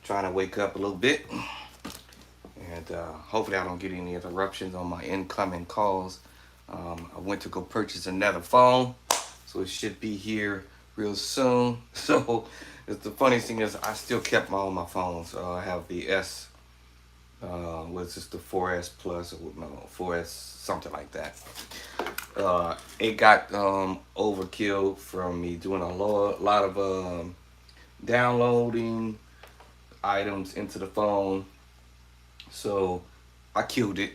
trying to wake up a little bit, and hopefully I don't get any interruptions on my incoming calls. I went to go purchase another phone, so it should be here real soon. So it's the funniest thing is I still kept all my phones. I have the S, what's this, the 4S Plus, or no, 4S, something like that. It got overkill from me doing a lot of downloading items into the phone, so I killed it.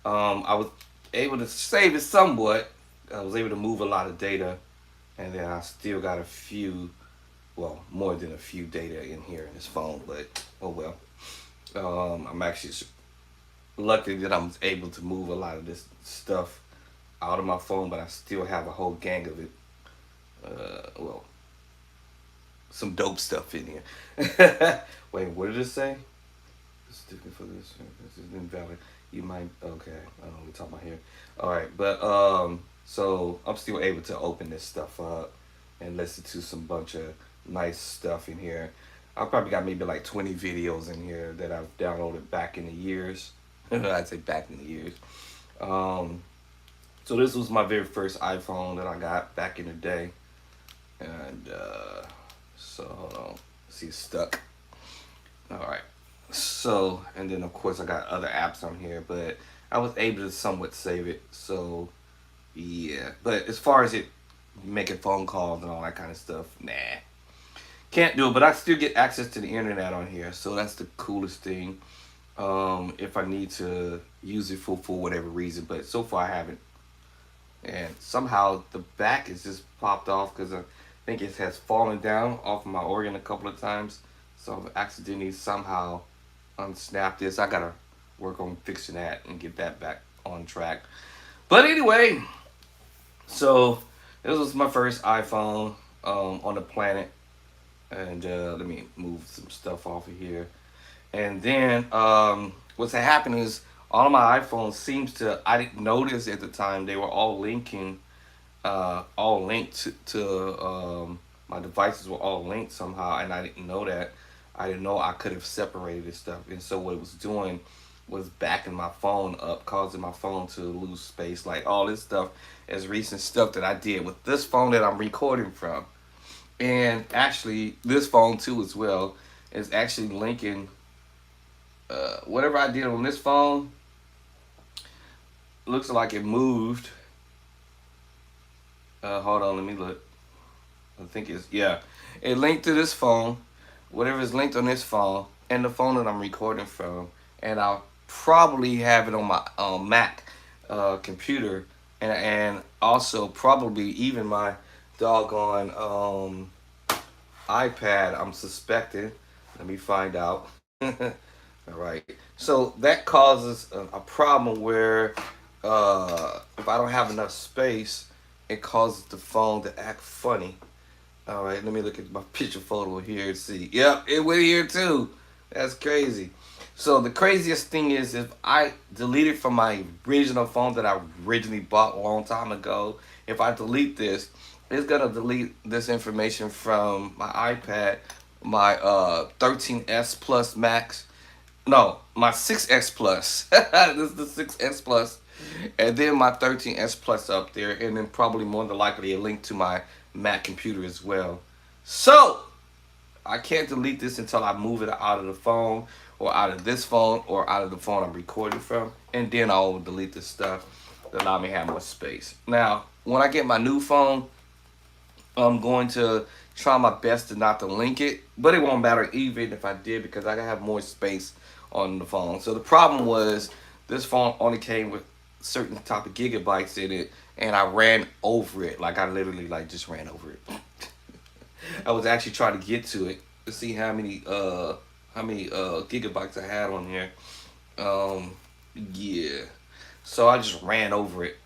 I was able to save it somewhat. I was able to move a lot of data, and then I still got a few, well, more than a few data in here in this phone. But oh well. I'm actually lucky that I'm able to move a lot of this stuff out of my phone, but I still have a whole gang of it. Well, some dope stuff in here. Wait, what did it say? Sticking for this is invalid. You might okay. I don't know what we're talking about here. All right, but so I'm still able to open this stuff up and listen to some bunch of nice stuff in here. I probably got maybe like 20 videos in here that I've downloaded back in the years. I'd say back in the years. Um, so this was my very first iPhone that I got back in the day, and so hold on. See, it's stuck. All right. So, and then of course I got other apps on here, but I was able to somewhat save it. So, yeah. But as far as it making phone calls and all that kind of stuff, nah, can't do it. But I still get access to the internet on here, so that's the coolest thing. If I need to use it for whatever reason, but so far I haven't. And somehow the back is just popped off because I think it has fallen down off of my organ a couple of times. So I've accidentally somehow unsnap this. I gotta work on fixing that and get that back on track. But anyway, so this was my first iPhone on the planet, and let me move some stuff off of here. And then what's happening is all of my iPhones seems to, I didn't notice at the time they were all linking, all linked to my devices were all linked somehow, and I didn't know that. I didn't know I could have separated this stuff, and so what it was doing was backing my phone up, causing my phone to lose space. Like all this stuff is recent stuff that I did with this phone that I'm recording from, and actually this phone too as well is actually linking. Whatever I did on this phone looks like it moved. Hold on, let me look. I think it's yeah. It linked to this phone, whatever is linked on this phone, and the phone that I'm recording from, and I'll probably have it on my Mac computer, and also probably even my doggone iPad. I'm suspecting. Let me find out. All right. So that causes a problem where if I don't have enough space, it causes the phone to act funny. All right, let me look at my picture photo here and see. Yep, it went here too. That's crazy. So the craziest thing is if I delete it from my original phone that I originally bought a long time ago, if I delete this, it's gonna delete this information from my iPad, my 13S Plus Max. No, my 6X Plus. This is the 6S Plus. And then my 13S Plus up there, and then probably more than likely a link to my Mac computer as well. So I can't delete this until I move it out of the phone, or out of this phone, or out of the phone I'm recording from, and then I'll delete this stuff to allow me to have more space. Now, when I get my new phone, I'm going to try my best to not to link it, but it won't matter even if I did because I have more space on the phone. So the problem was this phone only came with certain type of gigabytes in it, and I ran over it. Like I literally like just ran over it. I was actually trying to get to it to see how many gigabytes I had on here. Um, yeah. So I just ran over it.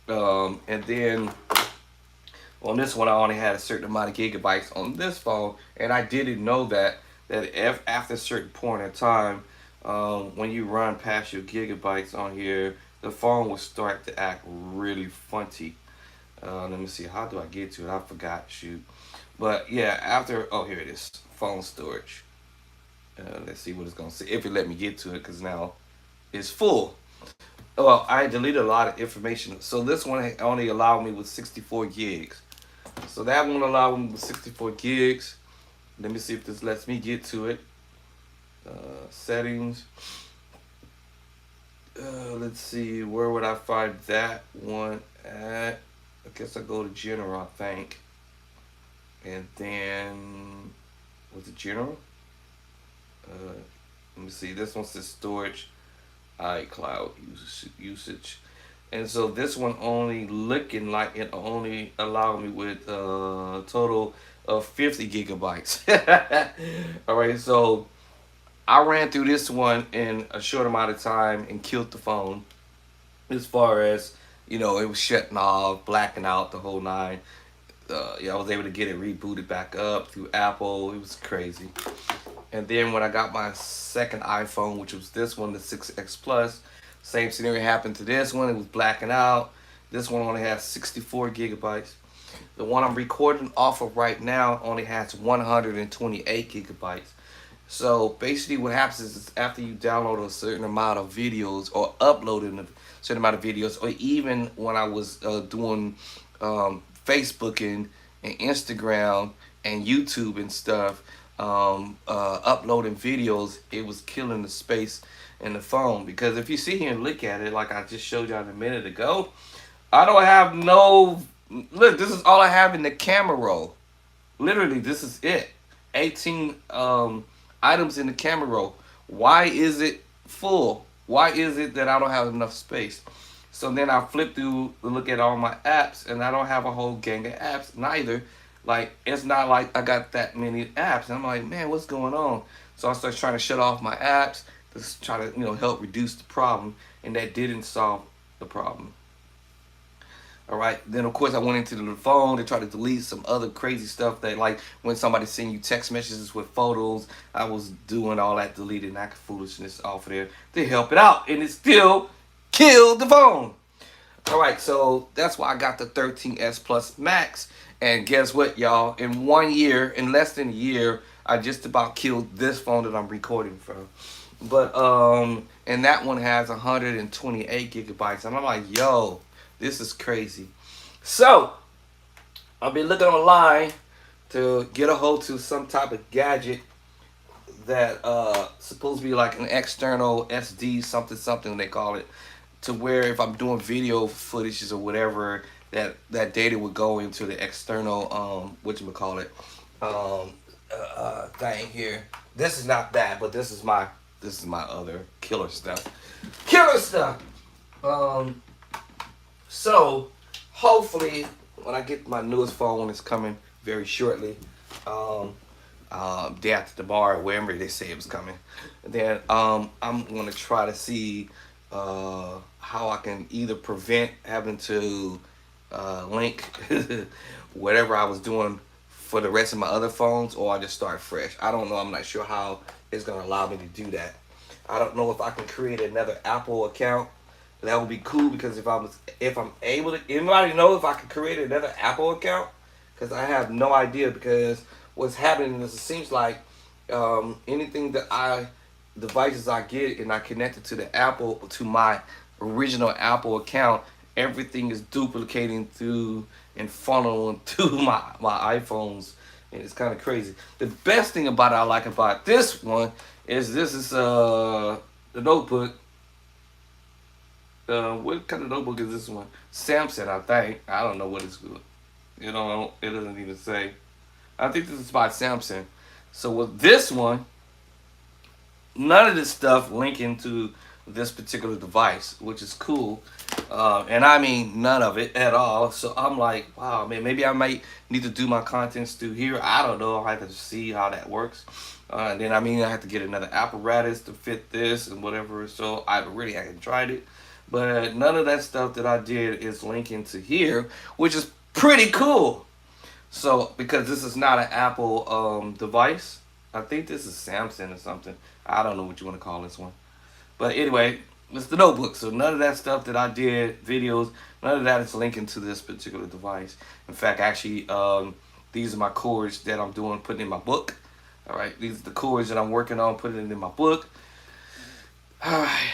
And then on this one, I only had a certain amount of gigabytes on this phone, and I didn't know that if after a certain point in time, when you run past your gigabytes on here, the phone will start to act really funky. Let me see. How do I get to it? I forgot. Shoot. But yeah, after oh here it is. Phone storage. Let's see what it's gonna say if it let me get to it, because now it's full. Well, I deleted a lot of information, so this one only allowed me with 64 gigs. So that one allowed me with 64 gigs. Let me see if this lets me get to it. Settings. Let's see, where would I find that one at? I guess I go to general, I think. And then, was it general? Let me see, this one says storage, iCloud usage. And so this one only looking like it only allowed me with a total of 50 gigabytes. All right, so I ran through this one in a short amount of time and killed the phone. As far as, it was shutting off, blacking out the whole nine. Yeah, I was able to get it rebooted back up through Apple. It was crazy. And then when I got my second iPhone, which was this one, the 6X Plus, same scenario happened to this one. It was blacking out. This one only has 64 gigabytes. The one I'm recording off of right now only has 128 gigabytes. So basically what happens is after you download a certain amount of videos or uploading a certain amount of videos, or even when I was doing Facebook and Instagram and YouTube and stuff, uploading videos, it was killing the space in the phone. Because if you sit here and look at it, like I just showed y'all a minute ago, I don't have no, look, this is all I have in the camera roll. Literally, this is it. 18 items in the camera roll. Why is it full? Why is it that I don't have enough space? So then I flip through to look at all my apps, and I don't have a whole gang of apps neither. Like, it's not like I got that many apps. And I'm like, man, what's going on? So I started trying to shut off my apps to try to, help reduce the problem, and that didn't solve the problem. All right. Then of course I went into the phone to try to delete some other crazy stuff that, like, when somebody send you text messages with photos, I was doing all that deleting that foolishness off of there to help it out, and it still killed the phone. All right, so that's why I got the 13S Plus Max, and guess what, y'all? In 1 year, in less than a year, I just about killed this phone that I'm recording from. But and that one has 128 gigabytes, and I'm like, yo, this is crazy. So I've been looking online to get a hold to some type of gadget that supposed to be like an external SD something they call it, to where if I'm doing video footages or whatever, that data would go into the external whatchamacallit thing here. This is not that, but this is my other killer stuff. Killer stuff. So hopefully when I get my newest phone, it's coming very shortly. Day after tomorrow, wherever they say it was coming. And then I'm gonna try to see how I can either prevent having to link whatever I was doing for the rest of my other phones, or I just start fresh. I don't know. I'm not sure how it's gonna allow me to do that. I don't know if I can create another Apple account. That would be cool, because if I'm able to, anybody know if I can create another Apple account? Because I have no idea. Because what's happening is it seems like anything that devices I get and I connect it to the Apple, to my original Apple account, everything is duplicating through and funneling to my iPhones, and it's kind of crazy. The best thing about it I like about this one is this is the notebook. What kind of notebook is this one? Samsung, I think. I don't know what it's good. It doesn't even say. I think this is by Samsung. So with this one, none of this stuff linking to this particular device, which is cool. And I mean none of it at all. So I'm like, wow, man, maybe I might need to do my contents through here. I don't know. I have to see how that works. And then I have to get another apparatus to fit this and whatever. So I haven't tried it. But none of that stuff that I did is linking to here, which is pretty cool. So because this is not an Apple device, I think this is Samsung or something. I don't know what you want to call this one. But anyway, it's the notebook. So none of that stuff that I did, videos, none of that is linking to this particular device. In fact, actually, these are my chords that I'm putting in my book. All right, these are the chords that I'm working on, putting it in my book. All right,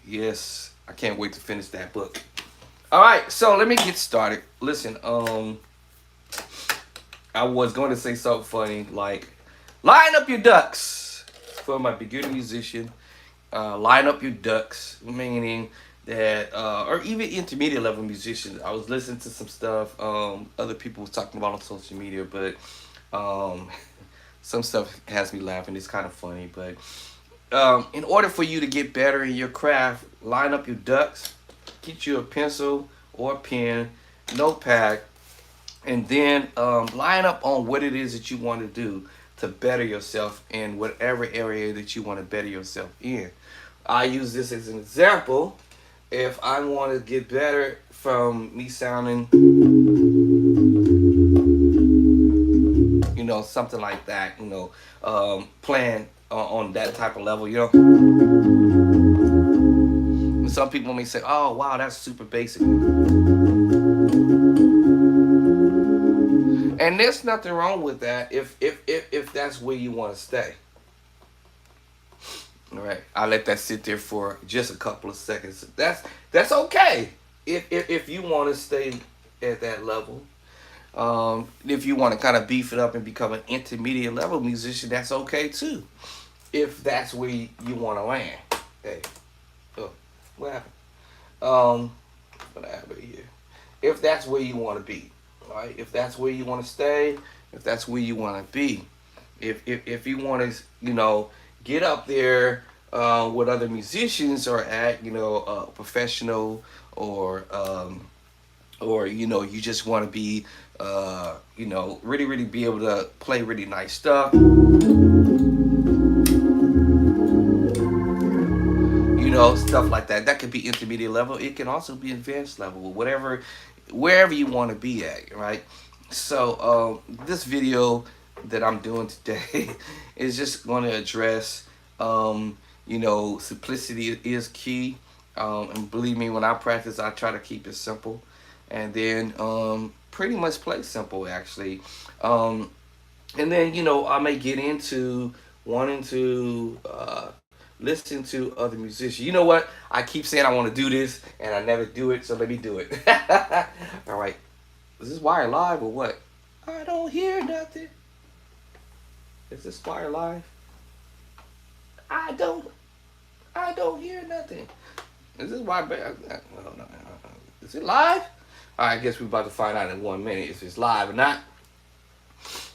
yes, I can't wait to finish that book. All right, so let me get started. Listen, I was going to say something funny, like line up your ducks for my beginner musician. Line up your ducks, meaning that, or even intermediate level musicians. I was listening to some stuff other people was talking about on social media, but um, some stuff has me laughing. It's kind of funny, but in order for you to get better in your craft, line up your ducks, get you a pencil or a pen, notepad, and then line up on what it is that you want to do to better yourself in whatever area that you want to better yourself in. I use this as an example. If I want to get better from me sounding, something like that, playing on that type of level, And some people may say, "Oh, wow, that's super basic," and there's nothing wrong with that if that's where you want to stay. All right, I let that sit there for just a couple of seconds. That's okay if you want to stay at that level. If you want to kind of beef it up and become an intermediate level musician, that's okay too. If that's where you want to land. Hey, oh, what happened? What happened here? If that's where you want to be, all right. If that's where you want to stay, if that's where you want to be, if you want to, get up there with other musicians or at, professional or you just want to be really be able to play really nice stuff, stuff like that could be intermediate level. It can also be advanced level, whatever, wherever you want to be at, right? So this video that I'm doing today is just going to address simplicity is key, and believe me, when I practice I try to keep it simple, and then pretty much play simple actually. And then I may get into wanting to listen to other musicians. You know what? I keep saying I want to do this and I never do it, so let me do it. All right. Is this wire live or what? I don't hear nothing. Is this wire live? I don't hear nothing. Is this wire? No. Is it live? All right, I guess we're about to find out in 1 minute if it's live or not.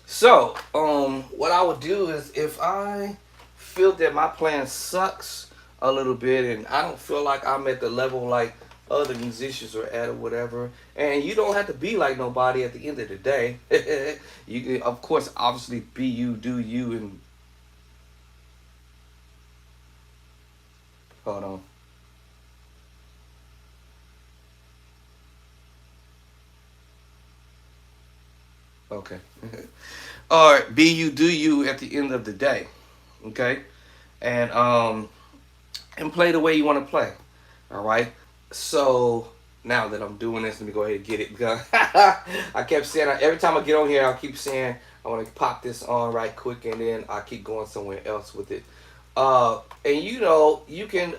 So, what I would do is if I feel that my plan sucks a little bit and I don't feel like I'm at the level like other musicians are at or whatever, and you don't have to be like nobody at the end of the day. You can, of course, obviously be you, do you, and hold on. Okay. All right, be you, do you at the end of the day. Okay? And play the way you want to play. All right? So, now that I'm doing this, let me go ahead and get it done. I kept saying, every time I get on here, I'll keep saying, I want to pop this on right quick, and then I keep going somewhere else with it. And you can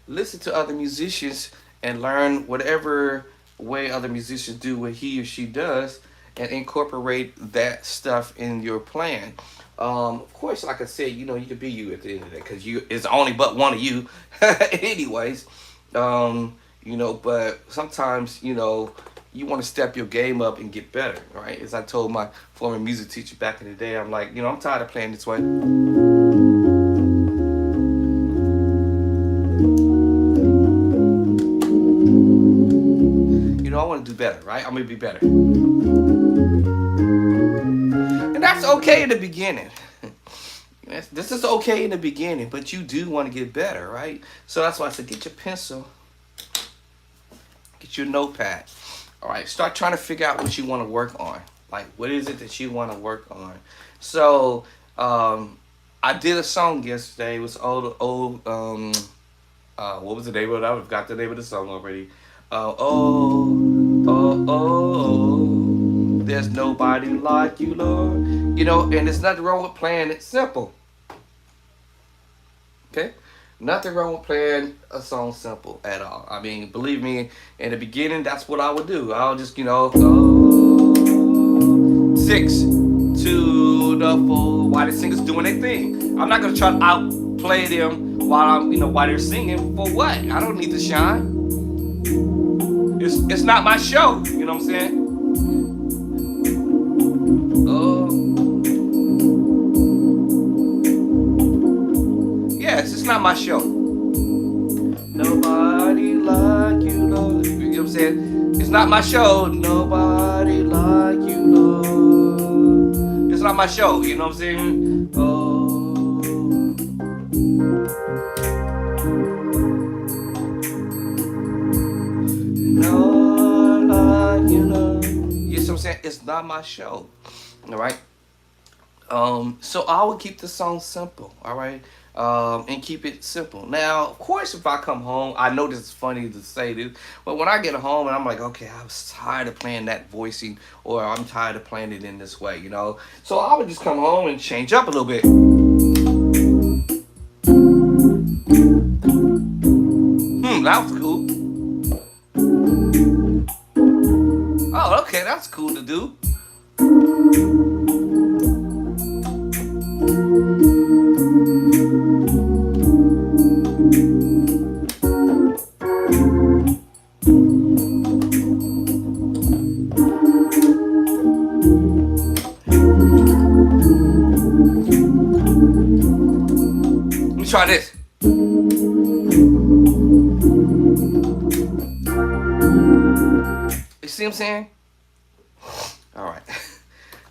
listen to other musicians and learn whatever way other musicians do what he or she does, and incorporate that stuff in your plan. Of course, like I said, you can be you at the end of the day because it's only but one of you, anyways. But sometimes you want to step your game up and get better, right? As I told my former music teacher back in the day, I'm like, I'm tired of playing this way. I want to do better, right? I'm gonna be better. And that's okay in the beginning. This is okay in the beginning, but you do want to get better, right? So that's why I said get your pencil, get your notepad. All right, start trying to figure out what you want to work on. Like, what is it that you want to work on? So, I did a song yesterday. It was old. What was the name of it? I forgot the name of the song already. Oh. There's nobody like you, Lord. You know, and there's nothing wrong with playing it simple. Okay? Nothing wrong with playing a song simple at all. I mean, believe me, in the beginning, that's what I would do. I'll just, six to the four while the singers doing their thing. I'm not gonna try to outplay them while they're singing. For what? I don't need to shine. It's not my show. You know what I'm saying? Oh, yes, it's not my show. Nobody like you, Lord. You know what I'm saying? It's not my show. Nobody like you, Lord. It's not my show. You know what I'm saying? Oh. No, like you, Lord. You know what I'm saying? It's not my show. All right. So I would keep the song simple. All right. And keep it simple. Now, of course, if I come home, I know this is funny to say this, but when I get home and I'm like, okay, I was tired of playing that voicing, or I'm tired of playing it in this way, you know. So I would just come home and change up a little bit. That was cool. Oh, okay, that's cool to do. Let me try this. You see what I'm saying? All right.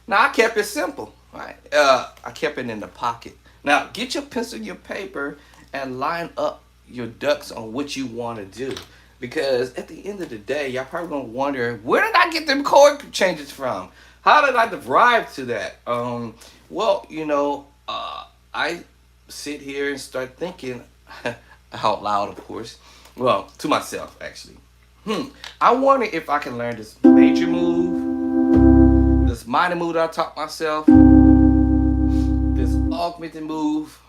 Now I kept it simple, right? I kept it in the pocket. Now get your pencil, your paper, and line up your ducks on what you want to do. Because at the end of the day, y'all probably gonna wonder, where did I get them chord changes from? How did I derive to that? Well, I sit here and start thinking out loud, of course. Well, to myself, actually. I wonder if I can learn this major move, this minor move that I taught myself, this augmented move,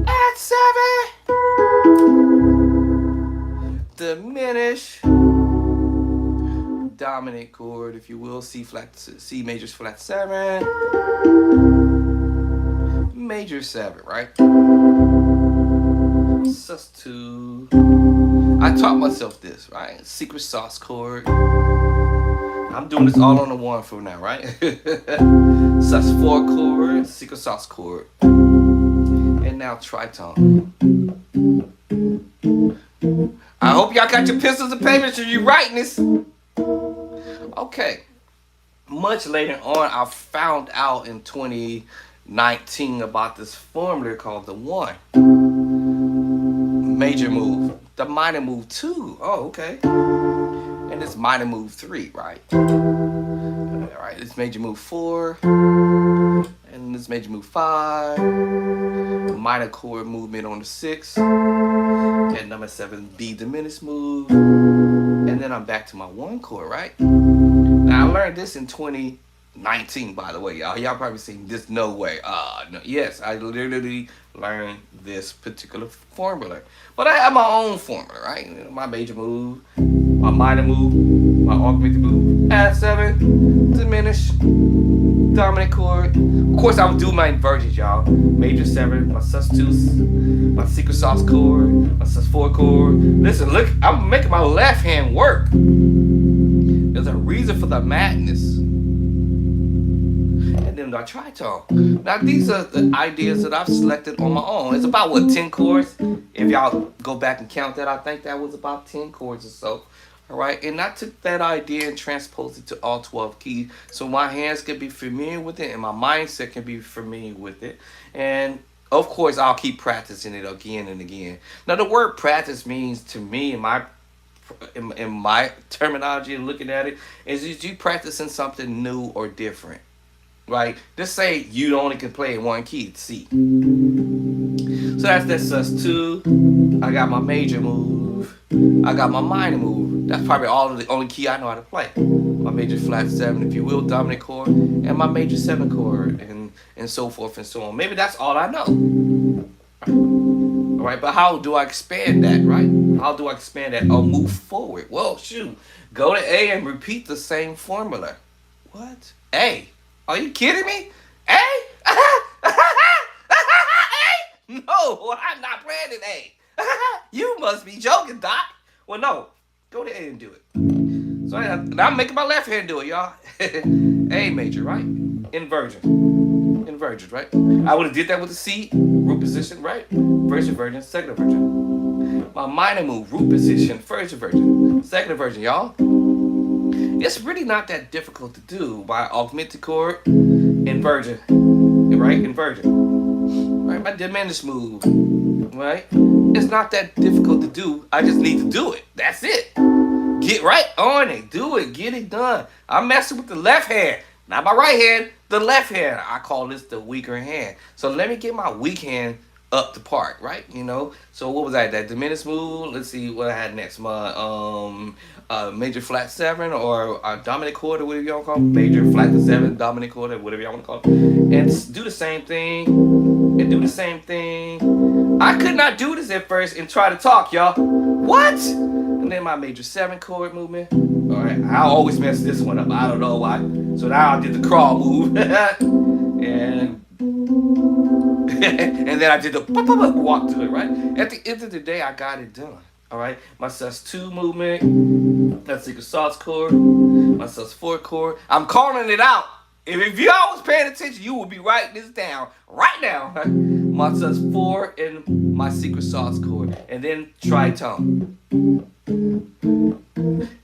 at 7, diminish, dominant chord, if you will, C major flat 7, major 7, right? Sus2. I taught myself this, right? Secret sauce chord. I'm doing this all on the one for now, right? Sus4 chord, secret sauce chord. And now tritone. I hope y'all got your pencils and papers so you're writing this. Okay. Much later on, I found out in 2019 about this formula called the 1. Major move. The minor move 2. Oh, okay. And this minor move 3, right? Alright, this major move 4. And this major move 5. Minor chord movement on the 6. And number 7, B diminished move. And then I'm back to my 1 chord, right? Now I learned this in 2019, by the way, y'all. Y'all probably seen this, no way. No. Yes, I literally learned this particular formula. But I have my own formula, right? My major move, my minor move, my augmented move, add 7, diminish, dominant chord. Of course, I would do my inversions, y'all. Major 7, my sus2, my secret sauce chord, my sus4 chord. Listen, look, I'm making my left hand work. There's a reason for the madness. And then I tritone. Now these are the ideas that I've selected on my own. It's about 10 chords. If y'all go back and count that, I think that was about 10 chords or so. All right, and I took that idea and transposed it to all 12 keys, so my hands can be familiar with it and my mindset can be familiar with it. And of course, I'll keep practicing it again and again. Now, the word practice means to me, in my terminology and looking at it, is you practicing something new or different. Right? Just say you only can play in one key, C. So that's sus2. I got my major move. I got my minor move. That's probably the only key I know how to play. my major flat 7, if you will, dominant chord, and my major 7 chord, and so forth and so on. Maybe that's all I know. All right, but how do I expand that, right? How do I expand that or move forward? Well, shoot, go to A and repeat the same formula. What? A? Are you kidding me? A? No, I'm not playing in A. You must be joking, Doc. Well, no, go to A and do it. So now I'm making my left hand do it, y'all. A major, right? Inversion. Inversion, right? I would have did that with the C, root position, right? First inversion, second inversion. My minor move, root position, first inversion, second inversion, y'all. It's really not that difficult to do. My augmented chord, inversion, right? Inversion. Right? My diminished move, right? It's not that difficult to do. I just need to do it. That's it. Get right on it. Do it. Get it done. I'm messing with the left hand. Not my right hand, the left hand. I call this the weaker hand. So let me get my weak hand up the park, right? You know. So what was that? That diminished move. Let's see what I had next. My major flat 7 or dominant chord or whatever y'all call it. Major flat 7, dominant chord or whatever y'all want to call it. And do the same thing. And do the same thing. I could not do this at first and try to talk, y'all. What? And then my major 7 chord movement. All right, I always mess this one up. I don't know why. So now I did the crawl move, and and then I did the walk to it. Right. At the end of the day, I got it done. All right. My sus2 movement. That's secret sauce chord. My sus4 chord. I'm calling it out. If y'all was paying attention, you would be writing this down right now. My sus4 and my secret sauce chord, and then tritone.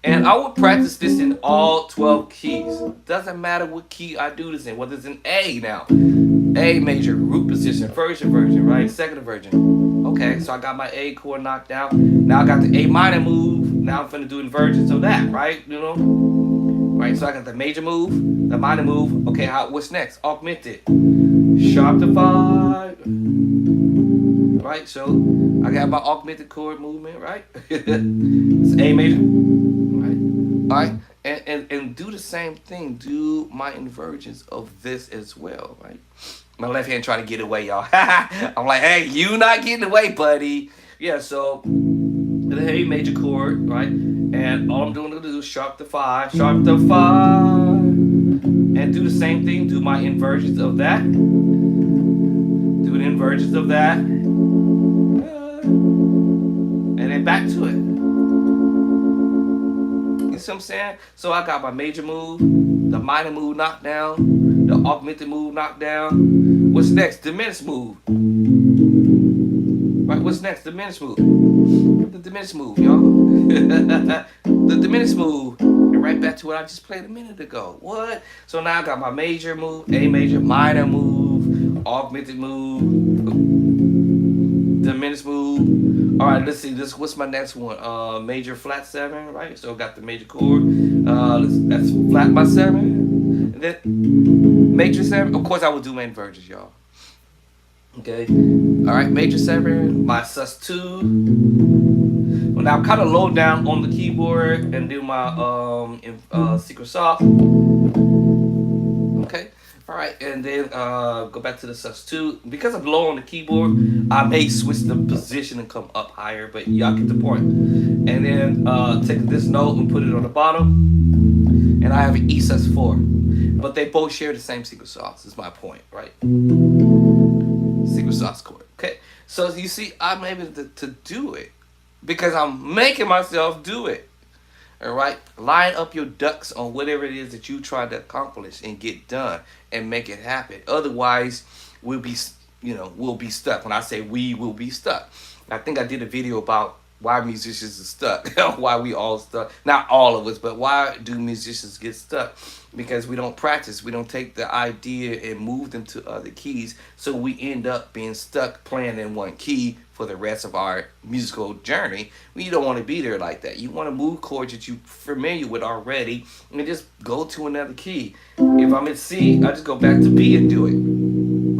And I would practice this in all 12 keys. Doesn't matter what key I do this in, whether it's in A now. A major, root position, first inversion, right? Second inversion. Okay, so I got my A chord knocked down. Now I got the A minor move. Now I'm finna do inversions of that, right? You know? Right, so I got the major move, the minor move. Okay, what's next? Augmented. Sharp to 5. Right, so I got my augmented chord movement, right? It's A major, right? All right, and do the same thing. Do my inversions of this as well, right? My left hand trying to get away, y'all. I'm like, hey, you not getting away, buddy. Yeah, so the A major chord, right? And all I'm doing is sharp to 5, sharp to 5, and do the same thing. Do my inversions of that. Do the inversions of that. And then back to it. You see what I'm saying? So I got my major move, the minor move knocked down, the augmented move knocked down. What's next? Diminished move. Right, what's next? Diminished move. The diminished move, y'all. The diminished move. And right back to what I just played a minute ago. What? So now I got my major move, A major, minor move, augmented move, diminished move. All right, let's see. What's my next one? Major flat 7, right? So I got the major chord. That's flat my 7. And then major 7. Of course, I will do my inversions, y'all. Okay. All right, major 7, my sus2. Well, now I'm kind of low down on the keyboard and do my secret sauce. Okay. All right, and then go back to the sus2. Because I'm low on the keyboard, I may switch the position and come up higher, but y'all get the point. And then take this note and put it on the bottom. And I have an E sus4. But they both share the same secret sauce, is my point, right? Secret sauce chord. Okay, so you see, I'm able to do it because I'm making myself do it. All right, line up your ducks on whatever it is that you try to accomplish and get done and make it happen. Otherwise, we'll be stuck. When I say we will be stuck, I think I did a video about why musicians are stuck. Why we all stuck. Not all of us, but why do musicians get stuck? Because we don't practice. We don't take the idea and move them to other keys. So we end up being stuck playing in one key for the rest of our musical journey. You don't want to be there like that. You want to move chords that you're familiar with already and just go to another key. If I'm in C, I just go back to B and do it.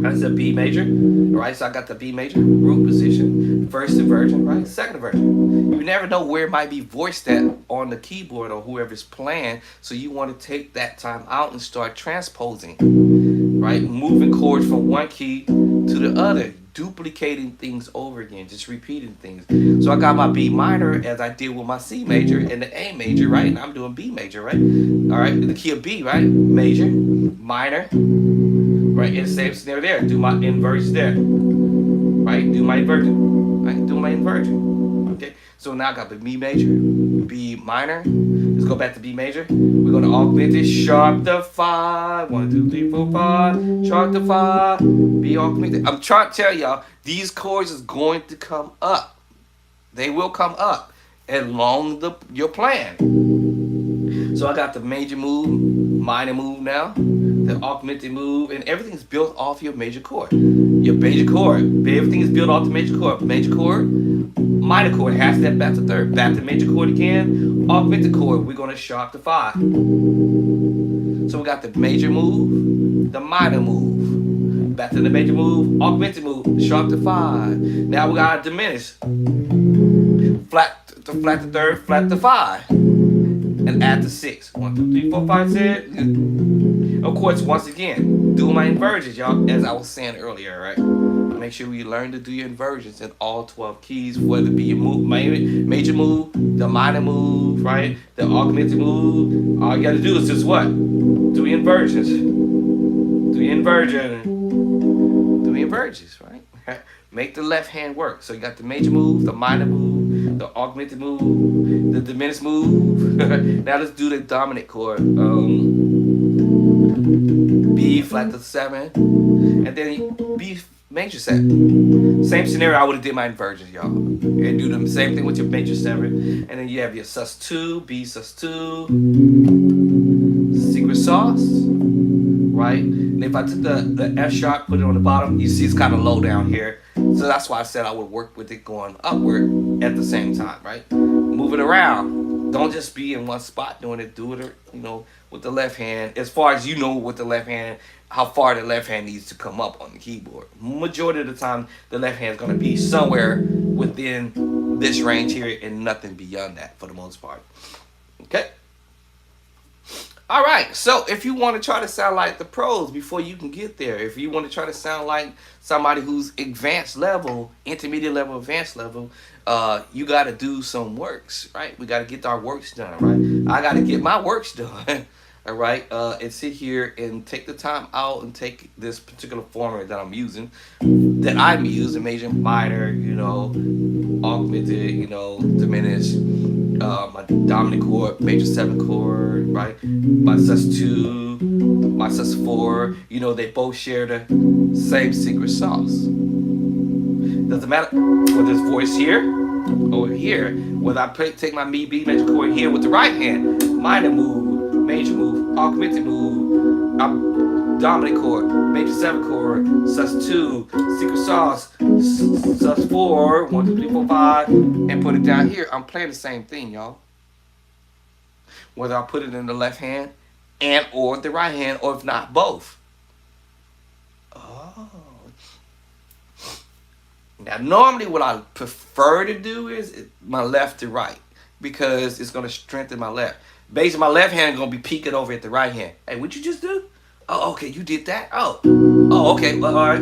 That's a B major. Right, so I got the B major, root position, first inversion, right? Second inversion. You never know where it might be voiced at on the keyboard or whoever's playing. So you want to take that time out and start transposing, right? Moving chords from one key to the other, duplicating things over again, just repeating things. So I got my B minor as I did with my C major and the A major, right? And I'm doing B major, right? All right, the key of B, right? Major, minor, right? And same snare there. Do my inversion there, right? Do my inversion, right? Do my inversion. Okay. So now I got the B major, B minor. Let's go back to B major. We're gonna augment it. Sharp to 5. 1, 2, 3, 4, 5. Sharp to 5. B augmented. I'm trying to tell y'all, these chords is going to come up. They will come up along your plan. So I got the major move, minor move now, the augmented move, and everything's built off your major chord. Your major chord, everything is built off the major chord. Major chord, minor chord, half step back to third, back to major chord again, augmented chord, we're gonna sharp to 5. So we got the major move, the minor move, back to the major move, augmented move, sharp to 5. Now we gotta diminish, flat to third, flat to 5, and add to 6. 1, 2, 3, 4, 5, 6. Of course, once again, do my inversions, y'all, as I was saying earlier, right? Make sure you learn to do your inversions in all 12 keys, whether it be your move, major move, the minor move, right? The augmented move. All you gotta do is just what? Do your inversions. Do your inversion. Do your inversions, right? Make the left hand work. So you got the major move, the minor move, the augmented move, the diminished move. Now let's do the dominant chord. B flat to 7, and then B major 7. Same scenario, I would have did my inversions, y'all. And do the same thing with your major 7. And then you have your sus2, B sus2, secret sauce, right? And if I took the F sharp, put it on the bottom, you see it's kind of low down here. So that's why I said I would work with it going upward at the same time, right? Move it around. Don't just be in one spot doing it. Do it, with the left hand. As far as you know with the left hand, how far the left hand needs to come up on the keyboard. Majority of the time, the left hand is going to be somewhere within this range here and nothing beyond that for the most part. Okay? All right, so if you want to try to sound like the pros before you can get there, if you want to try to sound like somebody who's advanced level, intermediate level, advanced level, you got to do some works, right? We got to get our works done, right? I got to get my works done, all right? And sit here and take the time out and take this particular format that I'm using, major, minor, augmented, diminished, my dominant chord, major 7 chord, right? My sus2, my sus4, they both share the same secret sauce. Doesn't matter for this voice here or here, whether I take my B major chord here with the right hand, minor move, major move, augmented move, dominant chord, major 7 chord, sus2, secret sauce, sus4, 1, 2, 3, 4, 5, and put it down here. I'm playing the same thing, y'all. Whether I put it in the left hand and or the right hand, or if not, both. Oh. Now, normally what I prefer to do is my left to right, because it's going to strengthen my left. Basically, my left hand is going to be peeking over at the right hand. Hey, what'd you just do? Oh, okay, you did that? Oh, okay, well, all right.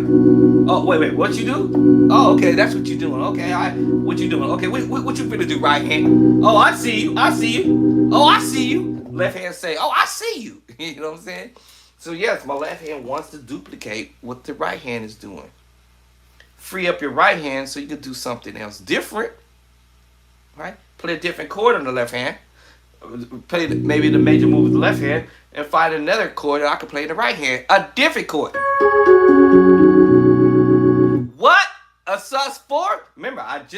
Oh, wait, what you do? Oh, okay, that's what you're doing. Okay, all right, what you doing? Okay, what you finna do, right hand? Oh, I see you. Oh, I see you. Left hand say, oh, I see you. You know what I'm saying? So, yes, my left hand wants to duplicate what the right hand is doing. Free up your right hand so you can do something else different, right? Play a different chord on the left hand. Play maybe the major move with the left hand, and find another chord that I can play in the right hand. A different chord. What? A sus4? Remember, I played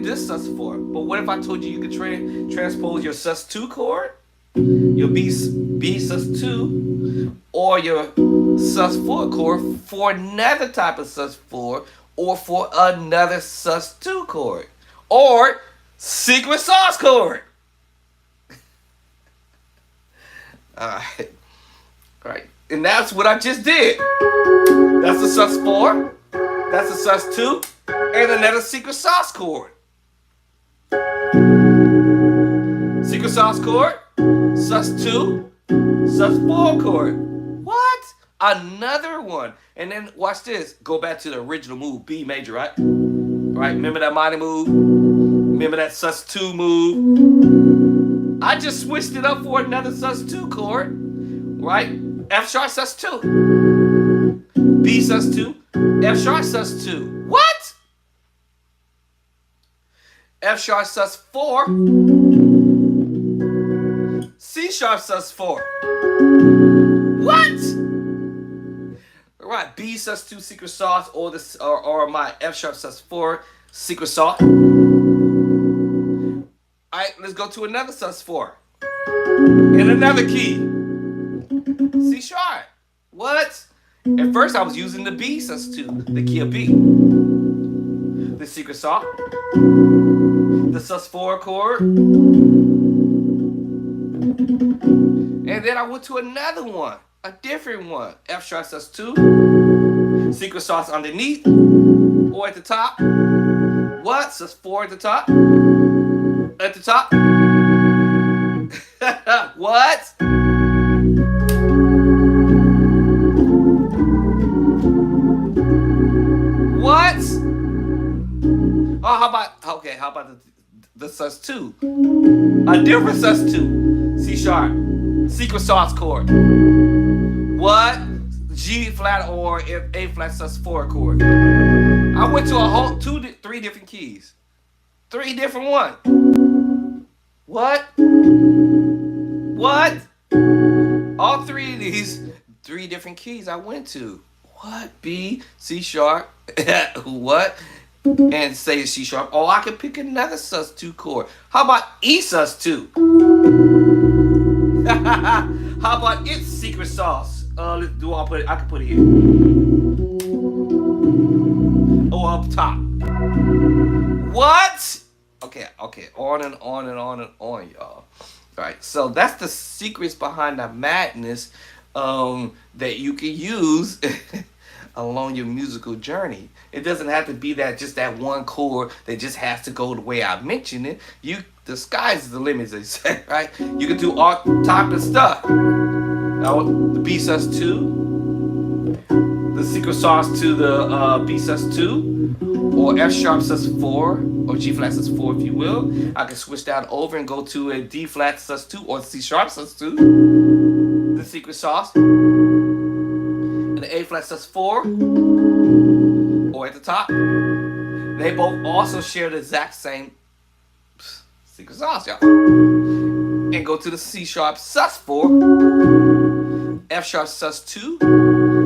this sus4. But what if I told you could transpose your sus2 chord, your B sus2, or your sus4 chord for another type of sus4, or for another sus2 chord, or secret sauce chord. All right, and that's what I just did. That's a sus4, that's a sus2, and another secret sauce chord. secret sauce chord, sus2, sus4 chord. What? Another one. And then watch this. Go back to the original move, B major, right? Right? Remember that minor move? Remember that sus2 move? I just switched it up for another sus2 chord, right? F sharp sus2, B sus2, F sharp sus2. What? F sharp sus4, C sharp sus4. What? All right, B sus2 secret sauce or my F sharp sus4 secret sauce. All right, let's go to another sus4 in another key. C sharp. What? At first I was using the B sus2, the key of B. The secret sauce. The sus4 chord. And then I went to another one, a different one. F sharp sus2. Secret sauce underneath or at the top. What? Sus4 at the top. At the top. What? What? Oh, how about the sus2? A different sus2. C sharp. Secret sauce chord. What? G flat or A flat sus4 chord. I went to a whole three different keys. Three different ones. What? What? All three of these, three different keys I went to. What? B, C sharp, what? And say C sharp. Oh, I could pick another sus2 chord. How about E sus2? How about its secret sauce? I can put it here. Oh, up top. What? Okay. On and on and on and on, y'all. All right. So that's the secrets behind the madness that you can use along your musical journey. It doesn't have to be that one chord that just has to go the way I mentioned it. The sky's the limit, they say, right? You can do all type of stuff. Now, the B sus2, the secret sauce to the B sus2, or F sharp sus4, or G flat sus4, if you will. I can switch that over and go to a D flat sus2 or C sharp sus2, the secret sauce, and the A flat sus4, or at the top. They both also share the exact same secret sauce, y'all. And go to the C sharp sus4, F sharp sus2,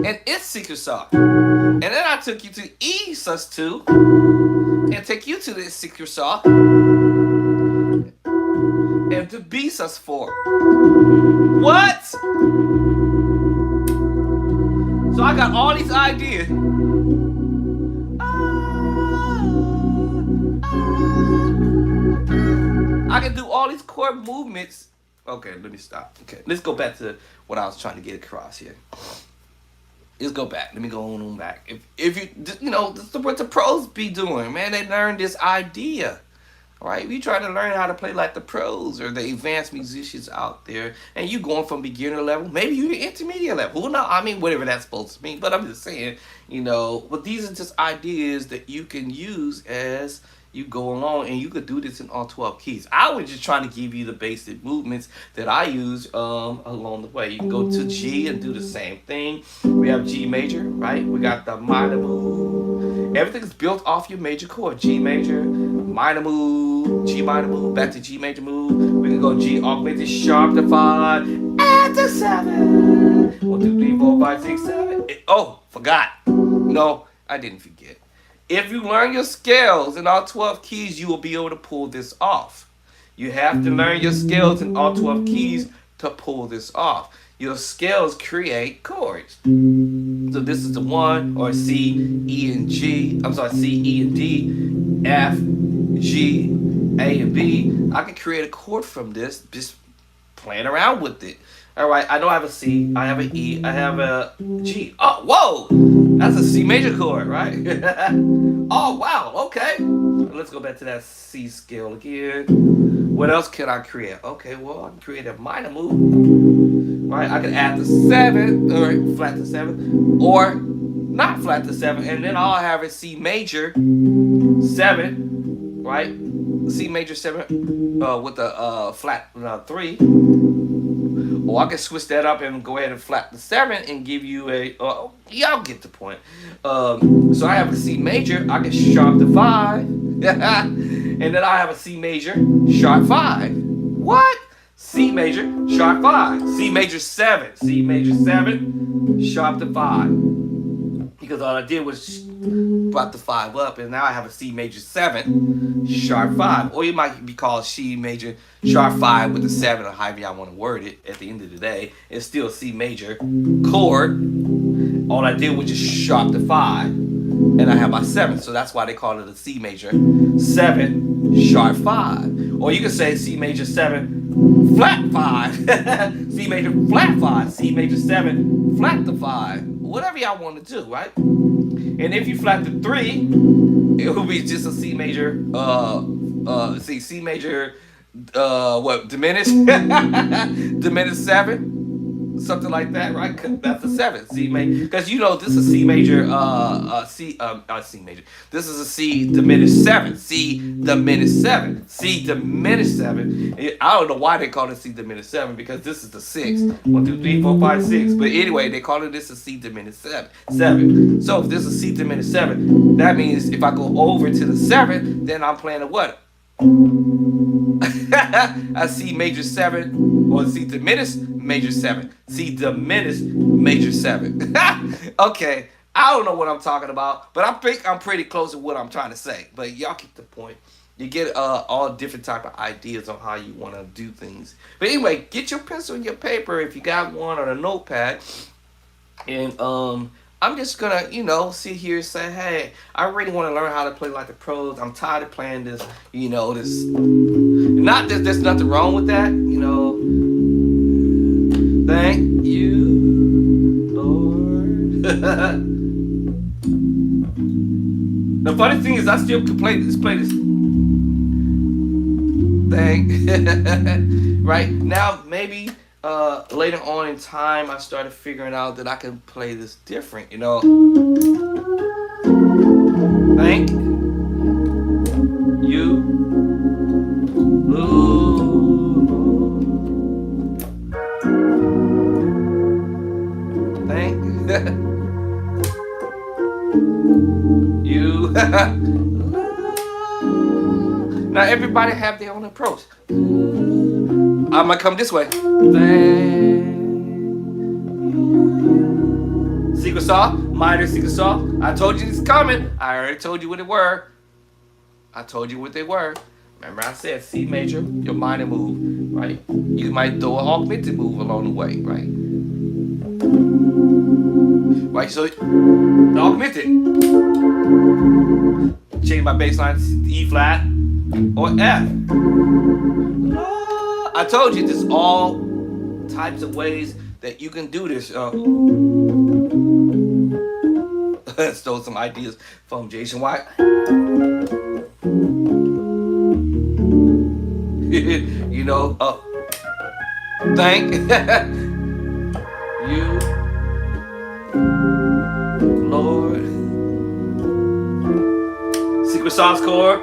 and its secret sauce. And then I took you to E sus2 and take you to the secret sauce and to B sus4. What? So I got all these ideas. I can do all these chord movements. Okay, let me stop. Okay, let's go back to what I was trying to get across here. Let's go back. Let me go on back. If you this is what the pros be doing, man. They learn this idea, right? We trying to learn how to play like the pros or the advanced musicians out there, and you going from beginner level, maybe you intermediate level. Who knows? I mean, whatever that's supposed to mean. But I'm just saying, but these are just ideas that you can use as you go along, and you could do this in all 12 keys. I was just trying to give you the basic movements that I use along the way. You can go to G and do the same thing. We have G major, right? We got the minor move. Everything's built off your major chord. G major, minor move, G minor move, back to G major move. We can go G augmented sharp to 5, and to 7. 1, 2, 3, 4, 5, 6, 7. Oh, forgot. No, I didn't forget. If you learn your scales in all 12 keys, you will be able to pull this off. You have to learn your scales in all 12 keys to pull this off. Your scales create chords. So this is the 1 or C, E, and G. I'm sorry, C, E, and D, F, G, A, and B. I can create a chord from this just playing around with it. All right, I know I have a C, I have an E, I have a G. Oh, whoa! That's a C major chord, right? Oh, wow. Okay. Let's go back to that C scale again. What else can I create? Okay, well, I can create a minor move, right? I can add the 7, or flat to 7, or not flat to 7, and then all I have is C major 7, right? C major 7 with the flat 3. Or I can switch that up and go ahead and flat the 7 and give you a. Y'all get the point. So I have a C major. I can sharp the 5, and then I have a C major sharp 5. What? C major sharp 5. C major 7. C major 7 sharp the 5. Because all I did was brought the 5 up, and now I have a C major 7 sharp 5. Or you might be called C major sharp 5 with the 7, or however y'all want to word it. At the end of the day, it's still a C major chord. All I did was just sharp the 5, and I have my 7. So that's why they call it a C major 7 sharp 5. Or you can say C major 7 flat 5. C major flat 5. C major 7 flat the 5. Whatever y'all want to do, right? And if you flat the 3, it will be just a C major, C major, diminished, diminished 7, something like that, right? That's a 7, C major, because you know this is C major, C major. This is a C diminished 7, C diminished 7, C diminished 7. I don't know why they call it C diminished 7, because this is the 6. 1, 2, 3, 4, 5, 6. But anyway, they call it this a C diminished 7. So if this is C diminished 7, that means if I go over to the 7, then I'm playing a what? A C major 7, or C diminished major 7. C diminished major 7. Okay, I don't know what I'm talking about, but I think I'm pretty close to what I'm trying to say. But y'all get the point. You get all different type of ideas on how you want to do things. But anyway, get your pencil and your paper if you got one, or a notepad, and I'm just gonna, sit here and say, hey, I really want to learn how to play like the pros. I'm tired of playing this, this. Not that there's nothing wrong with that, Thank you, Lord. The funny thing is, I still can play this thing. Right now, maybe. Later on in time, I started figuring out that I can play this different, Thank you, Lord. Thank you. Now everybody have their own approach. I'm gonna come this way. Secret saw, minor secret saw. I told you it's coming. I already told you what it were. I told you what they were. Remember I said C major, your minor move, right? You might throw an augmented move along the way, right? Right, so the augmented. Change my bass line to E flat or F. I told you there's all types of ways that you can do this. Stole some ideas from Jason White. Thank you, Lord. Secret sauce chord.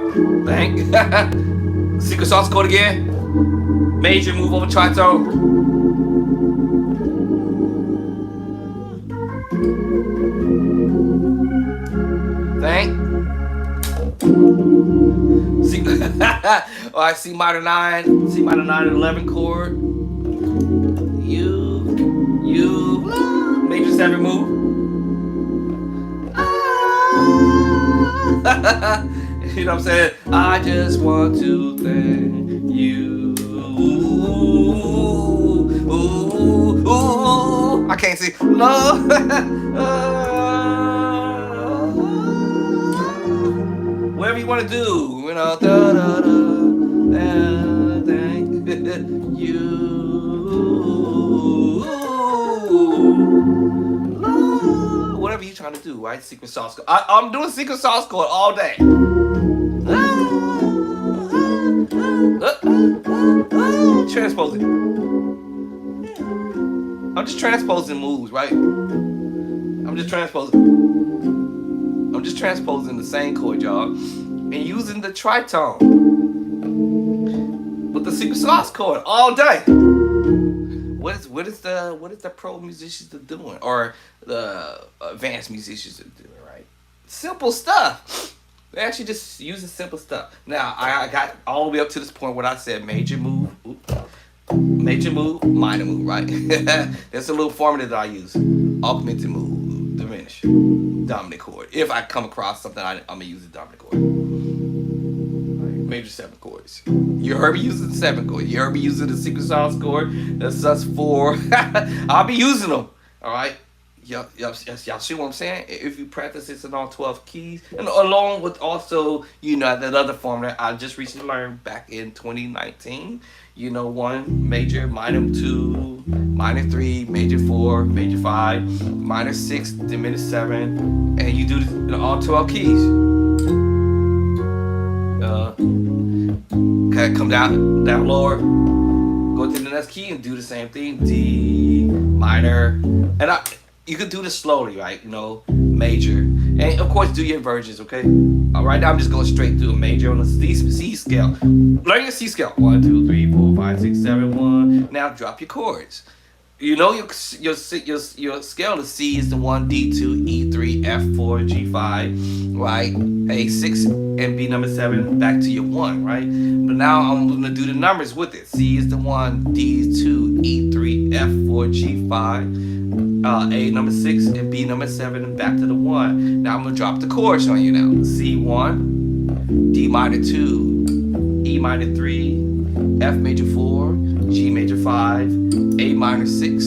Thank. Secret sauce chord again. Major move over tritone. Thank. Alright, C minor 9, C minor 9 and 11 chord. Major 7 move. You know what I'm saying? I just want to thank you. I can't see. No. Whatever you want to do, thank you. Whatever whatever you're trying to do, right? Secret sauce chord. I'm doing secret sauce chord all day. Transposing. I'm just transposing moves, right? I'm just transposing the same chord, y'all, and using the tritone with the secret sauce chord all day. What is the pro musicians are doing, or the advanced musicians are doing, right? Simple stuff. They're actually just using simple stuff. Now I got all the way up to this point where I said major move, minor move, right? That's a little formula that I use. Augmented move, diminish, dominant chord. If I come across something, I'm gonna use the dominant chord. Major 7 chords. You heard me using the 7 chord. You heard me using the secret sauce chord. That's sus4. I'll be using them. All right. Y'all see what I'm saying? If you practice this in all 12 keys, and along with also, that other formula I just recently learned back in 2019. 1 major, minor 2, minor 3, major 4, major 5, minor 6, diminished 7, and you do this in all 12 keys. Okay, come down lower, go to the next key and do the same thing. D minor, and you could do this slowly, right? Major, and of course do your inversions. Okay, right now I'm just going straight through a major on the C scale. Learn your C scale. 1, 2, 3, 4, 5, 6, 7, 1. Now drop your chords. Your scale to C is the 1, D2, E3, F4, G5, right? A6 and B number 7 back to your 1, right? But now I'm gonna do the numbers with it. C is the 1, D2, E3, F4, G5, A number 6 and B number 7 and back to the 1. Now I'm gonna drop the chords on you now. C1, D minor 2, E minor 3, F major 4, G major 5, A minor 6,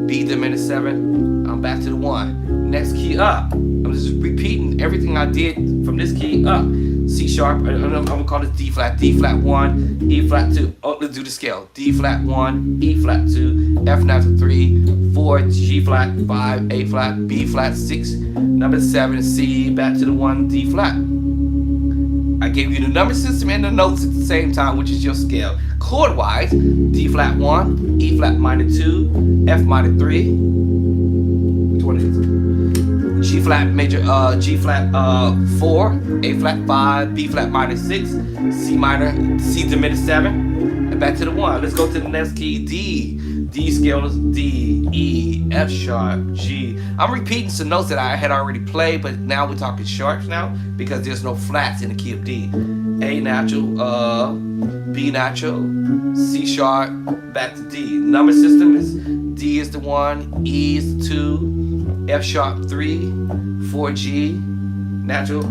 B diminished 7. I'm back to the 1. Next key up. I'm just repeating everything I did from this key up. C sharp. I'm gonna call this D flat. D flat 1, E flat 2. Oh, let's do the scale. D flat 1, E flat 2, F natural 3, 4, G flat 5, A flat, B flat 6, number 7, C, back to the 1, D flat. I gave you the number system and the notes at the same time, which is your scale. Chord wise, D flat 1, E flat minor 2, F minor 3. Which one is it? G flat major, G flat 4, A flat 5, B flat minor 6, C minor, C diminished 7, and back to the 1. Let's go to the next key, D. D scale is D, E, F sharp, G. I'm repeating some notes that I had already played, but now we're talking sharps now because there's no flats in the key of D. A natural, B natural, C sharp, back to D. Number system is D is the 1, E is the 2, F sharp 3, 4 G natural,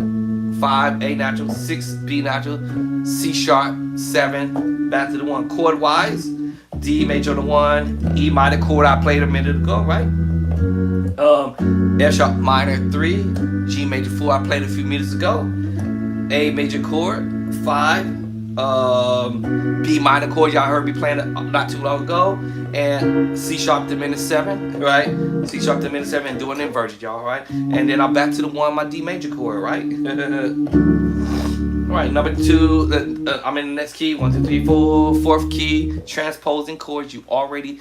5 A natural, 6 B natural, C sharp 7, back to the 1. Chord wise, D major on the 1, E minor chord I played a minute ago, right? F sharp minor 3, G major 4 I played a few minutes ago, A major chord 5, B minor chord y'all heard me playing not too long ago, and C sharp diminished 7, right? C sharp diminished 7 and doing inverted, y'all, right? And then I'm back to the 1, my D major chord, right? Alright, number 2, I'm in the next key, 1, 2, 3, 4, 4th key, transposing chords you already,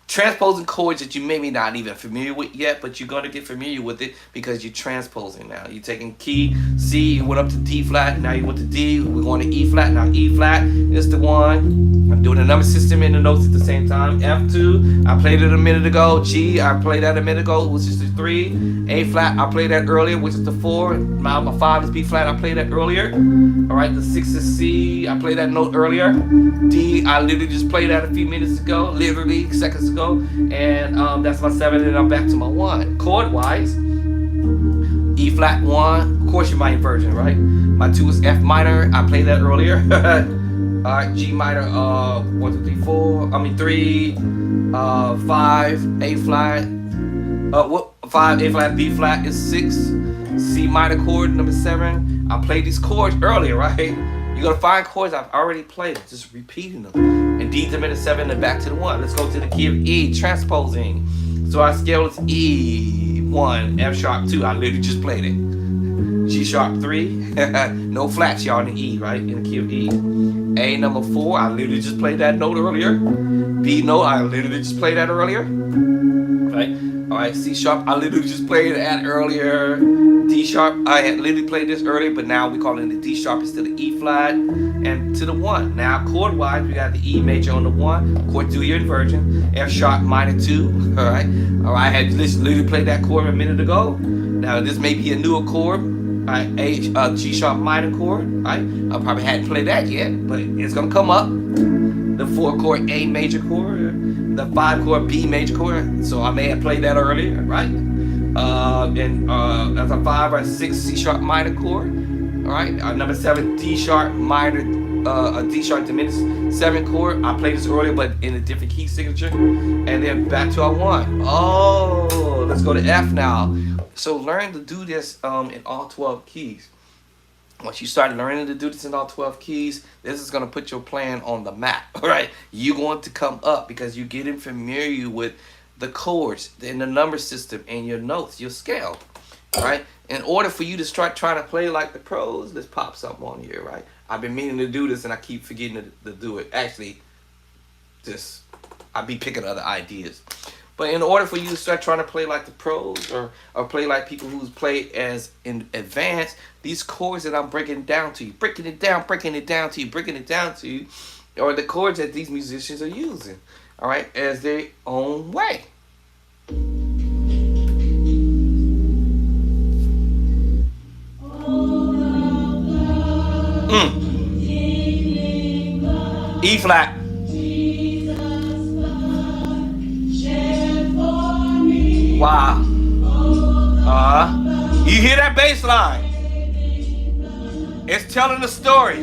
transposing chords that you maybe not even familiar with yet, but you're going to get familiar with it because you're transposing now. You're taking key, C, you went up to D flat, now you went to D, we're going to E flat, now E flat is the 1. I'm doing the number system and the notes at the same time. F2, I played it a minute ago. G, I played that a minute ago, which is the 3. A flat, I played that earlier, which is the 4. My 5 is B flat, I played that earlier. Alright, the 6 is C, I played that note earlier. D, I literally just played that a few minutes ago, literally seconds ago. And that's my 7, and I'm back to my 1. Chord wise, E flat 1, of course you're my inversion, right? My 2 is F minor, I played that earlier. Alright, G minor, 1, 2, 3, 4, 3, 5, A flat, 5, A flat, B flat is 6, C minor chord, number 7. I played these chords earlier, right? You're gonna find chords I've already played, just repeating them. And D diminished 7 and back to the 1. Let's go to the key of E, transposing. So our scale is E, 1, F sharp 2. I literally just played it. G sharp 3, no flats, y'all, in E, right? In the key of E. A number 4, I literally just played that note earlier. B note, I literally just played that earlier. Right? Alright, C sharp, I literally just played that earlier. D sharp, I had literally played this earlier, but now we call it the D sharp instead of E flat. And to the 1. Now, chord wise, we got the E major on the 1. Chord 2, your inversion. F sharp minor 2. Alright? Alright, I had literally played that chord a minute ago. Now, this may be a newer chord. Right, G sharp minor chord, right? I probably hadn't played that yet, but it's gonna come up. The 4 chord A major chord, the 5 chord B major chord. So I may have played that earlier, right? And as a 5 or 6 C sharp minor chord, all right. Number 7 D sharp minor, a D sharp diminished 7 chord. I played this earlier, but in a different key signature. And then back to our 1. Oh, let's go to F now. So learn to do this in all 12 keys. Once you start learning to do this in all 12 keys, this is going to put your plan on the map, all right? You're going to come up because you're getting familiar with the chords and the number system and your notes, your scale, all right? In order for you to start trying to play like the pros, let's pop something on here, right? I've been meaning to do this and I keep forgetting to do it. Actually, I'll be picking other ideas. But in order for you to start trying to play like the pros or play like people who's played as in advanced, these chords that I'm breaking down to you, breaking it down to you, are the chords that these musicians are using, all right, as their own way. E flat. Wow. You hear that bass line? It's telling a story.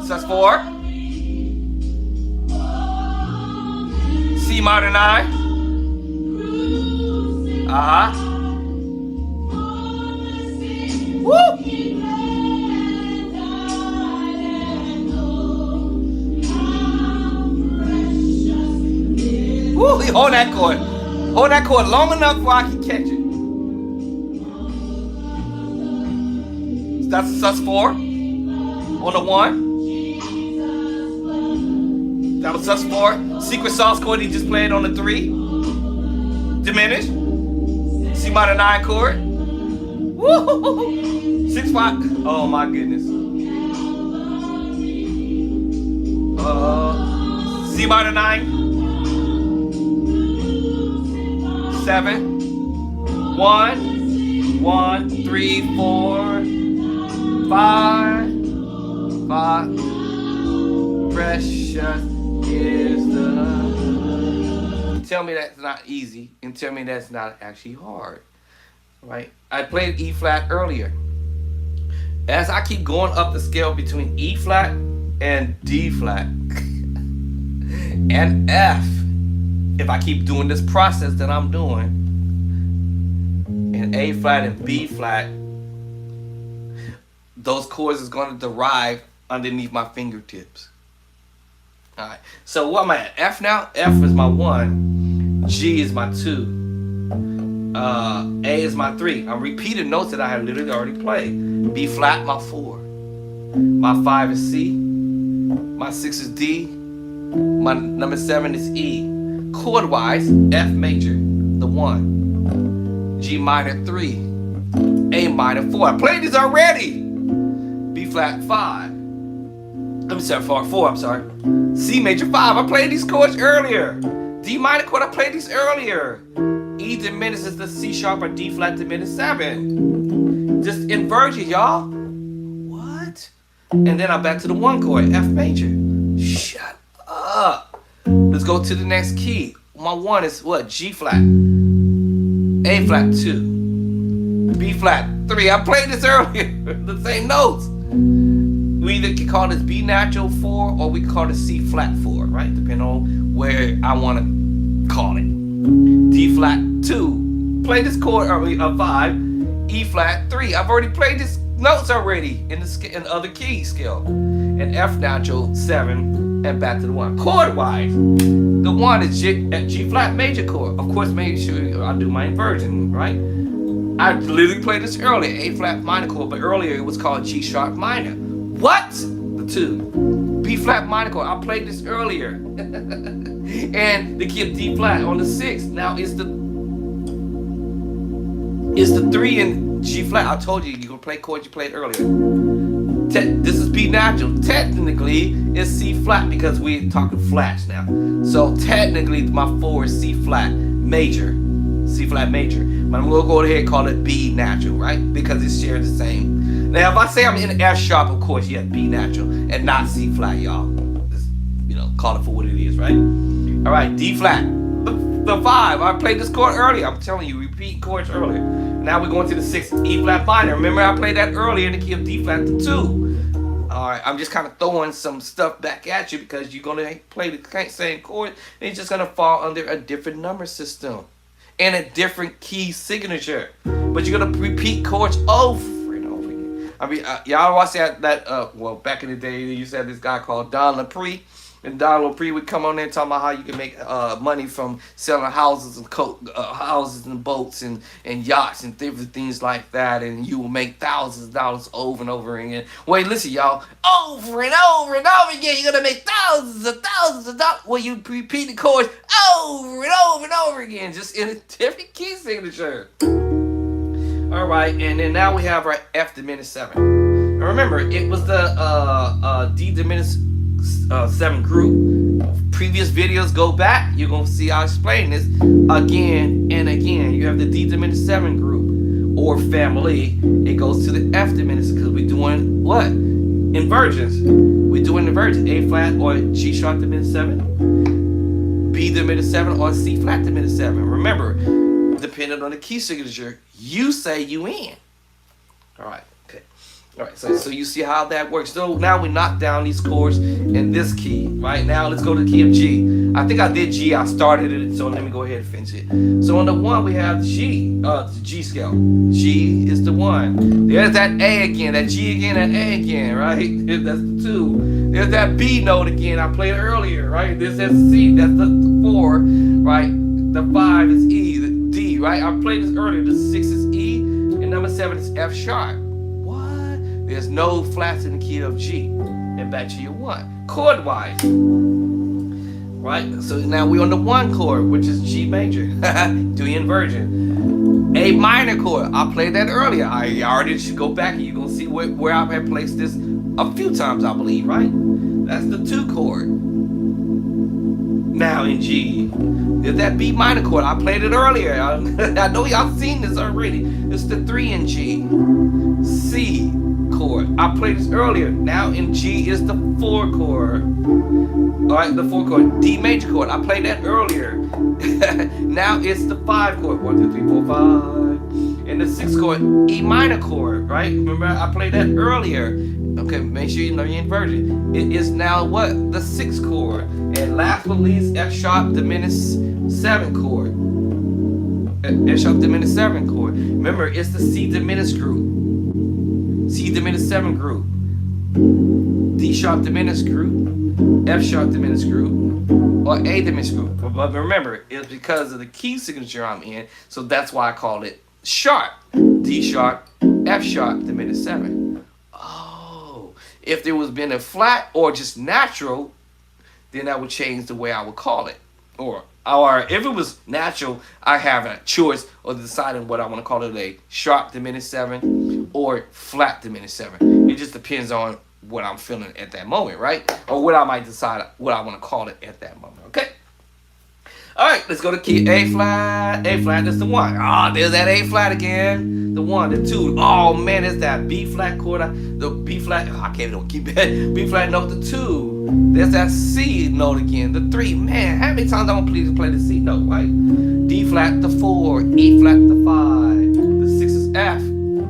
sus4. C minor 9. Woo! Woo, hold that chord. Hold that chord long enough where I can catch it. That's a sus4 on the 1. That was sus4. Secret sauce chord he just played on the 3. Diminished. C minor 9 chord. Woo! 6-5. Oh my goodness. C minor 9. 7, 1, 1, 3, 4, 5, 5. Precious is the. Tell me that's not easy, and tell me that's not actually hard, right? I played E flat earlier. As I keep going up the scale between E flat and D flat and F. If I keep doing this process that I'm doing in A flat and B flat, those chords is going to derive underneath my fingertips. All right. So what am I at? F now? F is my 1. G is my 2. A is my 3. I'm repeating notes that I have literally already played. B flat, my 4. My 5 is C. My 6 is D. My number 7 is E. Chord wise, F major, the 1. G minor 3. A minor 4. I played these already. B flat 5. Let me start 4. I'm sorry. C major 5. I played these chords earlier. D minor chord. I played these earlier. E diminished is the C sharp or D flat diminished 7. Just inversion, y'all. What? And then I'm back to the 1 chord, F major. Shut up. Let's go to the next key. My 1 is what? G flat. A flat 2. B flat 3. I played this earlier. The same notes. We either can call this B natural 4 or we can call it C flat 4, right? Depending on where I want to call it. D flat 2. Play this chord earlier, 5. E flat 3. I've already played these notes already in the other key scale. And F natural 7. and back to the one. Chord wise, the one is G flat major chord. Of course, make sure I do my inversion, right? I literally played this earlier, A flat minor chord, but earlier it was called G sharp minor. What? The 2. B flat minor chord. I played this earlier. And the key of D flat on the 6. Now it's the 3 in G flat. I told you, you're gonna play chords you played earlier. This is B natural. Technically, it's C flat because we're talking flats now. So technically, my 4 is C flat major. C flat major. But I'm gonna go ahead and call it B natural, right? Because it's shared the same. Now, if I say I'm in F sharp, of course, yeah, B natural and not C flat, y'all. Just, call it for what it is, right? All right, D flat. The 5. I played this chord earlier. I'm telling you, repeat chords earlier. Now we're going to the 6, E flat minor. Remember, I played that earlier in the key of D flat, the 2. All right, I'm just kind of throwing some stuff back at you because you're gonna play the same chord, and it's just gonna fall under a different number system and a different key signature. But you're gonna repeat chords over and over again. I mean, y'all watch that well, back in the day, you used to have this guy called Don Lapre. And Don Lapre would come on there talking about how you can make money from selling houses and houses and boats and yachts and different things like that, and you will make thousands of dollars over and over again. Wait, listen, y'all, over and over and over again, you're gonna make thousands of dollars. Well, you repeat the chords over and over and over again, just in a different key signature. All right, and then now we have our F diminished 7. Now remember, it was the D diminished 7 group. Previous videos, go back, you're gonna see I explain this again and again. You have the D diminished 7 group or family. It goes to the F diminished because we're doing what? Inversions. We're doing inversions. A flat or G sharp diminished 7, B diminished 7 or C flat diminished 7. Remember, depending on the key signature, you say you in. All right. All right, so you see how that works. So now we knock down these chords in this key. Right now, let's go to the key of G. I think I did G. I started it, so let me go ahead and finish it. So on the 1, we have G, the G scale. G is the 1. There's that A again, that G again, that A again, right? That's the 2. There's that B note again. I played it earlier, right? There's that C. That's the 4, right? The 5 is E, the D, right? I played this earlier. The 6 is E, and number 7 is F sharp. There's no flats in the key of G. And back to your 1. Chord wise. Right? So now we're on the 1 chord, which is G major. Do your inversion. A minor chord. I played that earlier. I already should go back and you're going to see where I have placed this a few times, I believe, right? That's the 2 chord. Now in G. There's that B minor chord. I played it earlier. I know y'all seen this already. It's the 3 in G. C chord. I played this earlier. Now in G is the 4 chord. Alright, the 4 chord. D major chord. I played that earlier. Now it's the 5 chord. 1, 2, 3, 4, 5. And the 6 chord. E minor chord. Right? Remember I played that earlier. Okay, make sure you know your inversion. It is now what? The 6 chord. And last but least, F sharp diminished 7 chord. F sharp diminished 7 chord. Remember, it's the C diminished group. C diminished 7 group, D sharp diminished group, F sharp diminished group, or A diminished group. But remember, it's because of the key signature I'm in, so that's why I call it sharp. D sharp, F sharp diminished 7. Oh, if there was been a flat or just natural, then that would change the way I would call it. Or if it was natural, I have a choice of deciding what I want to call it, a sharp diminished 7 or flat diminished 7. It just depends on what I'm feeling at that moment, right? Or what I might decide what I want to call it at that moment, okay? All right, let's go to key A flat. A flat is the 1. Oh, there's that A flat again. The 1, the 2. Oh, man, there's that B flat chord. The B flat. Oh, I can't even keep it. B flat note, the 2. There's that C note again. The 3. Man, how many times I'm going to play the C note, right? D flat, the 4. E flat, the 5. The 6 is F.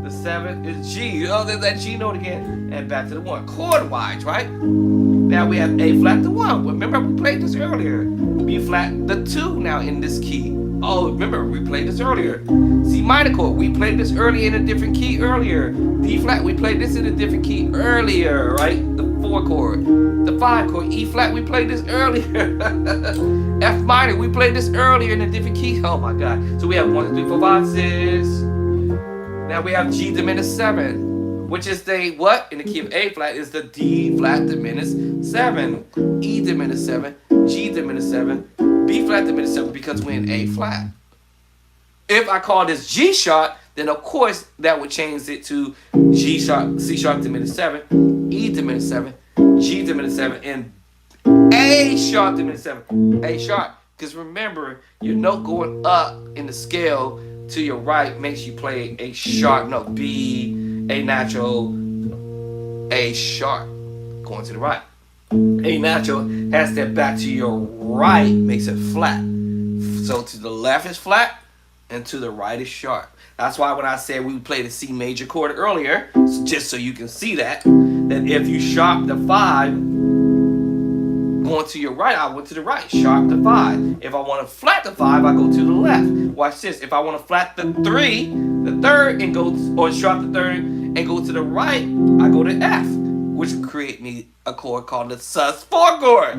The 7 is G. Oh, there's that G note again. And back to the 1. Chord wise, right? Now we have A flat, the 1. Remember, we played this earlier. B flat, the 2 now in this key. Oh, remember, we played this earlier. C minor chord, we played this earlier in a different key earlier. D flat, we played this in a different key earlier, right? The 4 chord. The 5 chord, E flat, we played this earlier. F minor, we played this earlier in a different key. Oh my God. So we have 1, 2, 3, 4, 5, 6. Now we have G diminished 7, which is the what? In the key of A flat is the D flat diminished 7. E diminished 7, G diminished 7, B flat diminished 7 because we're in A flat. If I call this G sharp, then of course that would change it to G sharp, C sharp diminished 7, E diminished 7, G diminished 7, and A sharp diminished 7. A sharp. Because remember, your note going up in the scale to your right makes you play a sharp note. B, A natural, A sharp. Going to the right. A natural has that back to your right, makes it flat. So to the left is flat, and to the right is sharp. That's why when I said we played the C major chord earlier, just so you can see that if you sharp the 5, going to your right, I went to the right, sharp the 5. If I want to flat the 5, I go to the left. Watch this. If I want to flat the 3, the third, and go, or sharp the third and go to the right, I go to F, which will create me a chord called the sus4 chord.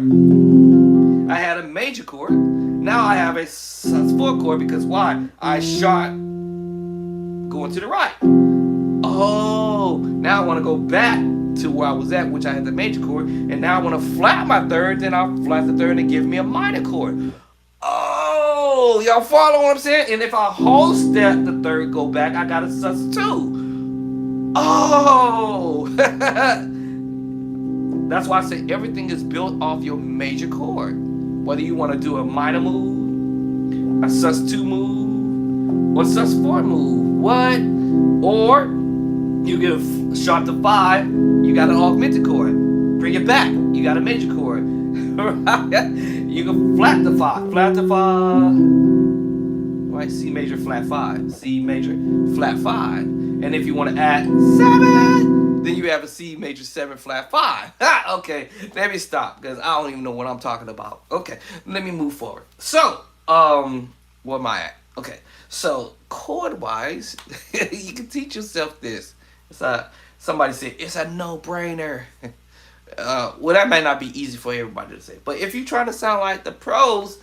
I had a major chord. Now I have a sus4 chord because why? I sharp going to the right. Oh, now I want to go back to where I was at, which I had the major chord, and now I want to flat my third, then I'll flat the third and give me a minor chord. Oh, y'all follow what I'm saying? And if I whole step the third, go back, I got a sus2. Oh, that's why I say everything is built off your major chord. Whether you want to do a minor move, a sus2 move, or sus4 move. What? Or you give sharp to 5, you got an augmented chord. Bring it back, you got a major chord. You can flat the 5, flat the 5. Right, C major flat 5, C major flat 5. And if you want to add 7, then you have a C major 7 flat 5. Okay, let me stop because I don't even know what I'm talking about. Okay, let me move forward. So, where am I at? Okay, so chord wise, you can teach yourself this. Somebody said it's a no-brainer. Well, that might not be easy for everybody to say, but if you're trying to sound like the pros,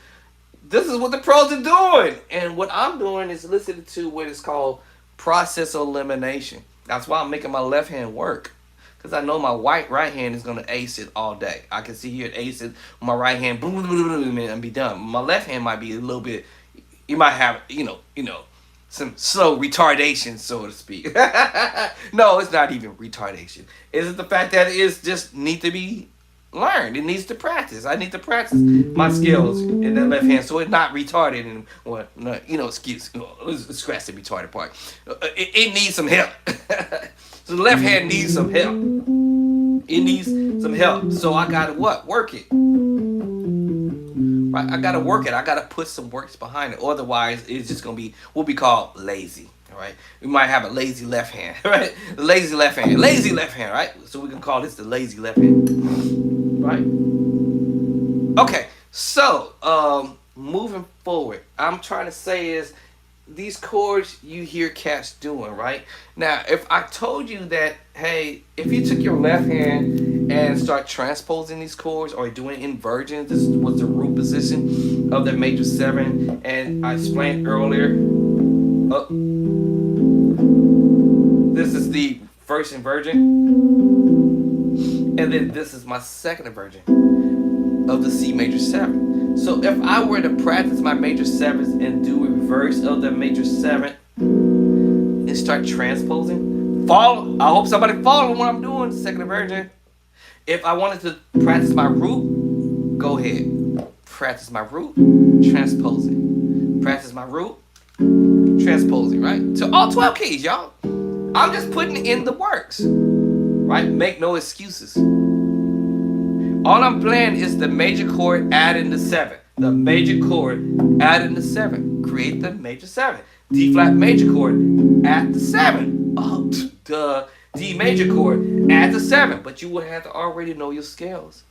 this is what the pros are doing. And what I'm doing is listening to what is called process elimination. That's why I'm making my left hand work, because I know my right hand is going to ace it all day. I can see here it ace it, my right hand, boom, boom, boom, boom, and be done. My left hand might be a little bit, you might have, some slow retardation, so to speak. No, it's not even retardation. It's the fact that it just need to be learned. It needs to practice. I need to practice my skills in that left hand so it's not retarded. And well, excuse, let's scratch the retarded part. It needs some help. So the left hand needs some help. It needs some help. So I gotta what? Work it. Right? I gotta work it. I gotta put some works behind it. Otherwise, it's just gonna be what we call lazy. All right? We might have a lazy left hand, right? The lazy left hand, right? So we can call this the lazy left hand, right? Okay. So, moving forward, I'm trying to say is these chords you hear cats doing, right? Now, if I told you that, hey, if you took your left hand and start transposing these chords or doing inversions, this was the root position of the major 7, and I explained earlier, this is the first inversion, and then this is my second inversion of the C major 7. So if I were to practice my major 7s and do a reverse of the major 7 and start transposing, I hope somebody following what I'm doing, second inversion. If I wanted to practice my root, go ahead. Practice my root, transposing. Practice my root, transposing, right? To all 12 keys, y'all. I'm just putting in the works, right? Make no excuses. All I'm playing is the major chord adding the 7. The major chord adding the 7. Create the major 7. D flat major chord, add the 7. Oh, duh. D major chord, add the 7. But you would have to already know your scales.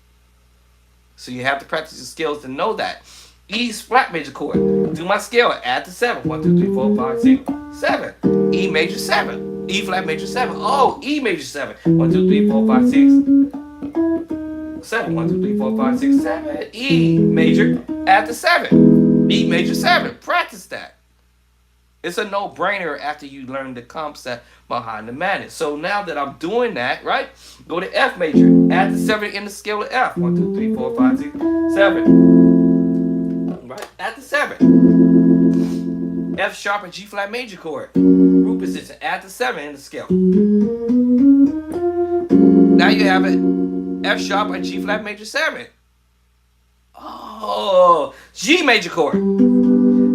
So you have to practice your scales to know that. E flat major chord. Do my scale. Add to 7. 1, 2, 3, 4, 5, 6, 7. E major 7. E flat major 7. Oh, E major 7. 1, 2, 3, 4, 5, 6, 7. 1, 2, 3, 4, 5, 6, 7. E major. Add to 7. E major 7. Practice that. It's a no-brainer after you learn the concept behind the madness. So now that I'm doing that, right? Go to F major. Add the 7 in the scale of F. 1, 2, 3, 4, 5, 6, 7. Right? Add the 7. F sharp and G flat major chord. Root position. Add the 7 in the scale. Now you have it. F sharp and G flat major 7. Oh, G major chord.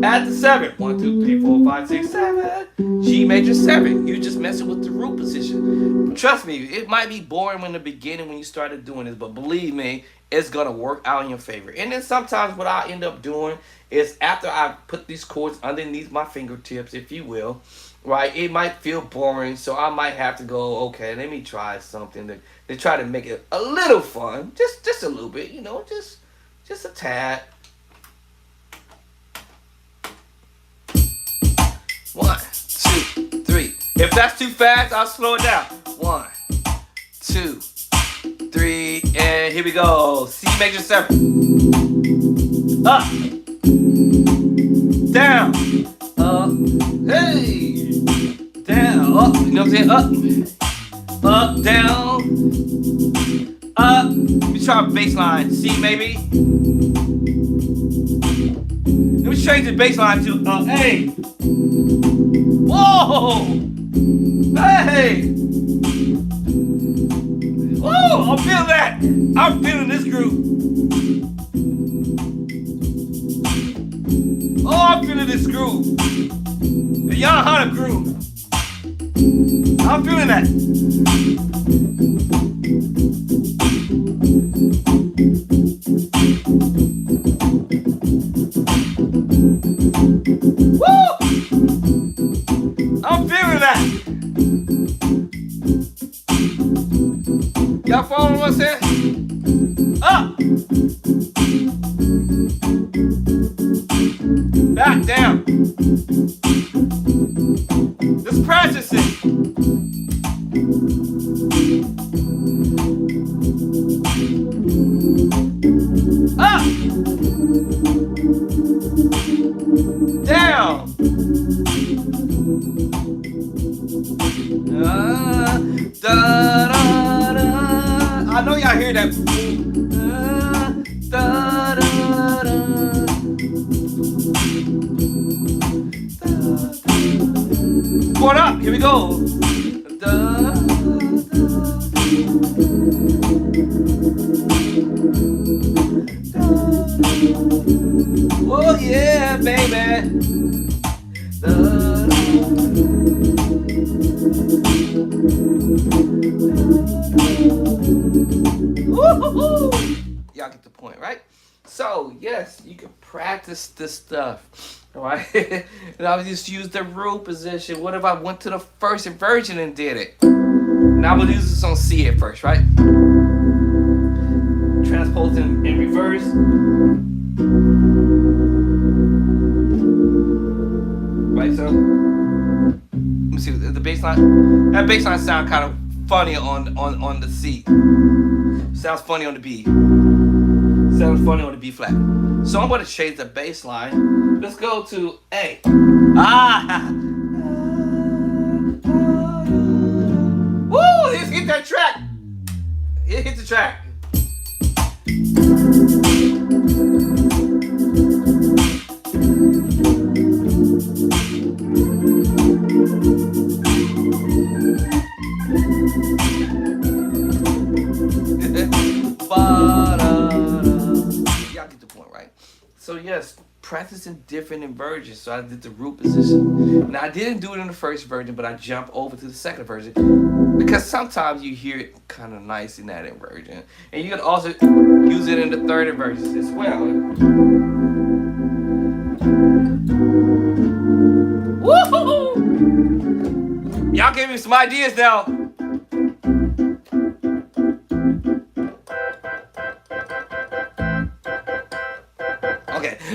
Add the 7. 1, 2, 3, 4, 5, 6, 7. G major 7. You just messing with the root position. Trust me, it might be boring in the beginning when you started doing this, but believe me, it's gonna work out in your favor. And then sometimes what I end up doing is after I put these chords underneath my fingertips, if you will, right, it might feel boring, so I might have to go, okay, let me try something to try to make it a little fun, just a little bit, you know, just a tad. 1, 2, 3. If that's too fast, I'll slow it down. 1, 2, 3, and here we go. C major 7. Up, down, up, hey, down, up. You know what I'm saying? Up, down, up. Let me try bass line. C maybe. Let me change the bass line to A. Whoa! Hey! Whoa! I'm feeling that! I'm feeling this groove. Oh, I'm feeling this groove. The Yamaha groove. I'm feeling that. Woo! I'm feeling that. Y'all following what I'm saying? Up. Back down. Let's practice it. Up. Down. Da, da, da. I know y'all hear that. Da, da, da. Going up. Here we go. Da, oh yeah, baby. Woo-hoo-hoo. Y'all get the point, right? So yes, you can practice this stuff, right? And I would just use the root position. What if I went to the first inversion and did it? Now we'll use this on C at first, right? Transpose in reverse. Right, so let me see the bass line. That bass line sound kind of funny on the C. Sounds funny on the B. Sounds funny on the B flat. So I'm going to change the bass line. Let's go to A. Ah! Woo! Let's hit that track. Hit the track. Y'all get the point, right? So yes, practicing different inversions. So I did the root position. Now I didn't do it in the first version, but I jumped over to the second version because sometimes you hear it kind of nice in that inversion, and you can also use it in the third inversion as well. Woohoo! Y'all gave me some ideas now.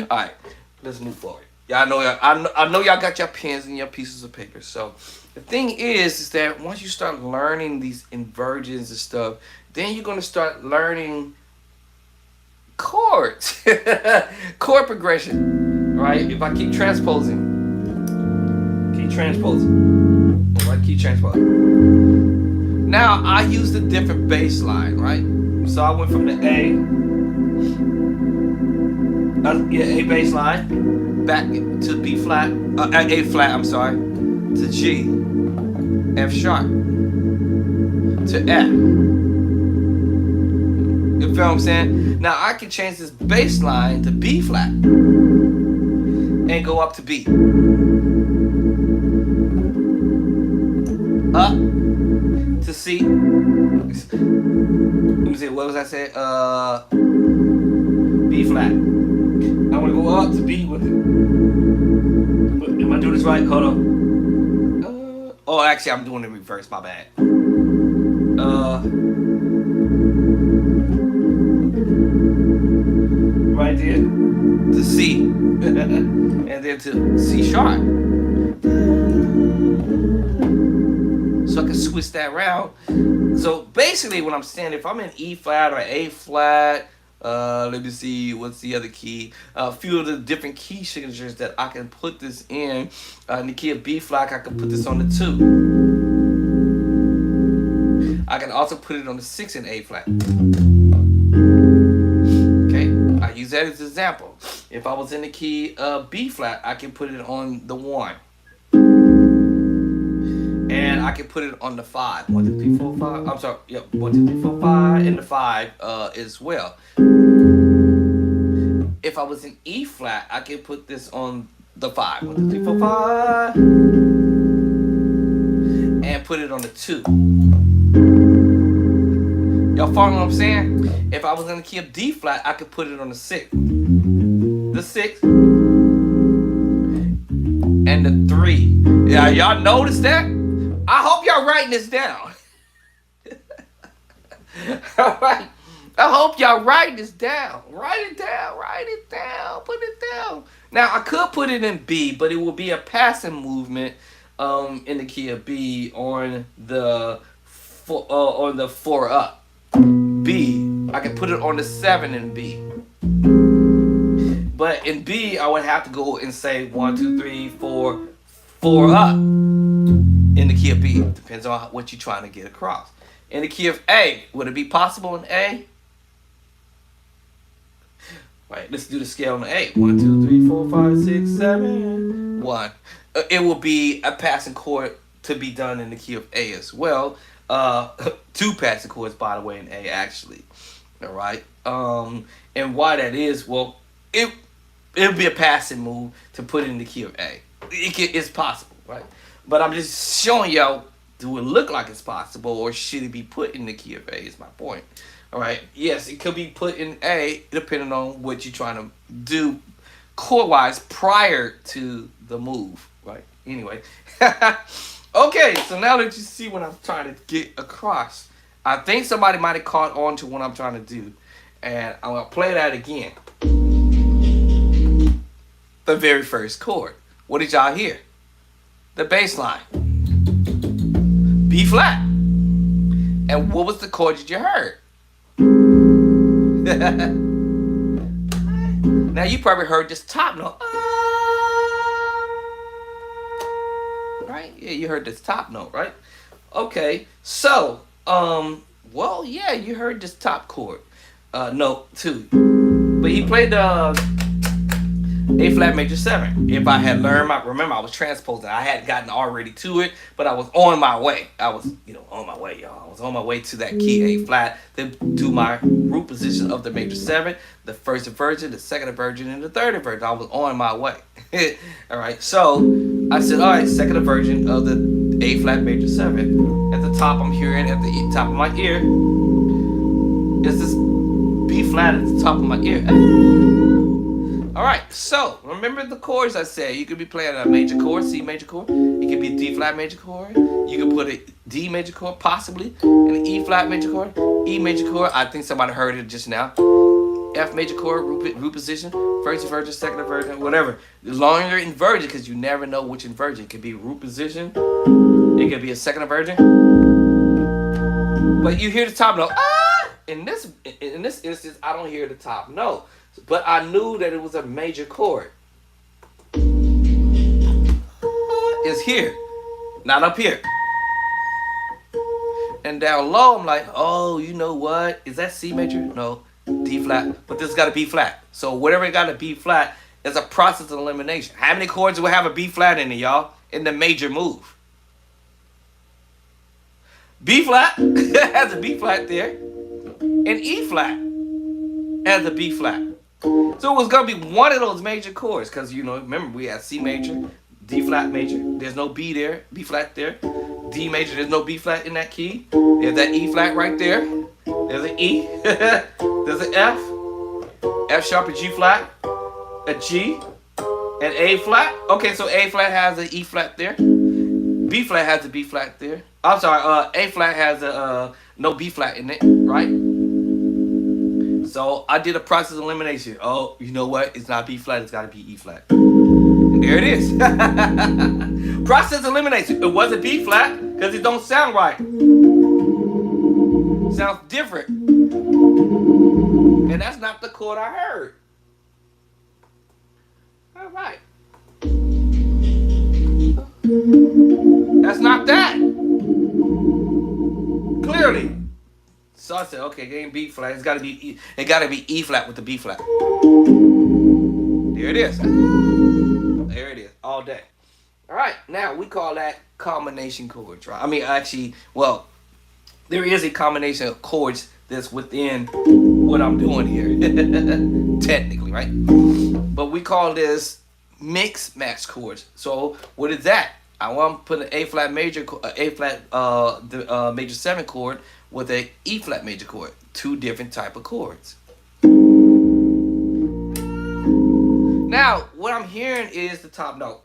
All right, let's move forward. Y'all know, I know y'all got your pens and your pieces of paper. So the thing is that once you start learning these inversions and stuff, then you're gonna start learning chords, chord progression, right? If I keep transposing, all right, keep transposing. Now I used a different bass line, right? So I went from the A bass line, back to B flat, A flat, I'm sorry, to G, F sharp, to F. You feel what I'm saying? Now I can change this bass line to B flat and go up to B. Up to C. Let me see, what was I saying? B flat. I want to go up to B with it. Am I doing this right? Hold on. Oh, actually, I'm doing it in reverse. My bad. Right there to C, and then to C sharp. So I can switch that around. So basically, what I'm saying, if I'm in E flat or A flat. Let me see, what's the other key? A few of the different key signatures that I can put this in the key of B flat, I can put this on the 2. I can also put it on the 6 in A flat. Okay, I use that as an example. If I was in the key of B flat, I can put it on the 1. And I can put it on the 5. 1, 2, 3, 4, 5. I'm sorry. Yep. 1, 2, 3, 4, 5, and the 5 as well. If I was in E flat, I can put this on the 5. 1, 2, 3, 4, 5, and put it on the 2. Y'all follow what I'm saying? If I was in the key of D flat, I could put it on the 6. The 6 and the 3. Yeah, y'all notice that? I hope y'all writing this down. All right. I hope y'all writing this down. Write it down. Put it down. Now, I could put it in B, but it will be a passing movement in the key of B on the 4 up. B. I can put it on the 7 in B. But in B, I would have to go and say 1, 2, 3, 4, 4 up. In the key of B. Depends on what you're trying to get across. In the key of A, would it be possible in A? Right, let's do the scale on the A. 1, 2, 3, 4, 5, 6, 7, 1. It will be a passing chord to be done in the key of A as well. 2 passing chords, by the way, in A actually. All right. And why that is, well, it'll be a passing move to put it in the key of A. It's possible, right? But I'm just showing y'all, do it look like it's possible, or should it be put in the key of A is my point. All right. Yes, it could be put in A depending on what you're trying to do chord-wise prior to the move, right? Anyway. Okay, so now that you see what I'm trying to get across, I think somebody might have caught on to what I'm trying to do. And I'm going to play that again. The very first chord. What did y'all hear? The bass line. B flat. And what was the chord that you heard? Now you probably heard this top note. Right? Yeah, you heard this top note, right? Okay, so, well, yeah, you heard this top chord. Note too. But he played the A flat major 7. If I had learned remember I was transposing. I hadn't gotten already to it, but I was on my way. I was, on my way, y'all. I was on my way to that key A flat to do my root position of the major 7, the first inversion, the second inversion, and the third inversion. I was on my way. All right, so I said, all right, second inversion of the A flat major 7. At the top, I'm hearing at the top of my ear is this B flat at the top of my ear. All right, so remember the chords I said. You could be playing a major chord, C major chord. It could be a D flat major chord. You could put a D major chord, possibly, and an E flat major chord, E major chord. I think somebody heard it just now. F major chord, root position, first inversion, second inversion, whatever. As long as you're inverted, because you never know which inversion. It could be root position, it could be a second inversion. But you hear the top note. Ah! In this instance, I don't hear the top note. But I knew that it was a major chord. It's here, not up here. And down low, I'm like, oh, you know what? Is that C major? No, D flat. But this has got to B flat. So whatever it got to B flat is a process of elimination. How many chords will have a B flat in it, y'all? In the major move. B flat has a B flat there. And E flat has a B flat. So it was going to be one of those major chords. Because, you know, remember we had C major, D flat major. There's no B there, B flat there. D major, there's no B flat in that key. There's that E flat right there. There's an E. There's an F. F sharp, a G flat, a G, and A flat. Okay, so A flat has an E flat there. B flat has a B flat there. I'm sorry, A flat has a no B flat in it, right? So I did a process of elimination. Oh, you know what? It's not B flat, it's got to be E flat. And there it is. Process elimination. It wasn't B flat because it don't sound right. Sounds different. And that's not the chord I heard. All right. That's not that. Clearly. So I said, okay, it ain't B flat. It's gotta be E flat with the B flat. There it is. There it is. All day. All right. Now we call that combination chords, right? I mean, actually, well, there is a combination of chords that's within what I'm doing here, technically, right? But we call this mix match chords. So what is that? I want to put an A flat major, major 7 chord with a E flat major chord. Two different type of chords. Now, what I'm hearing is the top note.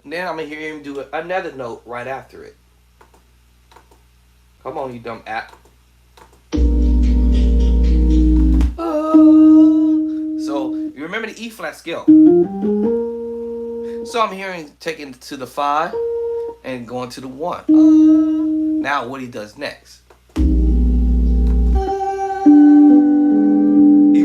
And then I'm going to hear him do another note right after it. Come on, you dumb app. So, you remember the E flat scale. So I'm hearing taking it to the 5 and going to the 1. Now, what he does next. He's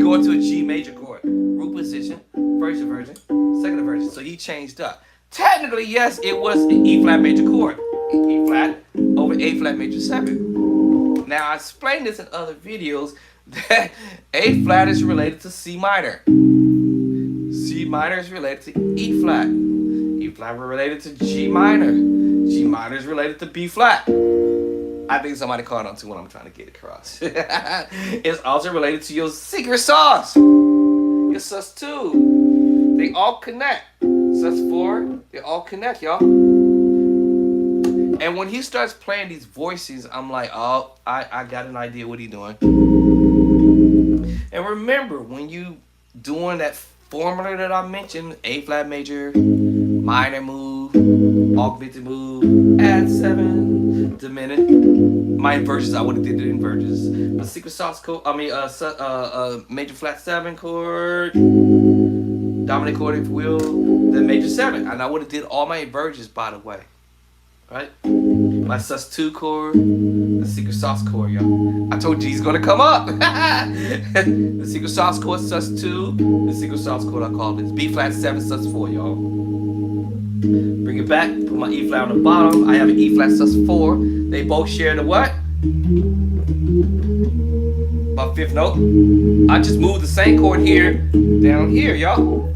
going to a G major chord. Root position, first inversion, second inversion. So he changed up. Technically, yes, it was an E flat major chord. E flat over A flat major 7. Now, I explained this in other videos that A flat is related to C minor. C minor is related to E flat. E flat related to G minor. G minor is related to B flat. I think somebody caught on to what I'm trying to get across. It's also related to your secret sauce. Your sus2. They all connect. sus4, they all connect, y'all. And when he starts playing these voices, I'm like, oh, I got an idea what he's doing. And remember, when you doing that formula that I mentioned, A flat major, minor move, augmented move, add 7, diminished. My inversions, I would have did the inversions. The secret sauce chord, major flat 7 chord, dominant chord if you will, the major 7. And I would have did all my inversions, by the way. Right? My sus2 chord, the secret sauce chord, y'all. I told you he's gonna come up. The secret sauce chord, sus2, the secret sauce chord I call this. B flat 7, sus4, y'all. Bring it back, put my E flat on the bottom. I have an E flat sus4. They both share the what? My 5th note. I just moved the same chord here, down here, y'all.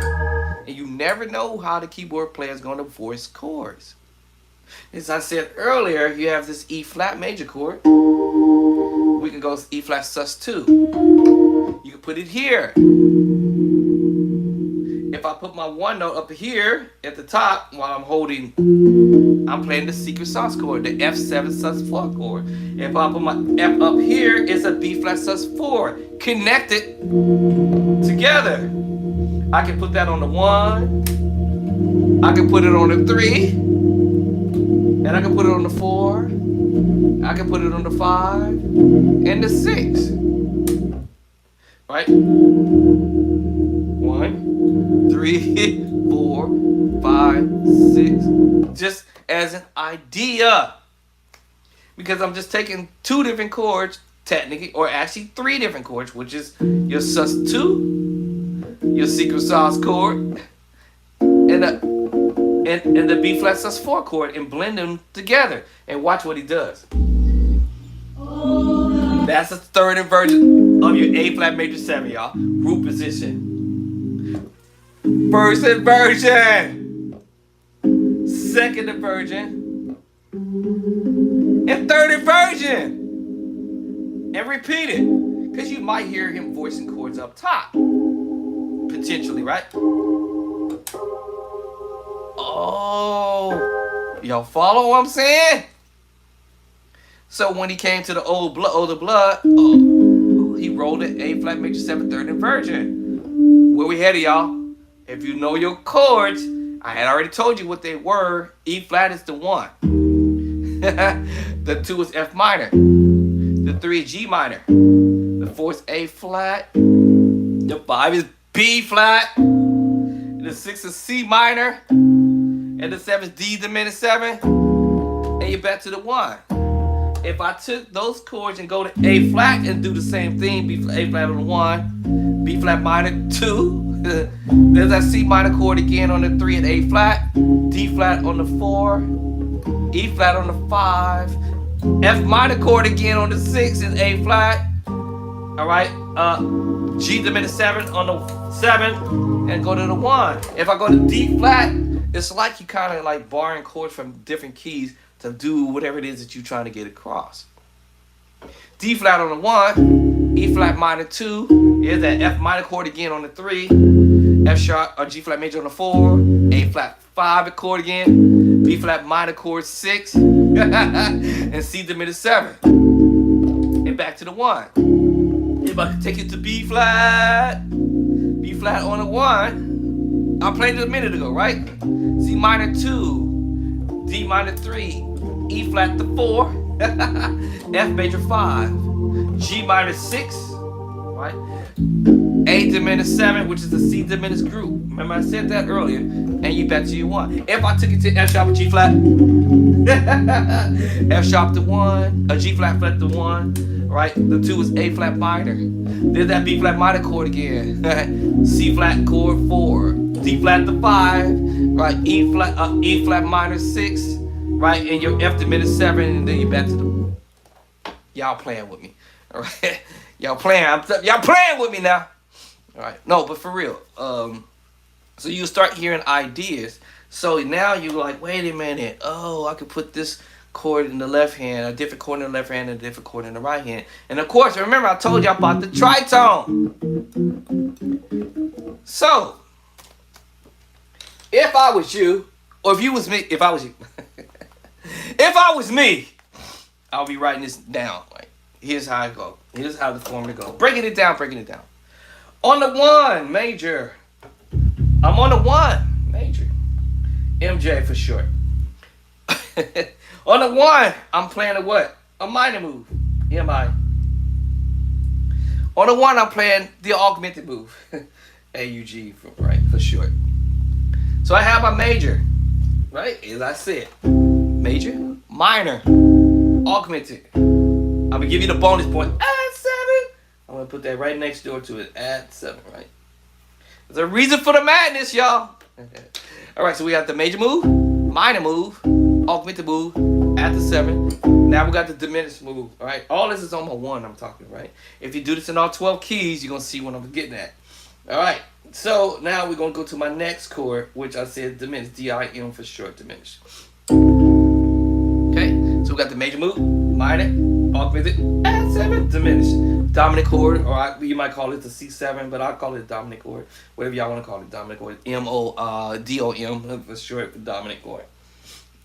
And you never know how the keyboard player is gonna voice chords. As I said earlier, you have this E flat major chord. We can go E flat sus2. You can put it here. If I put my 1 note up here at the top while I'm playing the secret sauce chord, the F7 sus4 chord. If I put my F up here, it's a B flat sus4. Connected together. I can put that on the 1. I can put it on the 3. And I can put it on the 4. I can put it on the 5 and the 6. right? 1, 3, 4, 5, 6. Just as an idea. Because I'm just taking 2 different chords, technically, or actually 3 different chords, which is your sus2, your secret sauce chord, and the B flat sus4 chord, and blend them together. And watch what he does. That's the third inversion of your A flat major 7, y'all. Root position. First inversion. Second inversion. And third inversion. And repeat it. Because you might hear him voicing chords up top. Potentially, right? Oh. Y'all follow what I'm saying? So when he came to the older blood, he rolled an A flat major 7 third inversion. Where we headed, y'all? If you know your chords, I had already told you what they were. E flat is the 1. The 2 is F minor. The 3 is G minor. The 4 is A flat. The 5 is B flat. The 6 is C minor. And the 7 is D diminished 7. And you're back to the 1. If I took those chords and go to A flat and do the same thing, A flat on the 1, B flat minor 2, there's that C minor chord again on the 3 and A flat, D flat on the 4, E flat on the 5, F minor chord again on the 6 and A flat, alright, G diminished 7 on the 7, and go to the 1. If I go to D flat, it's like you kind of like borrowing chords from different keys to do whatever it is that you're trying to get across. D flat on the 1, E flat minor 2, here's that F minor chord again on the 3, F sharp or G flat major on the 4, A flat 5 chord again, B flat minor chord 6, and C diminished 7. And back to the 1. If I could take it to B flat on the 1, I played it a minute ago, right? C minor 2, D minor 3, E flat to 4, F major 5, G minor 6, right? A diminished 7, which is the C diminished group. Remember I said that earlier, and you back to your 1. If I took it to F sharp or G flat, F sharp to 1, a G flat to 1, right? The 2 is A flat minor. There's that B flat minor chord again. C flat chord 4, D flat to 5, right? E flat minor 6, right? And your F diminished 7, and then you back to the. Y'all playing with me, all right? Y'all playing with me now, all right? No, but for real. So you start hearing ideas. So now you're like, wait a minute. Oh, I could put this chord in the left hand, a different chord in the left hand, and a different chord in the right hand. And of course, remember I told you about the tritone. So if I was you, or if you was me, if I was you, if I was me, I'll be writing this down. Like, here's how it goes. Here's how the formula goes. Breaking it down. On the 1 major, I'm on the 1 major. MJ for short. On the 1, I'm playing a what? A minor move. MI. On the 1, I'm playing the augmented move. AUG for short. So I have my major, right? As I said, major, minor, augmented. I'm gonna give you the bonus point. Add 7. I'm gonna put that right next door to it. Add 7, right? There's a reason for the madness, y'all. All right, so we got the major move, minor move, augmented move, add the 7. Now we got the diminished move. All right, all this is on my 1. I'm talking, right? If you do this in all 12 keys, you're gonna see what I'm getting at. All right. So now we're gonna go to my next chord, which I said diminished, D-I-M for short, diminished. Okay, so we got the major move, minor, augmented, add 7, diminished. Dominant chord, or you might call it the C7, but I'll call it a dominant chord. Whatever y'all want to call it, dominant chord. D-O-M for short for dominant chord.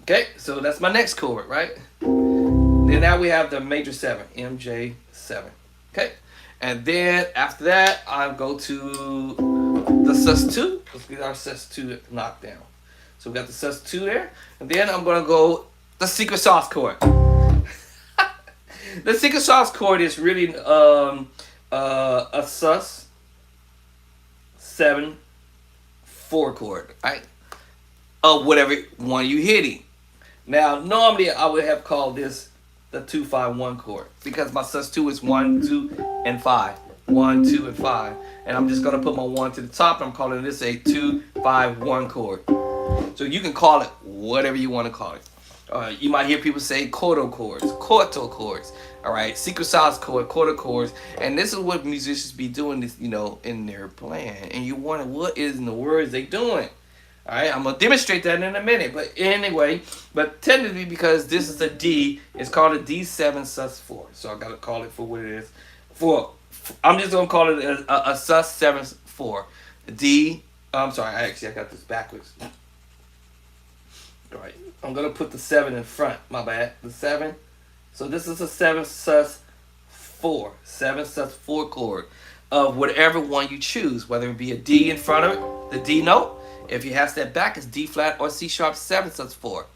Okay, so that's my next chord, right? Then now we have the major 7, MJ7. Okay, and then after that, I'll go to the sus2. Let's get our sus2 knocked down. So we got the sus2 there, and then I'm gonna go the secret sauce chord. The secret sauce chord is really a sus 7 4 chord, right? Of whatever one you hitting. Now, normally I would have called this the 2-5-1 chord because my sus2 is 1, 2, and 5. 1, 2, and 5. And I'm just gonna put my 1 to the top, and I'm calling this a 2-5-1 chord. So you can call it whatever you want to call it. You might hear people say quarto chords, all right, secret sauce chord, quarter chords, and this is what musicians be doing this, in their playing. And you wonder what is in the words they doing. All right, I'm gonna demonstrate that in a minute. But anyway, technically because this is a D, it's called a D7 sus4. So I gotta call it for what it is. I'm just gonna call it a sus 7-4. D. I'm sorry, I got this backwards. All right, I'm gonna put the 7 in front. My bad. The 7. So this is a 7 sus 4. 7 sus 4 chord of whatever one you choose, whether it be a D in front of it, the D note. If you have step back, it's D flat or C sharp 7 sus 4.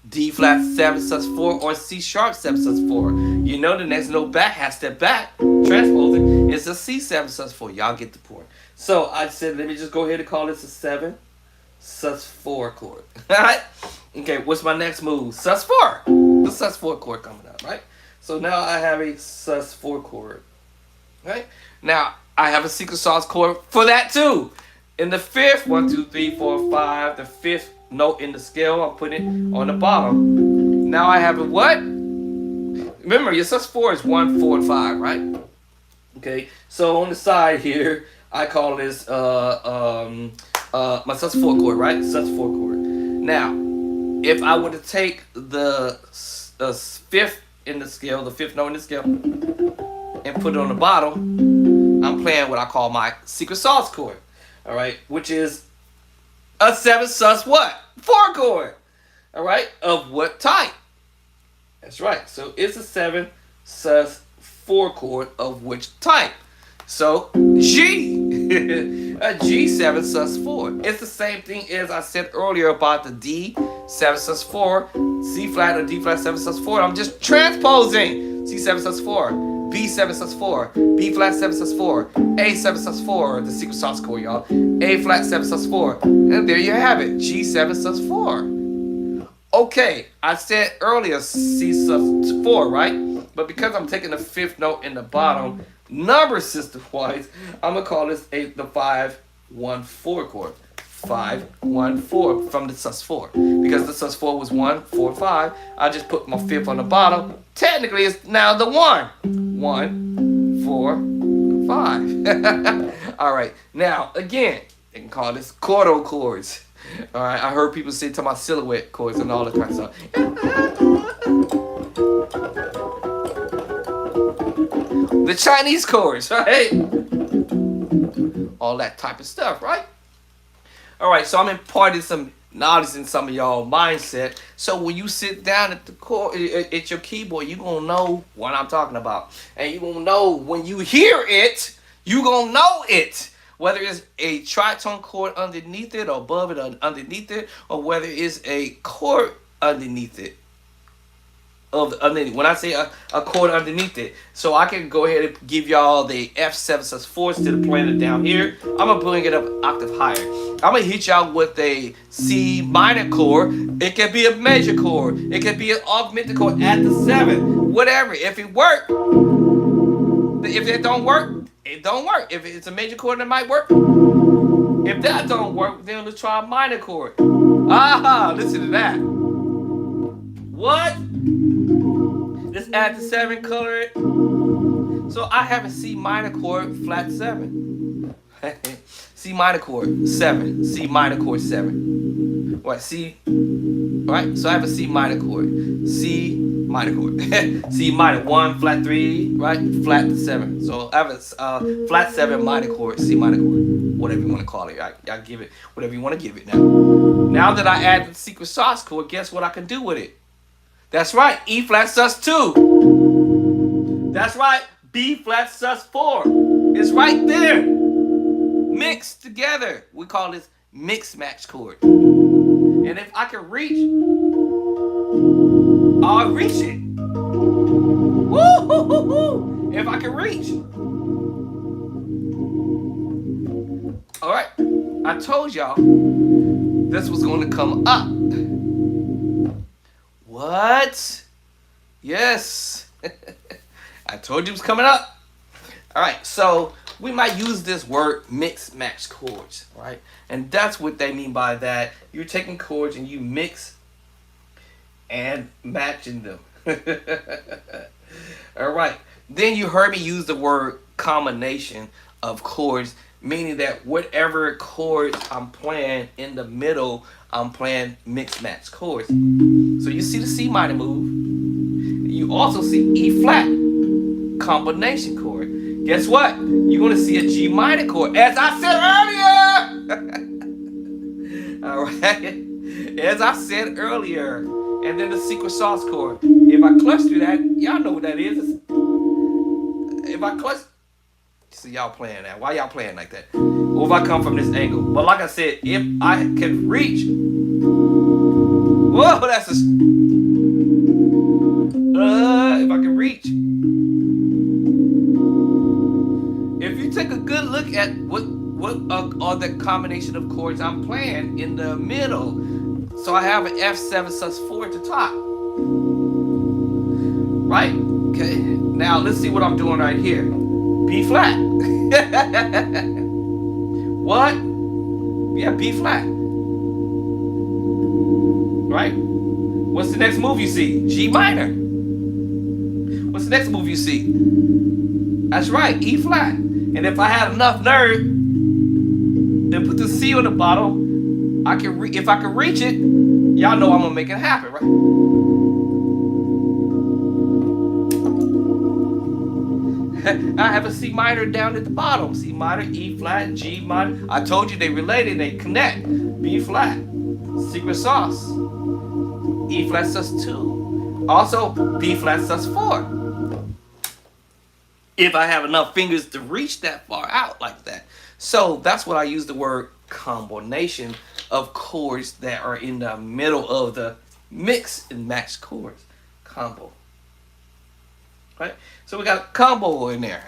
D flat 7 sus 4 or C sharp 7 sus 4. You know the next note back, half step back, transposing, is a C7 sus 4. Y'all get the point. So I said, let me just go ahead and call this a 7 sus 4 chord. Alright? Okay, what's my next move? Sus 4. The sus 4 chord coming up, right? So now I have a sus 4 chord. Right? Now I have a secret sauce chord for that too. In the fifth, 1, 2, 3, 4, 5, the fifth note in the scale, I'm putting it on the bottom. Now I have a what? Remember, your sus 4 is 1, 4, and 5, right? Okay, so on the side here, I call this my sus 4 chord, right? Sus 4 chord. Now, if I were to take the fifth in the scale, the fifth note in the scale, and put it on the bottom, I'm playing what I call my secret sauce chord. All right, which is a 7 sus what? 4 chord. All right, of what type? That's right. So it's a 7 sus 4 chord of which type? So G. A G7 sus 4. It's the same thing as I said earlier about the D7 sus 4, C flat or D flat 7 sus 4. I'm just transposing C7 sus 4. B7 sus 4, B flat 7 sus 4, A7 sus 4, the secret sauce chord, y'all. A flat 7 sus 4. And there you have it, G7 sus 4. Okay, I said earlier C sus 4, right? But because I'm taking the fifth note in the bottom, number system wise, I'm gonna call this the 5-1-4 chord. 5-1-4 from the sus 4. Because the sus 4 was 1, 4, 5. I just put my fifth on the bottom. Technically, it's now the 1. 1, 4, 5. All right. Now, again, they can call this quarto chords. All right. I heard people say to my silhouette chords and all that kind of stuff. The Chinese chords, right? All that type of stuff, right? All right, so I'm imparting some knowledge in some of y'all mindset. So when you sit down at your keyboard, you gonna know what I'm talking about, and you gonna know when you hear it, you gonna know it. Whether it's a tritone chord underneath it, or above it, or underneath it, or whether it's a chord underneath it. When I say a chord underneath it, so I can go ahead and give y'all the F7 sus 4 instead of playing it down here. I'm gonna bring it up an octave higher. I'm gonna hit y'all with a C minor chord. It can be a major chord. It can be an augmented chord at the 7. Whatever. If it work, if it don't work, it don't work. If it's a major chord, it might work. If that don't work, then let's try a minor chord. Aha! Listen to that. What? Let's add the 7, color it. So I have a C minor chord, flat 7. C minor chord, 7. C minor chord, 7. What, C? Alright, so I have a C minor chord. C minor chord. C minor, 1, flat 3, right? Flat 7. So I have a flat 7 minor chord, C minor chord. Whatever you want to call it. I'll give it whatever you want to give it now. Now that I add the secret sauce chord, guess what I can do with it? That's right, E flat sus 2. That's right, B flat sus 4. It's right there. Mixed together. We call this mix match chord. And if I can reach, I'll reach it. Woo! Woo-hoo-hoo. If I can reach. All right. I told y'all this was going to come up. What? Yes. I told you it was coming up. All right. So we might use this word mix match chords, right? And that's what they mean by that. You're taking chords and you mix and matching them. All right. Then you heard me use the word combination of chords, meaning that whatever chords I'm playing in the middle, I'm playing mix match chords. So you see the C minor move. You also see E flat combination chord. Guess what? You're going to see a G minor chord, as I said earlier. All right. As I said earlier. And then the secret sauce chord. If I clutch through that, y'all know what that is. If I clutch, see y'all playing that. Why y'all playing like that? Or if I come from this angle. But like I said, if I can reach, whoa, that's a. If I can reach. If you take a good look at what are the combination of chords I'm playing in the middle. So I have an F7 sus4 at the top. Right? Okay. Now let's see what I'm doing right here. B flat. What? Yeah, B flat. Right? What's the next move you see? G minor. What's the next move you see? That's right, E flat. And if I had enough nerve to put the C on the bottom, I can if I can reach it, y'all know I'm gonna make it happen, right? I have a C minor down at the bottom. C minor, E flat, G minor. I told you they related, they connect. B flat, secret sauce. E flat sus2. Also B flat sus4. If I have enough fingers to reach that far out like that. So that's what I use the word combination of chords that are in the middle of the mix and match chords. Combo. Right? So we got a combo in there.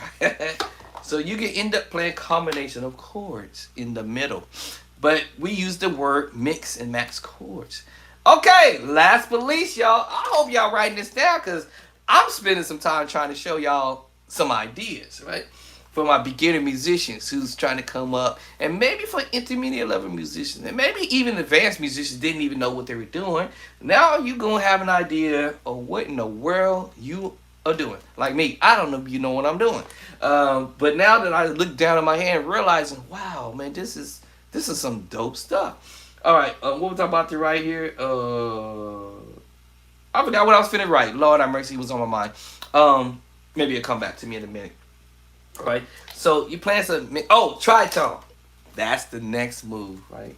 So you can end up playing combination of chords in the middle. But we use the word mix and match chords. Okay, last but least, y'all. I hope y'all writing this down because I'm spending some time trying to show y'all some ideas, right? For my beginner musicians who's trying to come up, and maybe for intermediate level musicians, and maybe even advanced musicians didn't even know what they were doing. Now you're going to have an idea of what in the world you are doing. Like me, I don't know if you know what I'm doing. But now that I look down at my hand, realizing, wow, man, this is some dope stuff. All right, what was I about to write here? I forgot what I was finna write. Lord have mercy, it was on my mind. Maybe it'll come back to me in a minute. Right, so you playing some tritone. That's the next move, right?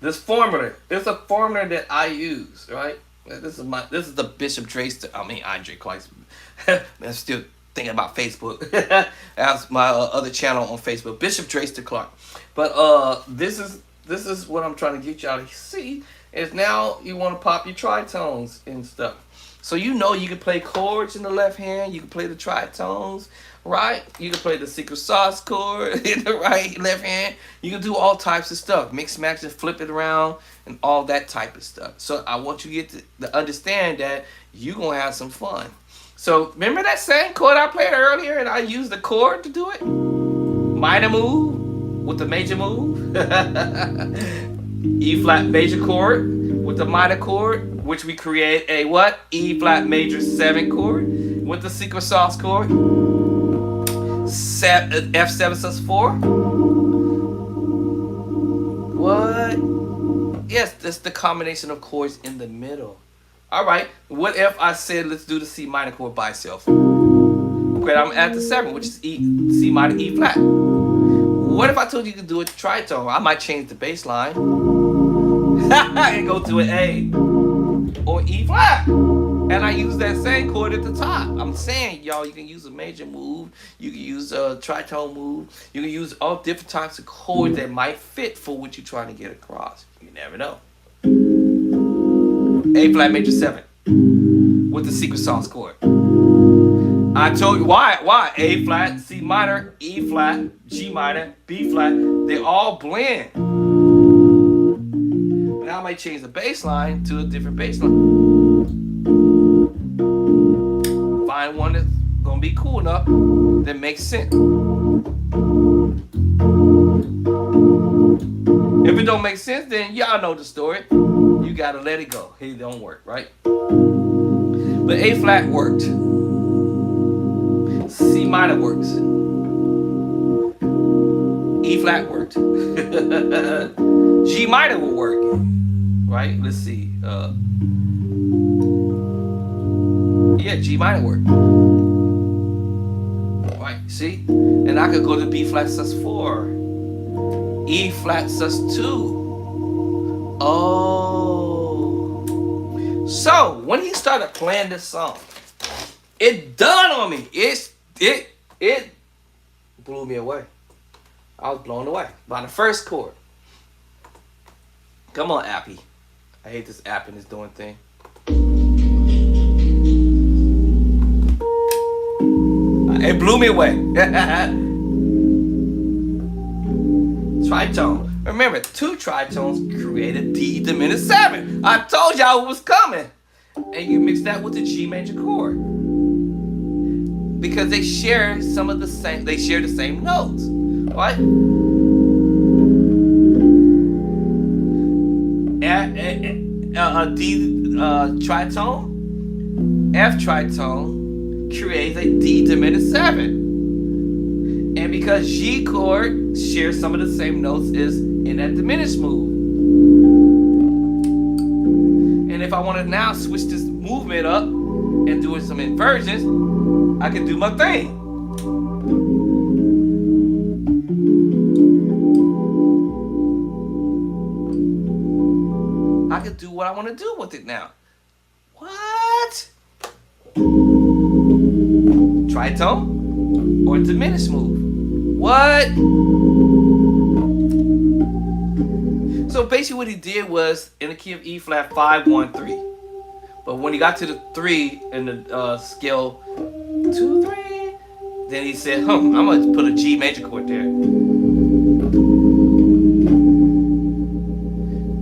This formula, there's a formula that I use, right? This is the Bishop Drayster. I mean Andre Clark. I'm still thinking about Facebook. That's my other channel on Facebook, Bishop Drayster Clark. But this is what I'm trying to get y'all to see. Is now you want to pop your tritones and stuff. So you know you can play chords in the left hand. You can play the tritones. Right? You can play the secret sauce chord in the left hand. You can do all types of stuff. Mix, match, and flip it around and all that type of stuff. So I want you to get to understand that you're going to have some fun. So remember that same chord I played earlier and I used the chord to do it? Minor move with the major move. E flat major chord with the minor chord, which we create a what? E flat major 7 chord with the secret sauce chord. F7 sus4. What? Yes, that's the combination of chords in the middle. All right. What if I said let's do the C minor chord by itself? Okay, I'm at the 7, which is C minor, E flat. What if I told you to do a tritone? I might change the bass line and go to an A or E flat. And I use that same chord at the top. I'm saying, y'all, you can use a major move. You can use a tritone move. You can use all different types of chords that might fit for what you're trying to get across. You never know. A flat major 7 with the secret sauce chord. I told you why. Why? A flat, C minor, E flat, G minor, B flat. They all blend. Now I might change the bass line to a different bass line. Find one that's gonna be cool enough that makes sense. If it don't make sense, then y'all know the story. You gotta let it go. It don't work, right? But A flat worked. C minor works. E flat worked. G minor will work. Right? Let's see. Yeah, G minor worked. Right, see? And I could go to B flat sus4. E flat sus2. Oh. So, when he started playing this song, it dawned on me. It blew me away. I was blown away by the first chord. Come on, Appy. I hate this app and it's doing thing. It blew me away. Tritone. Remember, two tritones create a D diminished 7. I told y'all it was coming. And you mix that with the G major chord. Because they share some of the same, they share the same notes. Right? A D tritone, F tritone creates a D diminished 7. And because G chord shares some of the same notes is in that diminished move. And if I want to now switch this movement up and do some inversions, I can do my thing. I can do what I want to do with it now. What? Tritone or diminished move? What? So basically what he did was in the key of E flat 5, 1, 3. But when he got to the 3 in the scale 2, 3, then he said, I'm gonna put a G major chord there.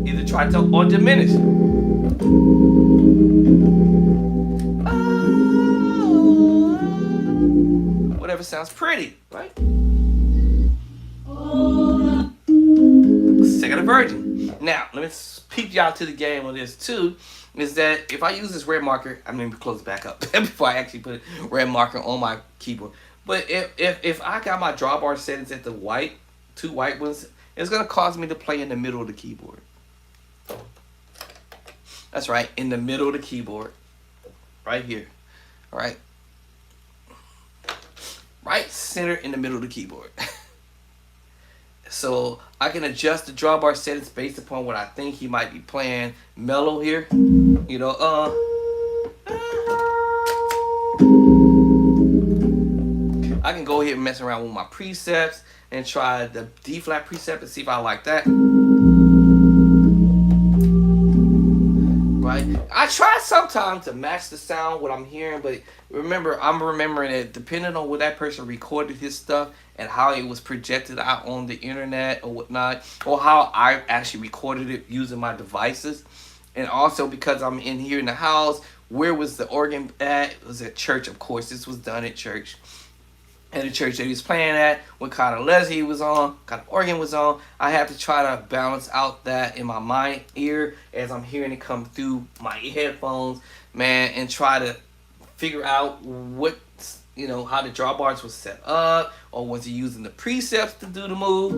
Either tritone or diminished. Whatever sounds pretty, right? Second version. Now, let me peep y'all to the game on this too. Is that if I use this red marker, I'm gonna close it back up before I actually put red marker on my keyboard. But if I got my drawbar settings at the white, 2 white ones, it's gonna cause me to play in the middle of the keyboard. That's right, in the middle of the keyboard, right here. All right, right center in the middle of the keyboard. So I can adjust the drawbar settings based upon what I think he might be playing mellow here. You know, I can go ahead and mess around with my precepts and try the D flat precept and see if I like that. Right? I try sometimes to match the sound what I'm hearing, but remember, I'm remembering that depending on where that person recorded his stuff and how it was projected out on the internet or whatnot, or how I actually recorded it using my devices, and also because I'm in here in the house, where was the organ at? It was at church, of course. This was done at church. And the church that he was playing at, what kind of Leslie was on, what kind of organ was on. I have to try to balance out that in my mind ear as I'm hearing it come through my headphones, man, and try to figure out what, you know, how the drawbars was set up, or was he using the precepts to do the move.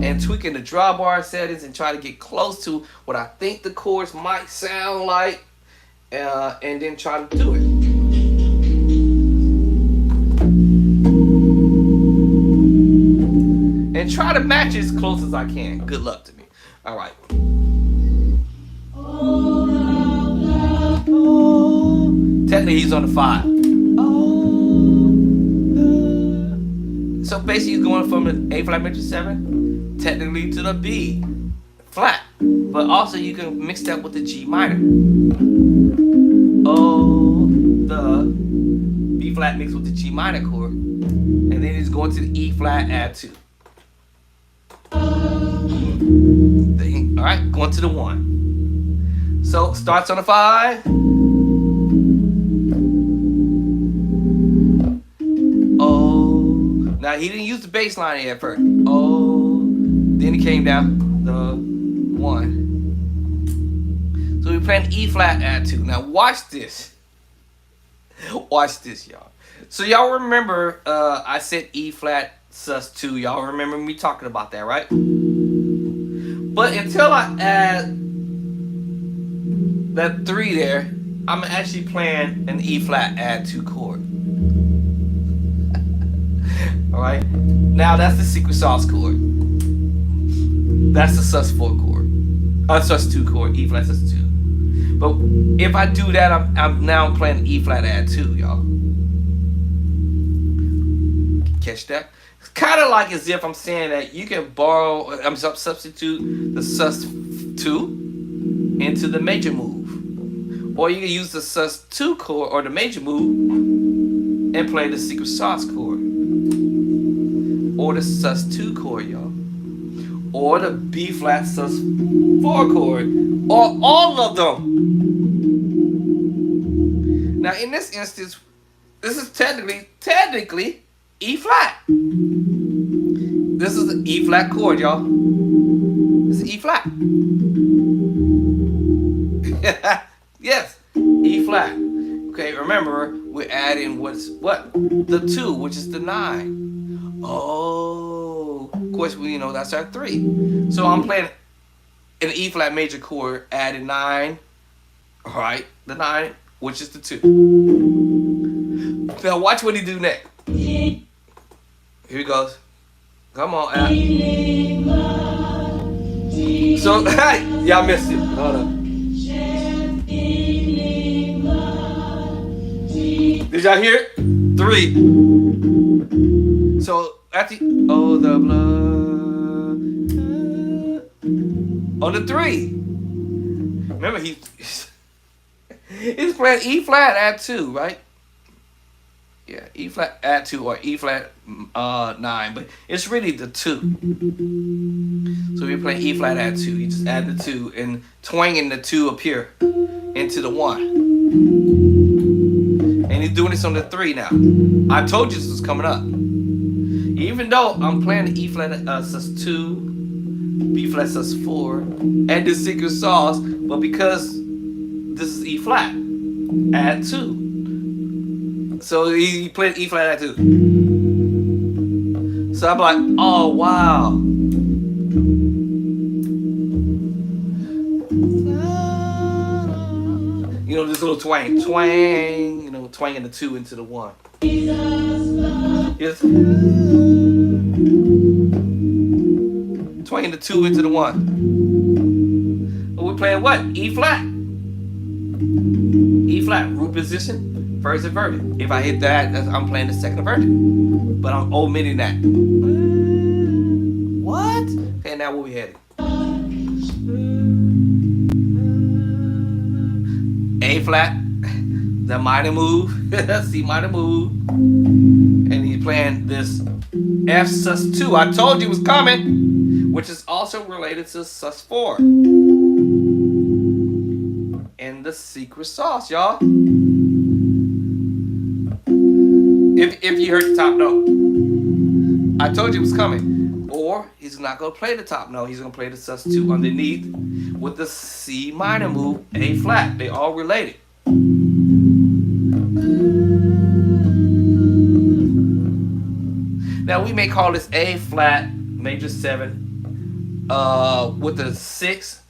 And tweaking the drawbar settings and try to get close to what I think the chords might sound like. And then try to do it. And try to match it as close as I can. Good luck to me. All right. Technically, he's on the 5. So basically, he's going from the A flat major 7, technically to the B flat. But also you can mix that with the G minor. Oh, the B flat mixed with the G minor chord. And then it's going to the E flat, add 2. Alright, going to the 1. So starts on the 5. Oh, now he didn't use the bass line here at first. Oh, then he came down the 1. So we're playing E flat, add 2. Now watch this. Watch this, y'all. So y'all remember I said E flat sus 2. Y'all remember me talking about that, right? But until I add that 3 there, I'm actually playing an E flat add 2 chord. Alright? Now that's the secret sauce chord. That's the sus 4 chord. Sus 2 chord, E flat sus 2. But if I do that, I'm now playing E flat add 2, y'all. Catch that? It's kind of like as if I'm saying that you can substitute the sus 2 into the major move, or you can use the sus 2 chord or the major move and play the secret sauce chord, or the sus 2 chord, y'all, or the B flat sus 4 chord, or all of them. Now in this instance, this is technically E flat. This is the E flat chord, y'all. This is E flat. Yes, E flat. Okay, remember we're adding the 2, which is the 9. Oh, of course we know that's our 3. So I'm playing an E flat major chord, adding 9. All right, the 9, which is the 2. Now watch what he do next. Here he goes. Come on, Al. So, hey, y'all missed it. Hold up. Did y'all hear it? 3. So, at the, oh, the blood. On the 3. Remember, he's playing E flat add 2, right? Yeah, E flat add 2 or E flat 9, but it's really the 2. So we're playing E flat add 2. You just add the 2 and twanging the 2 up here into the 1. And he's doing this on the 3 now. I told you this was coming up. Even though I'm playing the E flat sus 2, B flat sus 4, and the secret sauce, but because this is E flat, add 2. So he played E flat add 2. So I'm like, oh wow. You know, this little twang, you know, twanging the 2 into the 1. Yes. Twanging the 2 into the 1. But we're playing what? E flat. E flat, root position. First inverted. If I hit that, I'm playing the second inverted. But I'm omitting that. What? Okay, now where we headed? A flat, the minor move, C minor move, and he's playing this F sus 2. I told you it was coming, which is also related to sus 4. And the secret sauce, y'all. If you heard the top note, I told you it was coming. Or he's not going to play the top note. He's going to play the sus 2 underneath with the C minor move, A flat. They all related. Now we may call this A flat major 7 with the 6,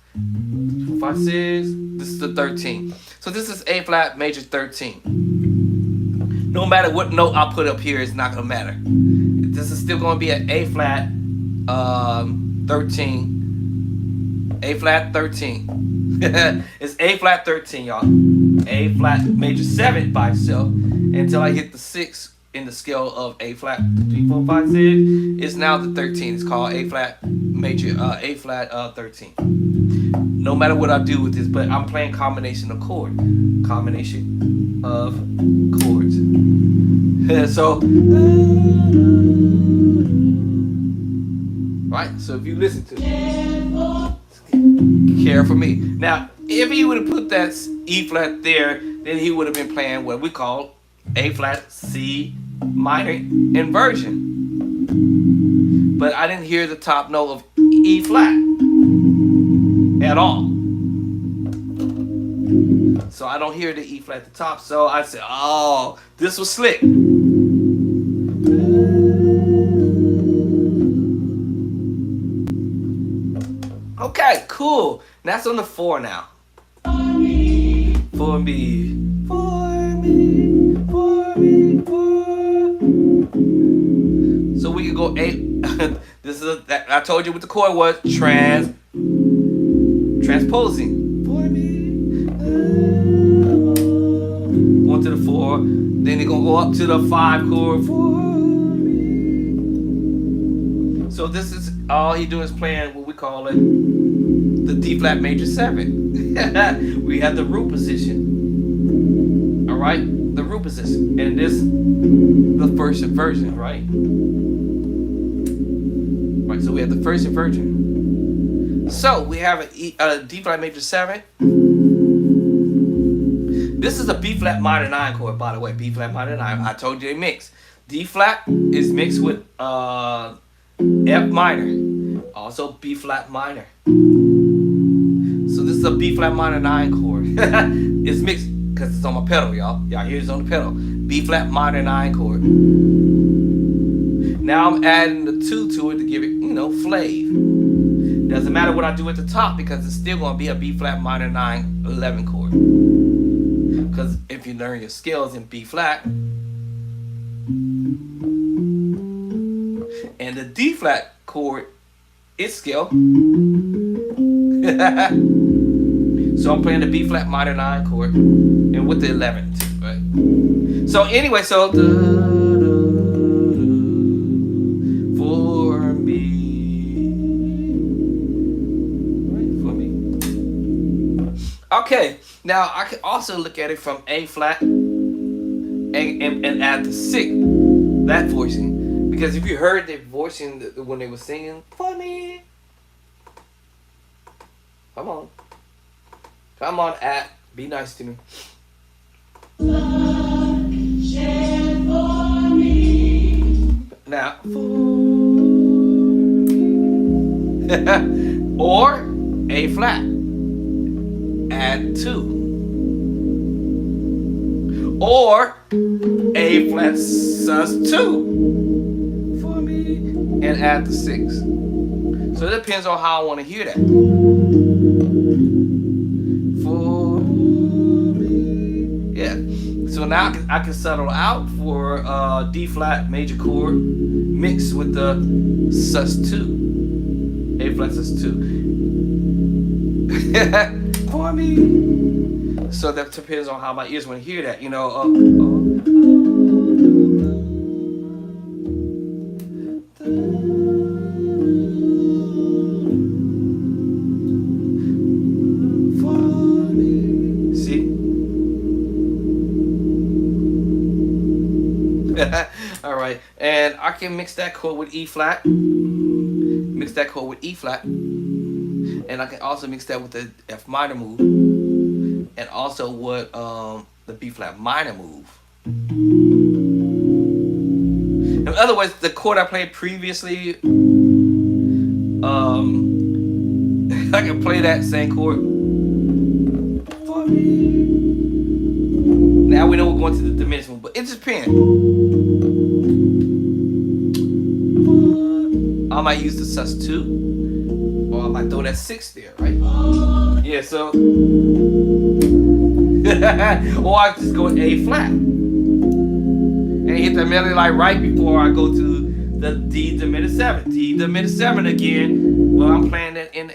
5, 6. This is the 13. So this is A flat major 13. No matter what note I put up here, it's not going to matter. This is still going to be an A flat 13. A flat 13. It's A flat 13, y'all. A flat major 7 by itself until I hit the 6 in the scale of A flat 3, 4, 5, 6. It's now the 13. It's called A flat major A flat 13. no matter what I do with this, but I'm playing combination of chords. Combination of chords. So, right? So if you listen to it, care for me. Now, if he would have put that E flat there, then he would have been playing what we call A flat, C minor inversion. But I didn't hear the top note of E flat at all. So I don't hear the E flat at the top. So I said, oh, this was slick. Okay, cool. That's on the 4 now. For me, for me, for me, for me, for. So we can go 8. This is I told you what the chord was. Transposing. For me. Going to the 4. Then they're gonna go up to the 5 chord. For me. So this is all he doing is playing what we call it the D flat major 7. We have the root position. All right, the root position, and this the first inversion, right? Right. So we have the first inversion. So we have a D flat major 7. This is a B flat minor 9 chord, by the way. B flat minor 9. I told you they mix. D flat is mixed with F minor, also B flat minor. So this is a B flat minor 9 chord. It's mixed because it's on my pedal, y'all. Y'all hear it's on the pedal. B flat minor 9 chord. Now I'm adding the 2 to it to give it, flav. Doesn't matter what I do at the top because it's still going to be a B flat minor 9 11 chord. Because if you learn your scales in B flat, and the D flat chord is scale. So I'm playing the B flat minor 9 chord and with the 11 too, right? So anyway, so for me, right, for me. Okay, now I can also look at it from A flat and add the 6, that voicing. Because if you heard their voicing when they were singing, for me. Come on. Come on, be nice to me. Now, or A flat, add 2. Or A flat sus2 for me, and add the 6. So it depends on how I want to hear that. For me, yeah. So now I can settle out for D flat major chord mixed with the sus2, A flat sus2 for me. So that depends on how my ears want to hear that, See? All right, and I can mix that chord with E flat. Mix that chord with E flat, and I can also mix that with the F minor move, and also with the B flat minor move. In other words, the chord I played previously, I can play that same chord. For me. Now we know we're going to the diminished move, but it just depends. I might use the sus2, or I might throw that 6 there, right? Yeah, so. Or I just go A flat and hit the melody like right before I go to the D diminished 7. D diminished 7 again. Well, I'm playing that in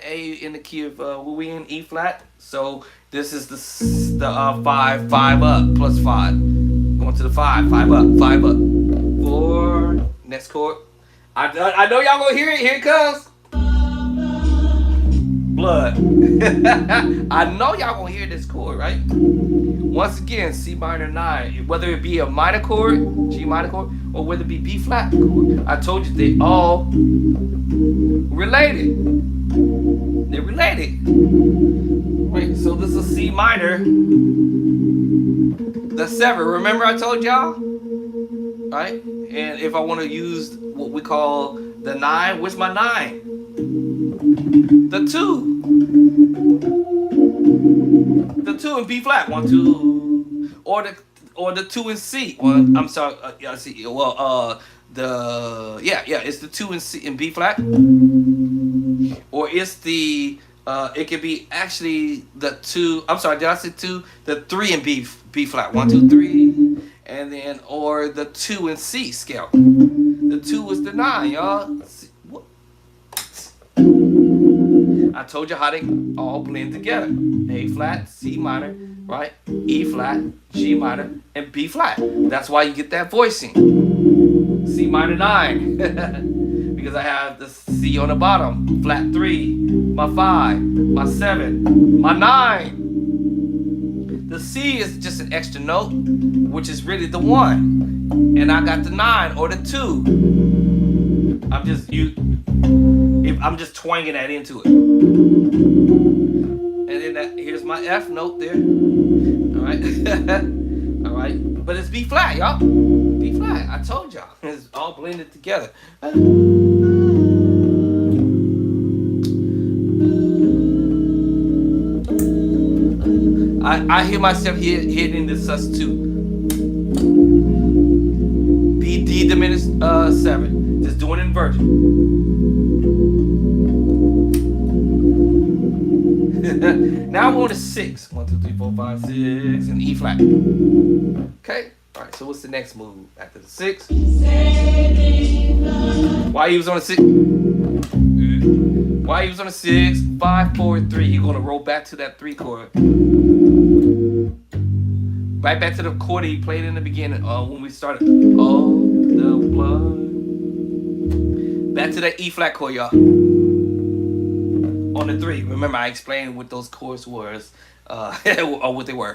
the key of we in E flat. So this is the 5 up plus 5. Going to the 5 up, 5 up. 4. Next chord. I know y'all gonna hear it. Here it comes. blood. I know y'all gonna hear this chord, right? Once again, C minor 9, whether it be a minor chord, G minor chord, or whether it be B flat chord. I told you they all related. They're related. Right, so this is C minor, the 7. Remember I told y'all? Right? And if I want to use what we call the 9, where's my 9? The 2. The 2 in B flat. 1, 2. Or the 2 in C. One, I'm sorry, yeah, C. Well, it's the 2 in C in B flat. Or it's the it could be actually the 2. I'm sorry, did I say 2? The 3 in B flat. 1, 2, 3. And then or the 2 in C scale. The 2 is the 9, y'all. I told you how they all blend together. A flat, C minor, right? E flat, G minor, and B flat. That's why you get that voicing. C minor 9. Because I have the C on the bottom. Flat 3, my 5, my 7, my 9. The C is just an extra note, which is really the 1. And I got the 9 or the 2. I'm just twanging that into it. And then here's my F note there. Alright. Alright. But it's B flat, y'all. B flat. I told y'all. It's all blended together. I hear myself hitting the sus2. B D diminished 7. Just doing inverted. Now I'm on to 6. 1, 2, 3, 4, 5, 6, and E flat. Okay. All right. So what's the next move after the 6? Why he was on a 6? Why he was on a 6? 5, 4, 3. You're gonna roll back to that 3 chord. Right back to the chord he played in the beginning. When we started. Oh, the blood. Back to that E flat chord, y'all. On the 3. Remember, I explained what those chords was, or what they were.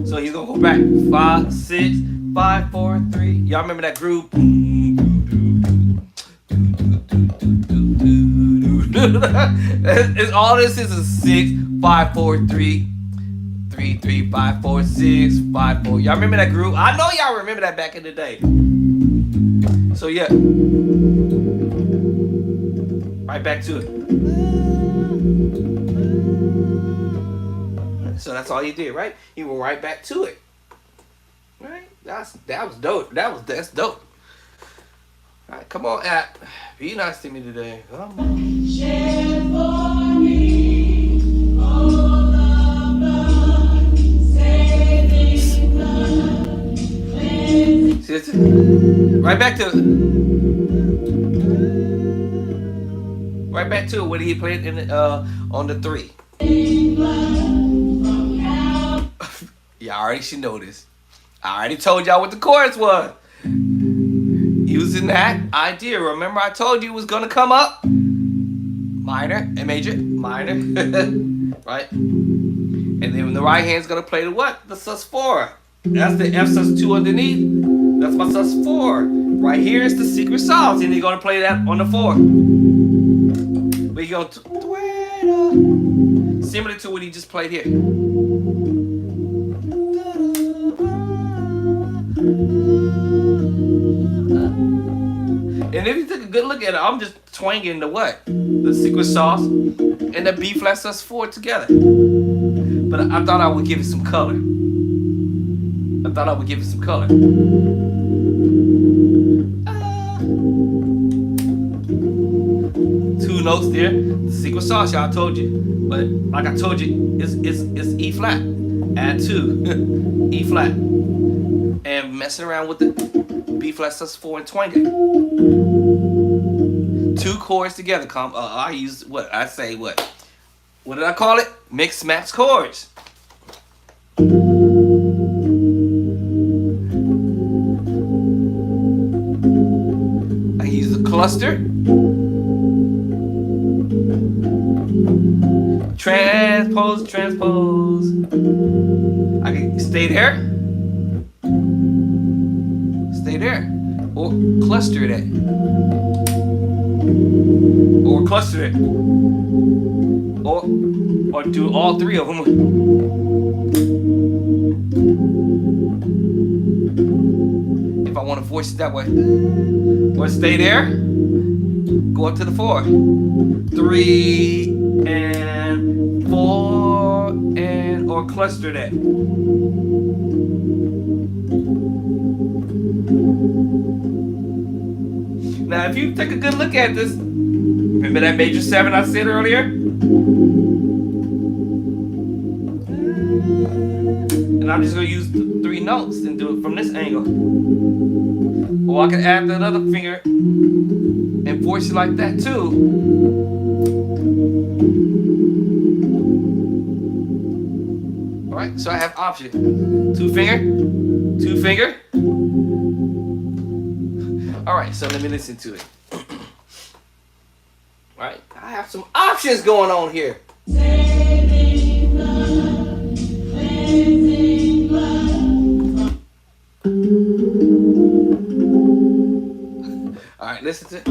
So he's gonna go back. 5, 6, 5, 4, 3. Y'all remember that groove? It's all this is 6, 5, 4, 3, 3, 3, 5, 4, 6, 5, 4. Y'all remember that groove? I know y'all remember that back in the day. So yeah. Right back to it. So that's all you did, right? You went right back to it. Right? That was dope. That's dope. All right, come on, app. Be nice to me today. Come on. Share for me all of the saving blood. See, right back to it. Right back to it when he played in on the 3. Y'all already should know this. I already told y'all what the chorus was. Using that idea. Remember I told you it was going to come up? Minor and major. Minor. Right? And then the right hand's going to play the what? The sus4. That's the F sus2 underneath. That's my sus4. Right here is the secret sauce. And you're going to play that on the 4. But you go similar to what he just played here. And if you take a good look at it, I'm just twanging the what? The secret sauce and the B flat sus4 together. But I thought I would give it some color. Two notes there. The secret sauce, y'all, told you. But like I told you, it's E flat. Add 2. E flat. And messing around with the B flat sus4 and twanging. 2 chords together. I use what? I say what? What did I call it? Mix match chords. I use a cluster. Transpose, transpose. I can stay there. Stay there. Or cluster that. Or cluster it. Or do all three of them. If I want to voice it that way. Or stay there. Go up to the 4. 3 and 4 and or cluster that. Now if you take a good look at this, remember that major 7 I said earlier? And I'm just going to use the 3 notes and do it from this angle. Or I can add that other finger and voice it like that too. Alright, so I have option. 2 finger, 2 finger. Alright, so let me listen to it. Alright, I have some options going on here. Alright, listen to it.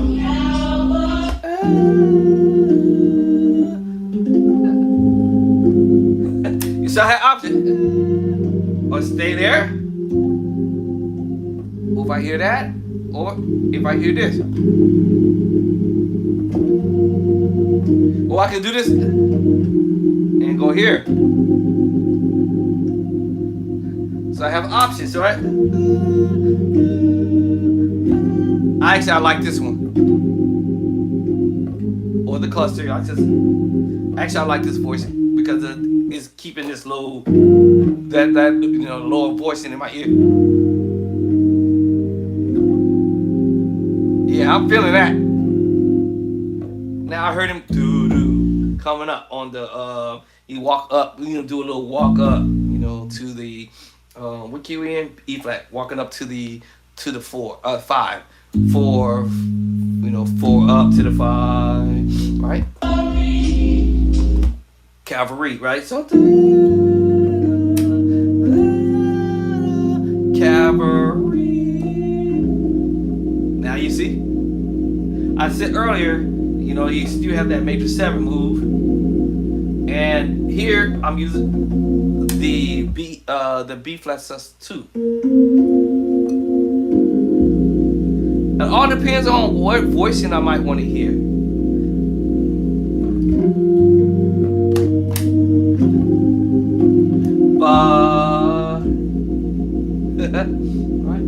You saw that option? Or stay there. Or if I hear that, or if I hear this. Or I can do this and go here. So I have options, right? I like this one. Or the cluster. I like this voice because it's keeping this low, that lower voice in my ear. Yeah, I'm feeling that. Now I heard him doo-doo coming up on the he walk up, do a little walk up, to the what key we in? E flat, walking up to the 5. 4, 4 up to the 5, right? Cavalry, right? Cavalry. Now you see? I said earlier, you still have that major 7 move. And here I'm using the B flat sus2. It all depends on what voicing I might want to hear. Right.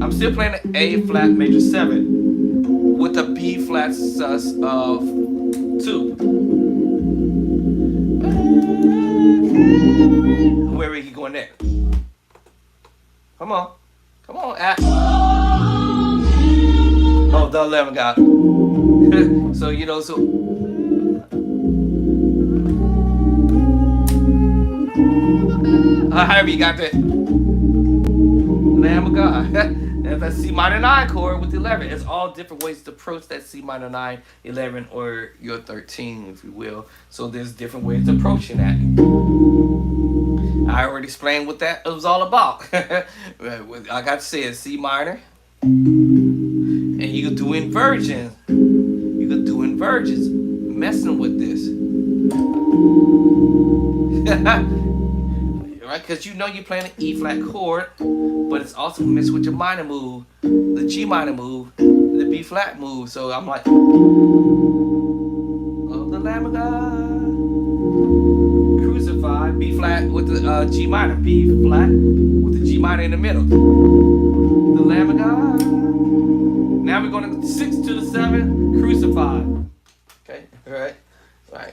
I'm still playing the A flat major 7 with a B flat sus of 2. Where are you going there? Come on, Oh, the 11 got it. So however you got that Lamb of God. And that C minor 9 chord with the 11. It's all different ways to approach that C minor 9, 11, or your 13, if you will. So there's different ways of approaching that. I already explained what that was all about. I got to say it's C minor. And you could do inversions. Messing with this. Right? Because you're playing an E flat chord, but it's also mixed with your minor move, the G minor move, the B flat move. So I'm like, oh, the Lamb of God, crucified, B flat with the G minor, B flat with the G minor in the middle. The Lamb of God. Now we're going to 6 to the 7, crucified. Okay, all right.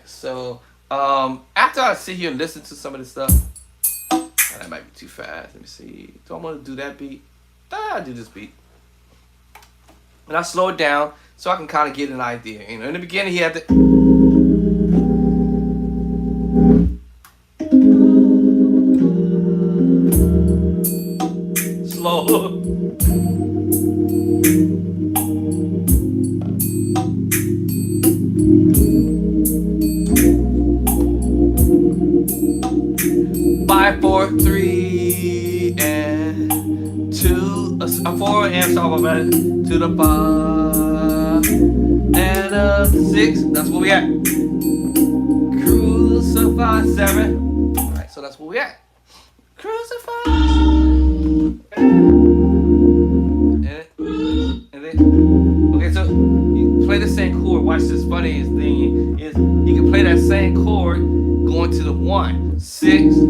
So after I sit here and listen to some of this stuff, that might be too fast. Let me see. Do I want to do that beat? I'll do this beat. And I slow it down so I can kind of get an idea. In the beginning, he had to. Slow. my bad. To the 5 and a 6. That's where we at. Crucify 7. Alright, so that's where we at. Crucify. And then, okay, so you play the same chord. Watch this funny thing is you can play that same chord going to the 1, 6, to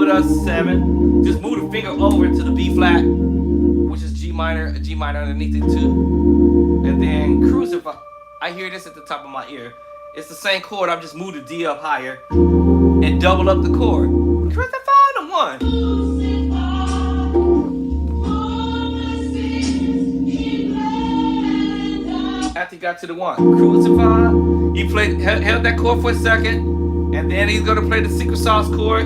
the 7. Just move the finger over to the B flat, which is G minor, a G minor underneath it too. And then crucify. I hear this at the top of my ear. It's the same chord. I've just moved the D up higher and double up the chord. Crucify the 1. After he got to the 1, crucify. He held that chord for a second, and then he's gonna play the secret sauce chord.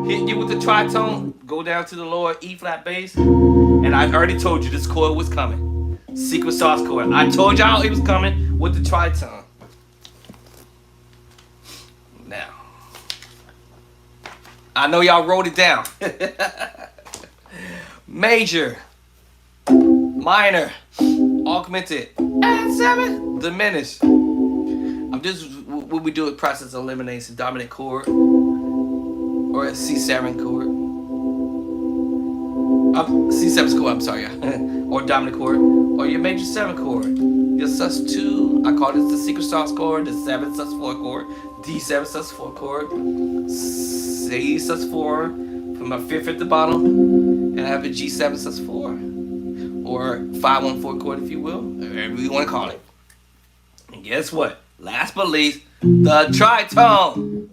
Hit you with the tritone, go down to the lower E flat bass, and I already told you this chord was coming. Secret sauce chord. I told y'all it was coming with the tritone. Now, I know y'all wrote it down. Major, minor, augmented, and 7, diminished. I'm just what we do with process of elimination, dominant chord. Or a C7 chord. C7 chord, I'm sorry. Or dominant chord. Or your major 7 chord. Your sus2, I call this the secret sauce chord, the 7 sus4 chord, D7 sus4 chord, C sus4 from my 5th at the bottom, and I have a G7 sus4. Or 5-1-4 chord, if you will, whatever you want to call it. And guess what? Last but least, the tritone.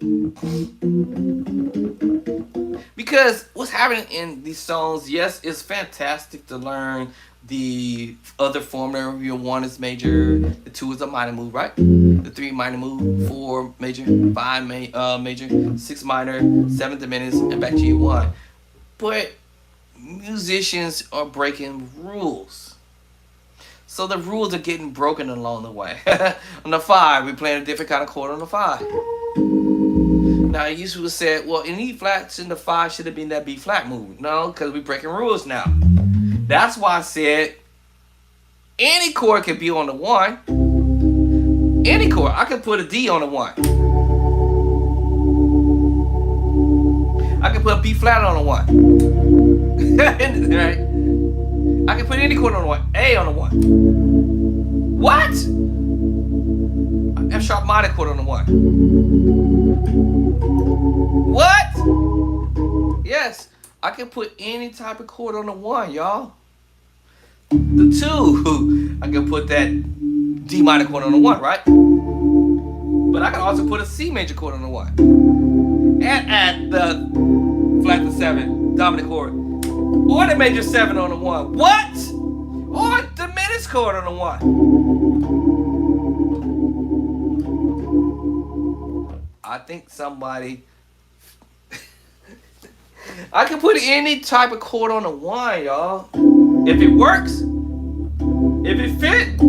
Because what's happening in these songs, yes, it's fantastic to learn the other formula. Your 1 is major, the 2 is a minor move, right? The 3 minor move, 4 major, 5 major, 6 minor, 7 diminished, and back to your 1. But musicians are breaking rules. So the rules are getting broken along the way. On the 5, we're playing a different kind of chord on the 5. Now, you used to have said, well, in E flats in the 5 should have been that B flat move. No, because we're breaking rules now. That's why I said any chord can be on the 1. Any chord. I can put a D on the 1. I can put a B flat on the 1. Right? I can put any chord on the 1. A on the 1. What? F sharp minor chord on the 1. What? Yes, I can put any type of chord on the 1, y'all. The 2, I can put that D minor chord on the 1, right? But I can also put a C major chord on the 1. And add the flat to 7 dominant chord. Or the major 7 on the 1. What? Or the diminished chord on the 1. I think somebody... I can put any type of chord on the 1, y'all. If it works, if it fit,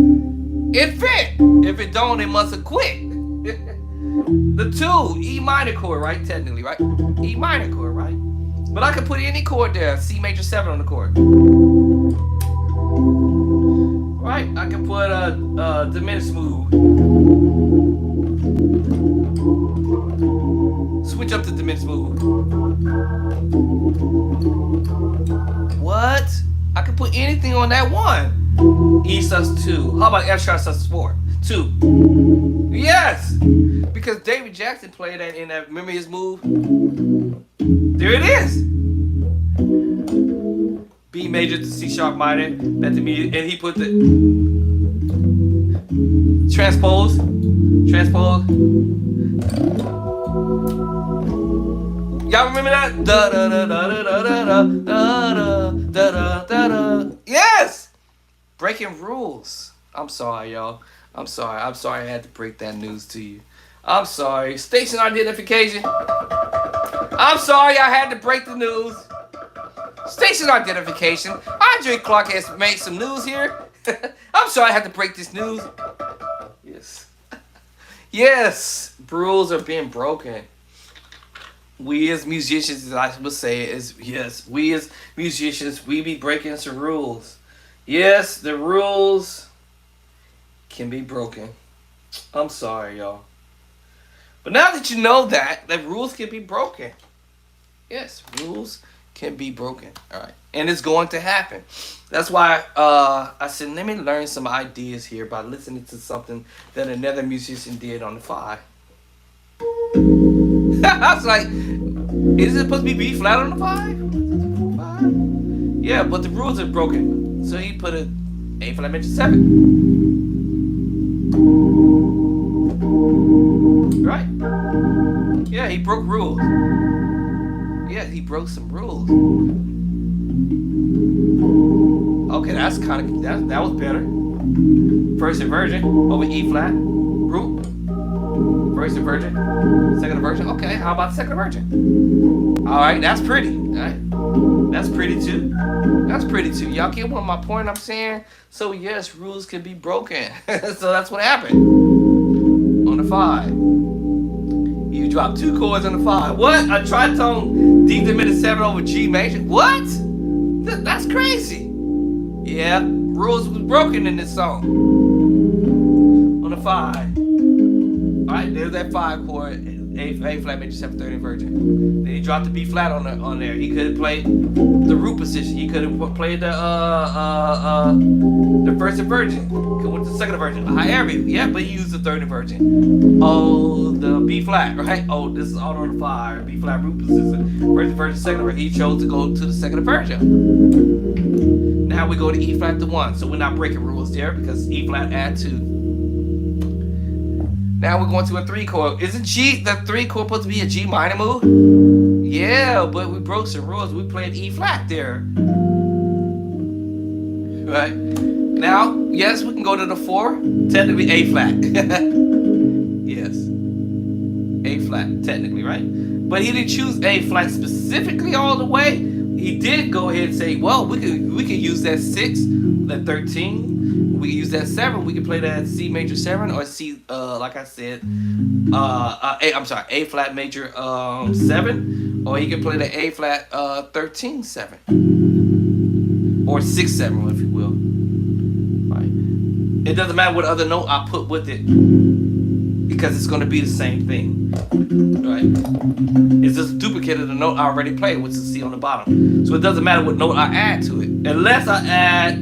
it fit. If it don't, it must have quit. The 2, E minor chord, right? Technically, right? E minor chord, right? But I can put any chord there. C major 7 on the chord. Right? I can put a diminished move. Switch up to diminished move. What? I can put anything on that 1. E sus2. How about F sharp sus4? 2. Yes! Because David Jackson played that in that, remember his move? There it is! B major to C sharp minor, that's the and he put the transpose. Y'all remember that? Da da da da da da da da da da da. Yes! Breaking rules. I'm sorry, y'all. I'm sorry I had to break that news to you. I'm sorry. Station identification. I'm sorry I had to break the news. Station identification. Andre Clark has made some news here. I'm sorry I had to break this news. Yes. Yes. Rules are being broken. We as musicians, as I would say, is yes, we as musicians, we be breaking some rules. Yes, the rules can be broken. I'm sorry, y'all. But now that you know that rules can be broken. Yes, rules can be broken. All right, and it's going to happen. That's why I said let me learn some ideas here by listening to something that another musician did on the fly. I was like, is it supposed to be B flat on the five? Five? Yeah, but the rules are broken. So he put a A flat major 7. Right? Yeah, he broke rules. Yeah, he broke some rules. Okay, that's kind of that was better. First inversion over E flat root. First inversion, second inversion. Okay, how about second inversion? All right, that's pretty. All right, that's pretty too. That's pretty too. Y'all get what my point I'm saying? So yes, rules can be broken. So that's what happened on the 5. You drop 2 chords on the 5. What? A tritone D diminished 7 over G major. What? That's crazy. Yeah, rules was broken in this song on the 5. Alright, there's that 5 chord, A flat major 7 3rd inversion. Then he dropped the B flat on there. He could have played the root position. He could have played the first inversion. Could went to the second inversion. However, yeah, but he used the 3rd inversion. Oh, the B flat, right? Oh, this is all on the 5. B flat root position. First inversion, second inversion. He chose to go to the second inversion. Now we go to E flat to 1. So we're not breaking rules there because E flat add 2. Now we're going to a 3 chord. Isn't the 3 chord supposed to be a G minor move? Yeah, but we broke some rules. We played E flat there. Right? Now, yes, we can go to the 4. Technically A flat. Yes. A flat, technically, right? But he didn't choose A flat specifically all the way. He did go ahead and say, well, we can use that 6, that 13. We can use that 7. We can play that C major 7 or C, like I said, A flat major 7, or he can play the A flat 13 7, or 6 7, if you will. Right? It doesn't matter what other note I put with it because it's going to be the same thing. Right? It's just a duplicate of the note I already played, which is C on the bottom. So it doesn't matter what note I add to it, unless I add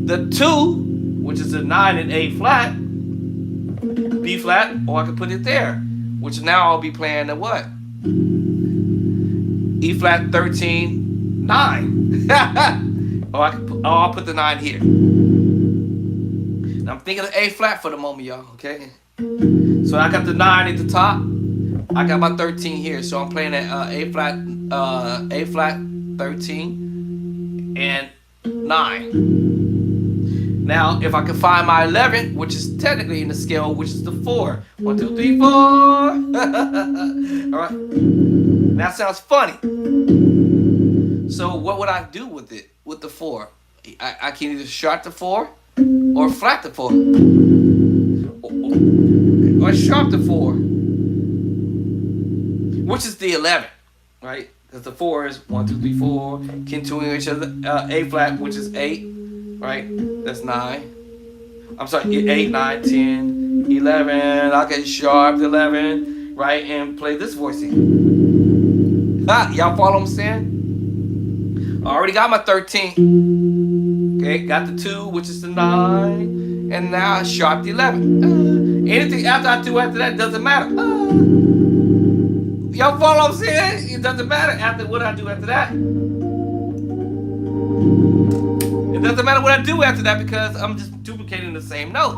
the 2, which is a 9 in A flat, B flat, or I can put it there, which now I'll be playing the what? E flat 13 9. I'll put the 9 here. Now I'm thinking of A flat for the moment, y'all. Okay. So I got the 9 at the top. I got my 13 here, so I'm playing at A flat 13 and 9. Now, if I can find my 11, which is technically in the scale, which is the 4. 1, 2, 3, 4. All right. That sounds funny. So what would I do with it, with the 4? I can either sharp the 4 or flat the 4. Or sharp the 4. Which is the 11, right? Because the 4 is 1, 2, 3, 4. Continuing each other. A flat, which is 8. Right? That's 9. I'm sorry, 8, 9, 10, 11. I can sharp 11, right? And play this voicing. Y'all follow what I'm saying? I already got my 13. Okay, got the 2, which is the 9. And now I sharp the 11. Anything after I do after that doesn't matter. Y'all follow what I'm saying? It doesn't matter after what I do after that. It doesn't matter what I do after that because I'm just duplicating the same note.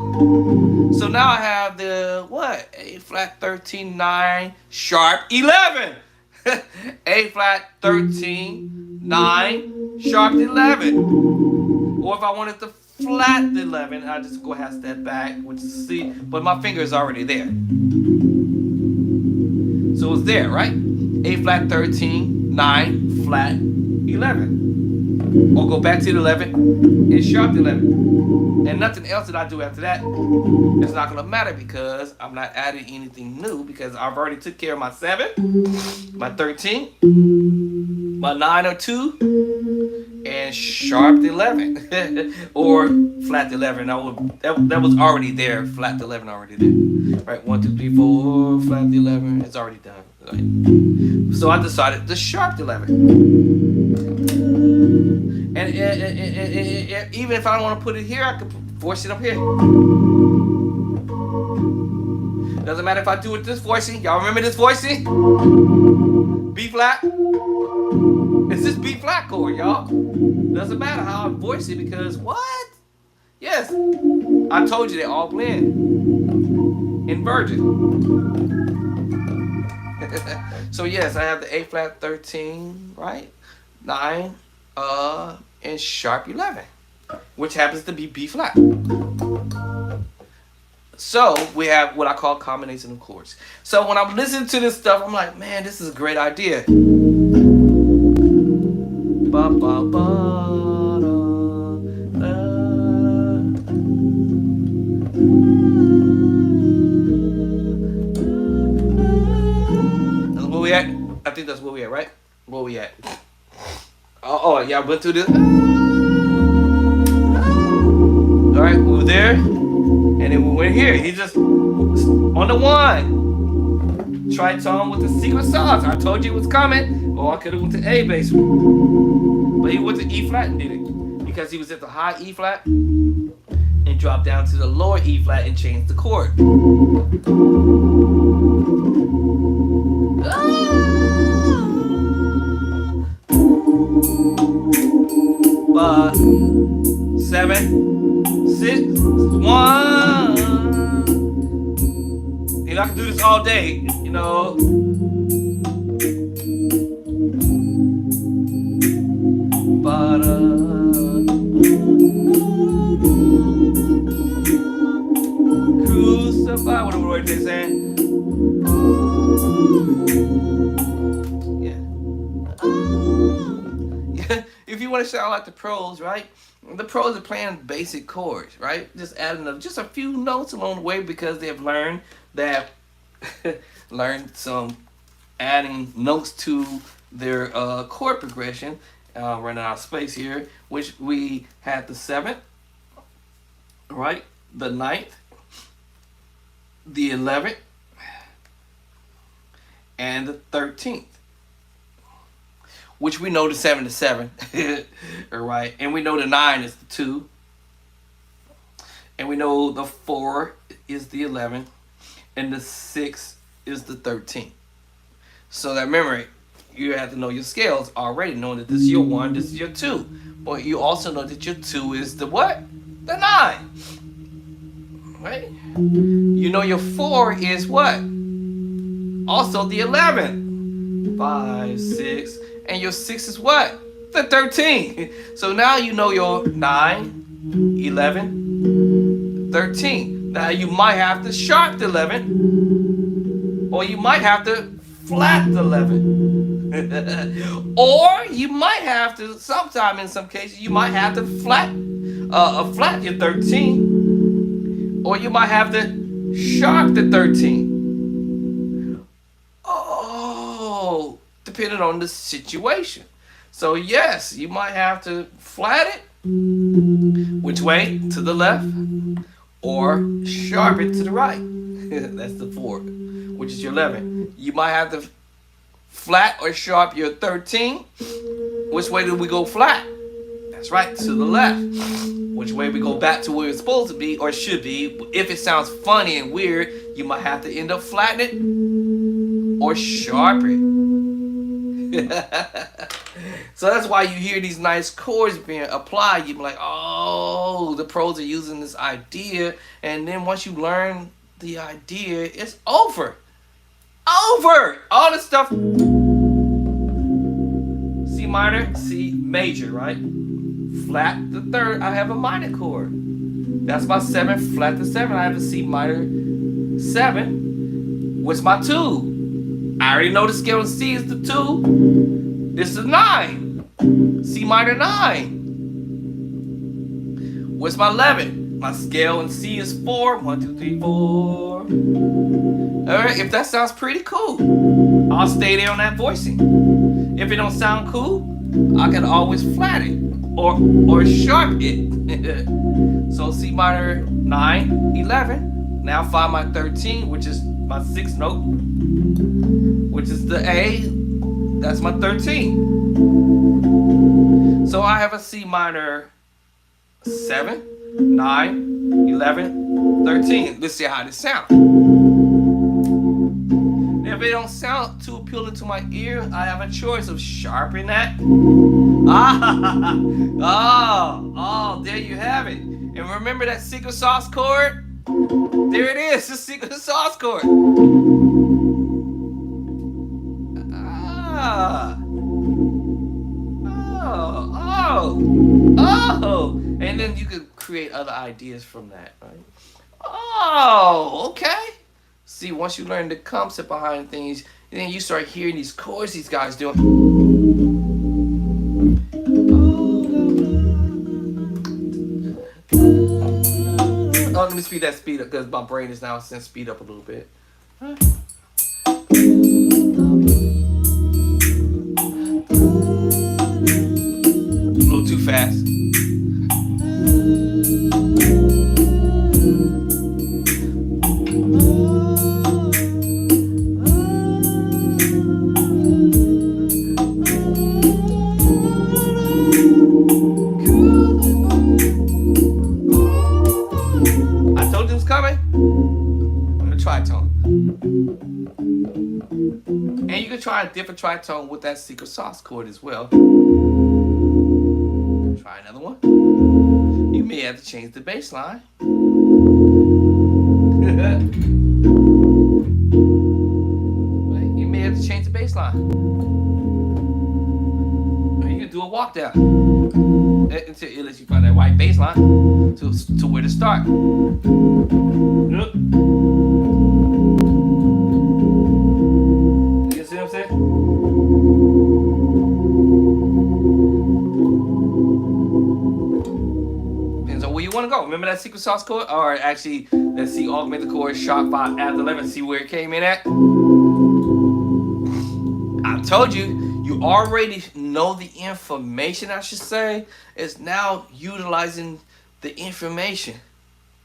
So now I have the what? A flat 13 9 sharp 11. A flat 13 9 sharp 11. Or if I wanted to flat the 11, I just go half step back, which is C, but my finger is already there. So it's there, right? A flat 13 9 flat 11. or go back to the 11 and sharp the 11. And nothing else that I do after that is not going to matter because I'm not adding anything new because I've already took care of my 7, my 13, my 9 or 2, and sharp the 11 or flat the 11. That was already there. Flat the 11 already there. Right, 1, 2, 3, 4, flat the 11. It's already done. Right. So I decided to sharp the 11. And even if I don't want to put it here, I could voice it up here. Doesn't matter if I do it this voicing. Y'all remember this voicing? B flat. It's this B flat chord, y'all. Doesn't matter how I voice it because what? Yes, I told you they all blend. Inverted. So yes, I have the A flat 13, right? 9, and sharp 11, which happens to be B flat. So we have what I call combination of chords. So when I'm listening to this stuff, I'm like, man, this is a great idea. Ba, ba, ba, da, da. That's where we at? I think that's where we at, right? Where we at? Oh yeah, I went through this. Alright, we were there. And then we went here. He just on the 1. Tritone with the secret sauce. I told you it was coming. Or I could have went to A bass. But he went to E flat and did it. Because he was at the high E flat and dropped down to the lower E flat and changed the chord. 7, 6, 1. You know, I can do this all day, you know. Crucify, what are they saying? Yeah. If you want to sound like the pros, right? The pros are playing basic chords, right? Just adding just a few notes along the way because they've learned that some adding notes to their chord progression. Running out of space here, which we had the 7th, right? The 9th, the 11th, and the 13th. Which we know the 7 is 7, right? And we know the 9 is the 2. And we know the 4 is the 11. And the 6 is the 13. So that memory, you have to know your scales already, knowing that this is your 1, this is your 2. But you also know that your 2 is the what? The 9. Right? You know your 4 is what? Also the 11. 5, 6. And your 6 is what? The 13. So now you know your 9, 11, 13. Now you might have to sharp the 11. Or you might have to flat the 11. Or you might have to, sometime in some cases, you might have to flat your 13. Or you might have to sharp the 13. Oh, depending on the situation. So yes, you might have to flat it. Which way? To the left. Or sharp it to the right. That's the 4, which is your 11. You might have to flat or sharp your 13. Which way do we go flat? That's right, to the left. Which way we go back to where it's supposed to be or should be. If it sounds funny and weird, you might have to end up flattening it or sharp it. So that's why you hear these nice chords being applied. You be like, oh, the pros are using this idea. And then once you learn the idea, it's over. Over! All this stuff. C minor, C major, right? Flat the 3rd, I have a minor chord. That's my 7, flat the 7. I have a C minor 7. What's my 2? I already know the scale of C is the 2. This is 9. C minor 9. Where's my 11? My scale in C is 4. 1, 2, 3, 4. Alright, if that sounds pretty cool, I'll stay there on that voicing. If it don't sound cool, I can always flat it or sharp it. So C minor 9, 11. Now find my 13, which is my 6th note, which is the A. That's my 13. So I have a C minor 7, 9, 11, 13. Let's see how this sounds. If it don't sound too appealing to my ear, I have a choice of sharpening that. Oh, there you have it. And remember that secret sauce chord? There it is, the secret sauce chord. Oh. And then you could create other ideas from that, right? Oh, okay. See, once you learn the concept behind things, then you start hearing these chords these guys doing. Oh, let me speed up because my brain is now since speed up a little bit. A little too fast. And you can try a different tritone with that secret sauce chord as well. Try another one. You may have to change the bass line. You may have to change the bass line. Or you can do a walk down until it lets you find that white bass line to where to start. Want to go. Remember that secret sauce chord? Or actually, let's see, augmented chord, sharp 5 after 11. See where it came in at? I told you, you already know the information, I should say. It's now utilizing the information.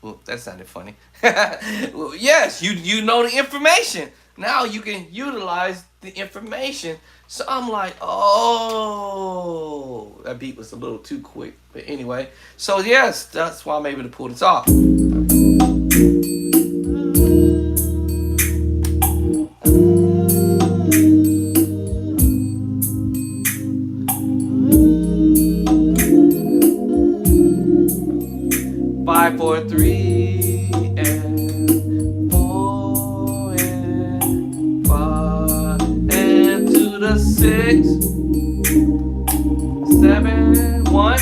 Well, that sounded funny. Well, yes, you know the information. Now you can utilize the information. So I'm like, oh, that beat was a little too quick. But anyway, so yes, that's why I'm able to pull this off. Five, 4, 3, and 4, and 5, and to the 6, 7, 1.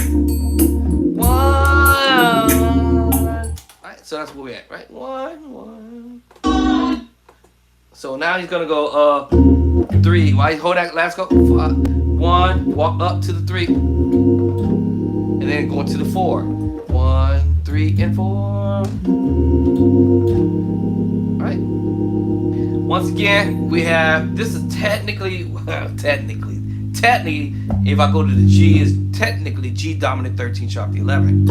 Alright, so that's where we're at, right? 1. So now he's gonna go 3. Why hold that last go? 1, walk up to the 3. And then go to the 4. 1, 3, and 4. Alright. Once again, we have, this is technically, if I go to the G, is technically G dominant 13 sharp to 11.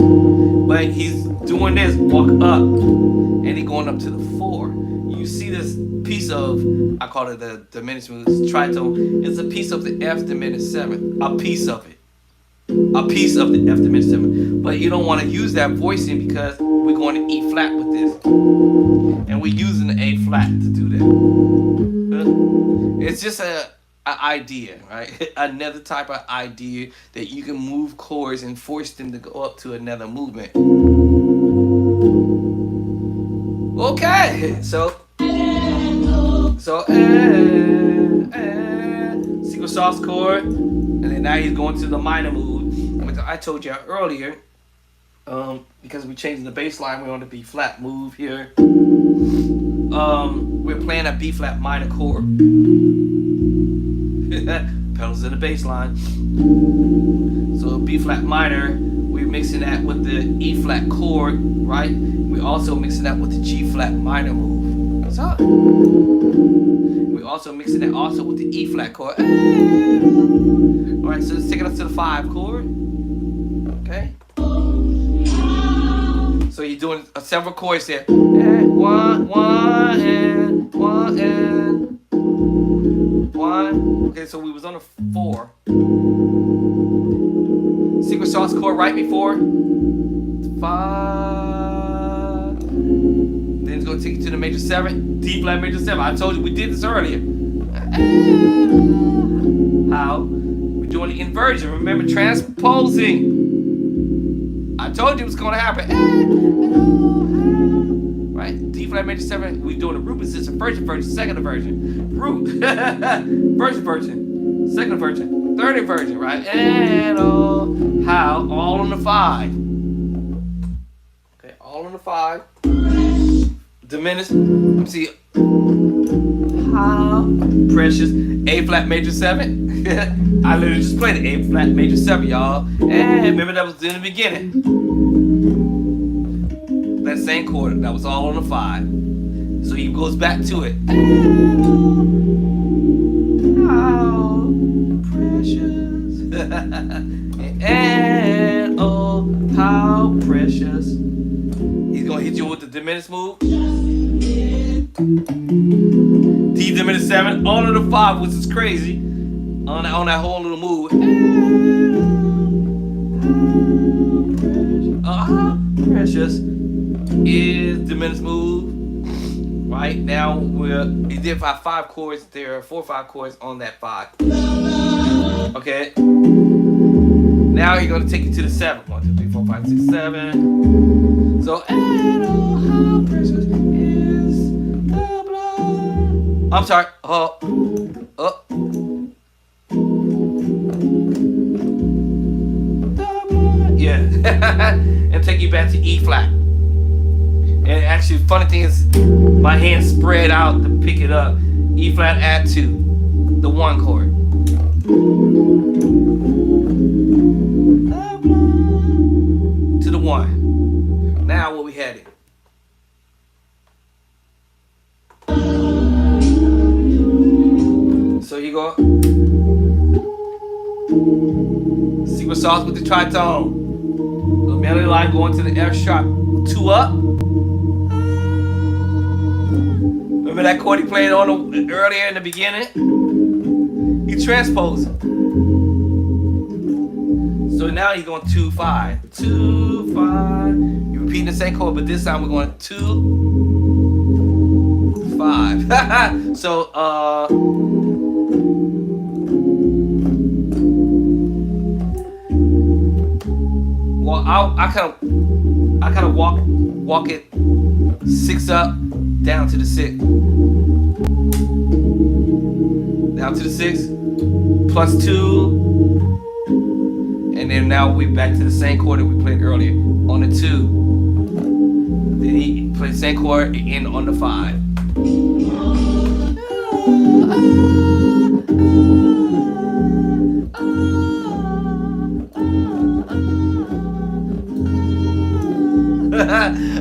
But he's doing this, walk up, and he going up to the 4. You see this piece of, I call it the diminished tritone. It's a piece of the F diminished 7. A piece of it. A piece of the F diminished 7. But you don't want to use that voicing because we're going to E flat with this. And we're using the A flat to do that. It's just an idea, right? Another type of idea that you can move chords and force them to go up to another movement. Okay, so secret sauce chord, and then now he's going to the minor move. I told you earlier, because we're changing the bass line, we're on the B flat move here. We're playing a B flat minor chord. pedals in the bass line. So B flat minor, we're mixing that with the E flat chord, right? We're also mixing that with the G flat minor move. So we're also mixing that also with the E flat chord. Alright, so let's take it up to the 5 chord. Okay. So you're doing several chords there. And one, and one, and one. Okay, so we was on a 4. Secret sauce chord right before 5. Then it's gonna take you to the major 7, D flat major 7. I told you we did this earlier. How? We're doing the inversion. Remember, transposing. I told you it was gonna happen. Right? D flat major 7. We're doing the root position, first inversion, second inversion, root, first inversion, second inversion, third inversion, right? And how? All on the 5. Okay, all on the 5. Diminished. Let me see. How precious. A flat major 7. I literally just played the A flat major 7, y'all. And remember that was in the beginning. That same chord, that was all on the 5. So he goes back to it. How precious. And oh, how precious. He's gonna hit you with the diminished move. D diminished 7, all on the 5, which is crazy. On that whole little move. How precious is diminished move. Right now he did 5 chords. There are 4 or 5 chords on that 5. Okay. Now you're gonna take you to the 7. 1, 2, 3, 4, 5, 6, 7. So and oh, how precious is the blood. I'm sorry. Yeah. And take you back to E flat. And actually, funny thing is, my hand spread out to pick it up. E flat add 2, the 1 chord. To the 1. Now where we headed? So you go. Secret sauce with the tritone. The melody line going to the F sharp 2 up. Remember that chord he played on earlier in the beginning? He transposed. So now he's going 2 5, 2 5. You're repeating the same chord, but this time we're going 2 5. So well, I kind of walk it 6 up, down to the 6, down to the 6, plus 2, and then now we back to the same chord that we played earlier on the 2. Then he played the same chord and on the 5.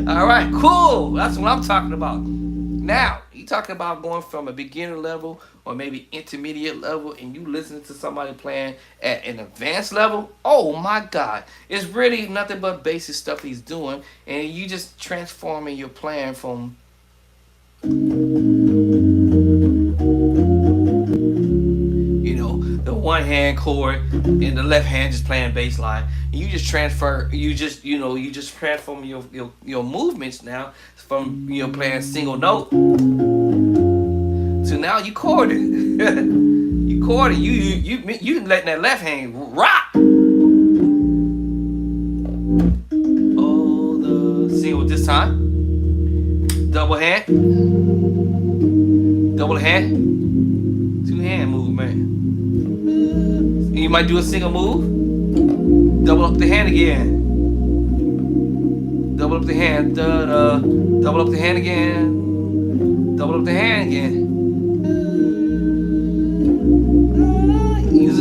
All right, cool. That's what I'm talking about. Now, you talking about going from a beginner level or maybe intermediate level and you listening to somebody playing at an advanced level. Oh my God. It's really nothing but basic stuff he's doing. And you just transforming your playing from the 1 hand chord and the left hand just playing bass line. You just transfer, you just transform your movements now from playing single note to now you chording. You chording. You letting that left hand rock. Oh, the single this time. Double hand. Double hand. 2 hand movement. You might do a single move. Double up the hand again. Double up the hand. Double up the hand again. Double up the hand again. Use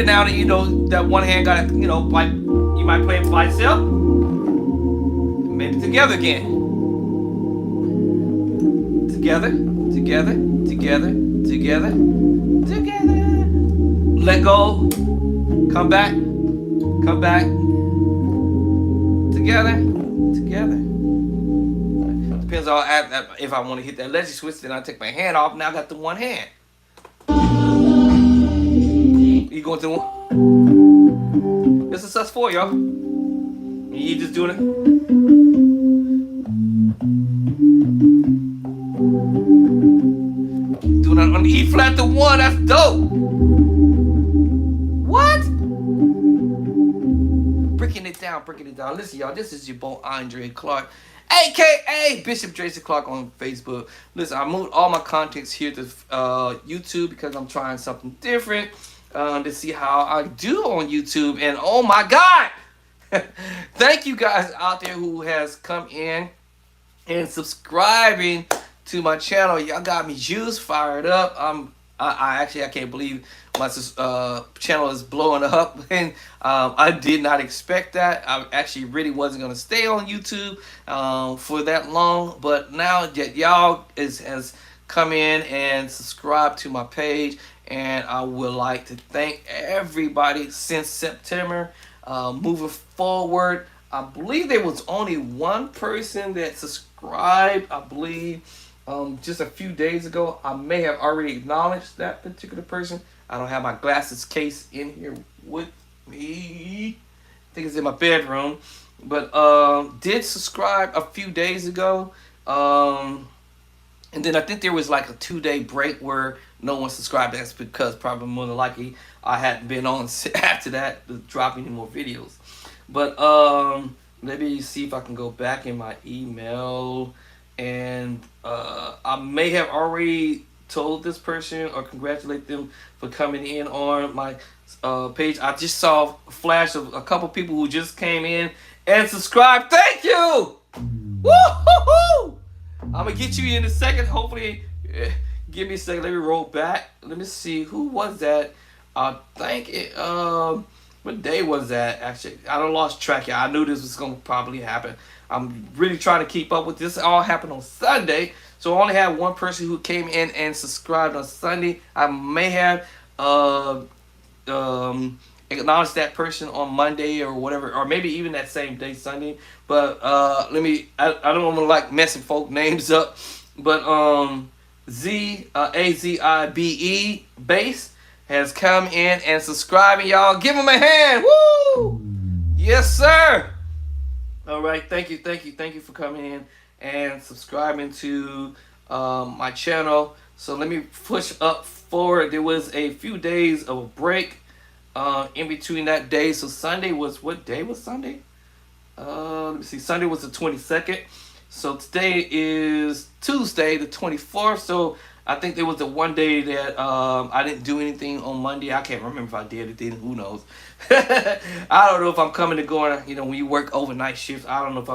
every now and then, you know, that one hand got to, you know, like, you might play it by itself. Maybe together again. Together, together, together, together, together. Let go. Come back. Come back. Together, together. Depends on if I want to hit that legacy switch, then I take my hand off. Now I got the one hand. You going through one? This is us four, y'all. You just doing it. Doing it on the E flat to 1. That's dope. What? Breaking it down, breaking it down. Listen, y'all, this is your boy Andre Clark, aka Bishop Tracy Clark on Facebook. Listen, I moved all my contents here to YouTube because I'm trying something different to see how I do on YouTube. And oh my God, thank you guys out there who has come in and subscribing to my channel. Y'all got me juice fired up. I can't believe my channel is blowing up, and I did not expect that. I actually really wasn't gonna stay on YouTube for that long, but now that y'all has come in and subscribed to my page, and I would like to thank everybody since September. Moving forward, I believe there was only one person that subscribed. I believe just a few days ago. I may have already acknowledged that particular person. I don't have my glasses case in here with me. I think it's in my bedroom. But did subscribe a few days ago. And then I think there was like a 2-day break where no one subscribed. That's because probably more than likely I hadn't been on after that to drop any more videos. But let me see if I can go back in my email. And I may have already told this person or congratulate them for coming in on my page. I just saw a flash of a couple people who just came in and subscribed. Thank you! Woo-hoo-hoo! I'm gonna get you in a second. Hopefully, give me a second. Let me roll back. Let me see, who was that? I think it. What day was that? Actually, I done lost track. I knew this was gonna probably happen. I'm really trying to keep up with this. It all happened on Sunday, so I only had one person who came in and subscribed on Sunday. I may have acknowledged that person on Monday or whatever, or maybe even that same day, Sunday. But let me. I don't want to like messing folk names up, but AZIBE Base has come in and subscribing. Y'all give him a hand. Woo! Yes, sir. All right, thank you for coming in and subscribing to my channel. So let me push up forward. There was a few days of a break in between that day. So Sunday was, what day was Sunday? Let me see. Sunday was the 22nd. So today is Tuesday, the 24th. So I think there was the one day that I didn't do anything on Monday. I can't remember if I did or didn't. Who knows? I don't know if I'm coming and going. You know, when you work overnight shifts, I don't know if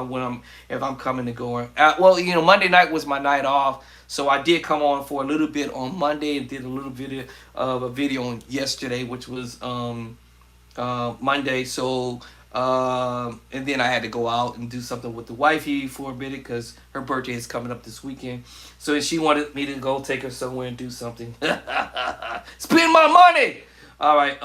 I'm coming and going. Well, you know, Monday night was my night off, so I did come on for a little bit on Monday and did a little video of a video on yesterday, which was Monday. So and then I had to go out and do something with the wifey for a minute because her birthday is coming up this weekend. So she wanted me to go take her somewhere and do something. Spend my money! All right,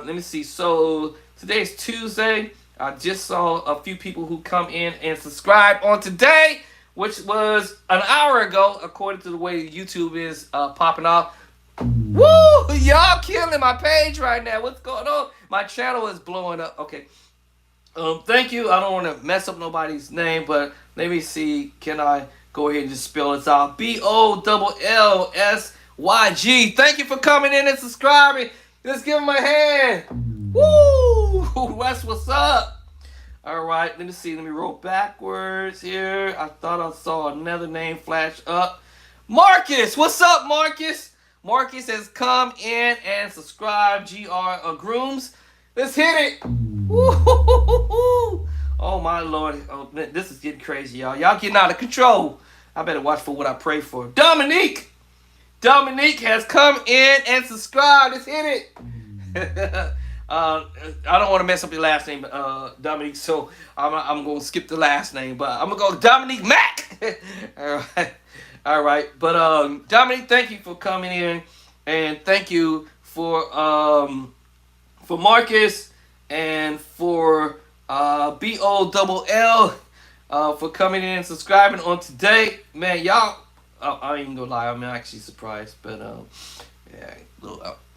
let me see. So today's Tuesday. I just saw a few people who come in and subscribe on today, which was an hour ago, according to the way YouTube is popping off. Woo! Y'all killing my page right now. What's going on? My channel is blowing up. Okay. Thank you. I don't want to mess up nobody's name, but let me see. Can I go ahead and just spell this out? BOLLSYG. Thank you for coming in and subscribing. Let's give him a hand. Woo! That's what's up. All right. Let me see. Let me roll backwards here. I thought I saw another name flash up. Marcus. What's up, Marcus? Marcus has come in and subscribed. GR Grooms. Let's hit it. Woo-hoo-hoo-hoo-hoo. Oh my Lord. Oh, this is getting crazy, y'all. Y'all getting out of control. I better watch for what I pray for. Dominique has come in and subscribed. Let's hit it. I don't want to mess up your last name, Dominique. So I'm gonna skip the last name, but I'm gonna go Dominique Mack. All right, all right. But Dominique, thank you for coming in, and thank you for Marcus and for BOLL for coming in and subscribing on today. Man, y'all, I ain't gonna lie, I'm actually surprised, but yeah,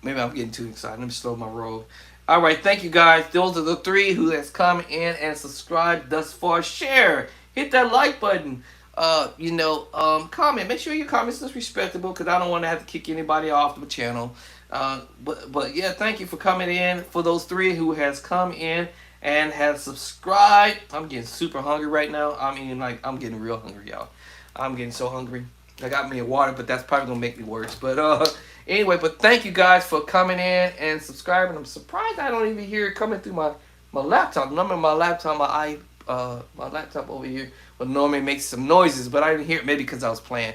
maybe I'm getting too excited. Let me slow my roll. All right, thank you guys. Those are the three who has come in and subscribed thus far. Share, hit that like button. Comment. Make sure your comments is respectable because I don't want to have to kick anybody off the channel. But yeah, thank you for coming in. For those three who has come in and has subscribed, I'm getting super hungry right now. I mean, like I'm getting real hungry, y'all. I'm getting so hungry. I got me a water, but that's probably gonna make me worse. But anyway, but thank you guys for coming in and subscribing. I'm surprised I don't even hear it coming through my laptop. Normally my laptop, my laptop over here would normally make some noises, but I didn't hear it maybe because I was playing.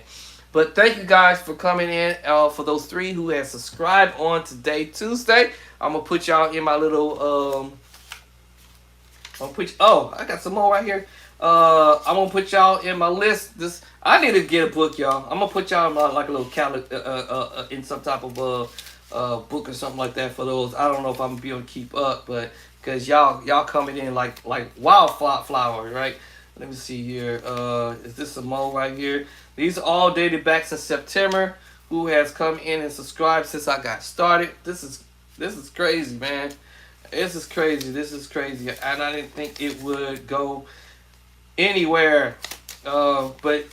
But thank you guys for coming in. For those three who have subscribed on today, Tuesday, I'm gonna put y'all in my little I got some more right here. I'm gonna put y'all in my list. I need to get a book, y'all. I'm gonna put y'all in like a little calendar, in some type of book or something like that for those. I don't know if I'm gonna be able to keep up, but because y'all coming in like wildflower, right? Let me see here. Is this some more right here? These are all dated back since September. Who has come in and subscribed since I got started? This is crazy, man. This is crazy. This is crazy, and I didn't think it would go anywhere. But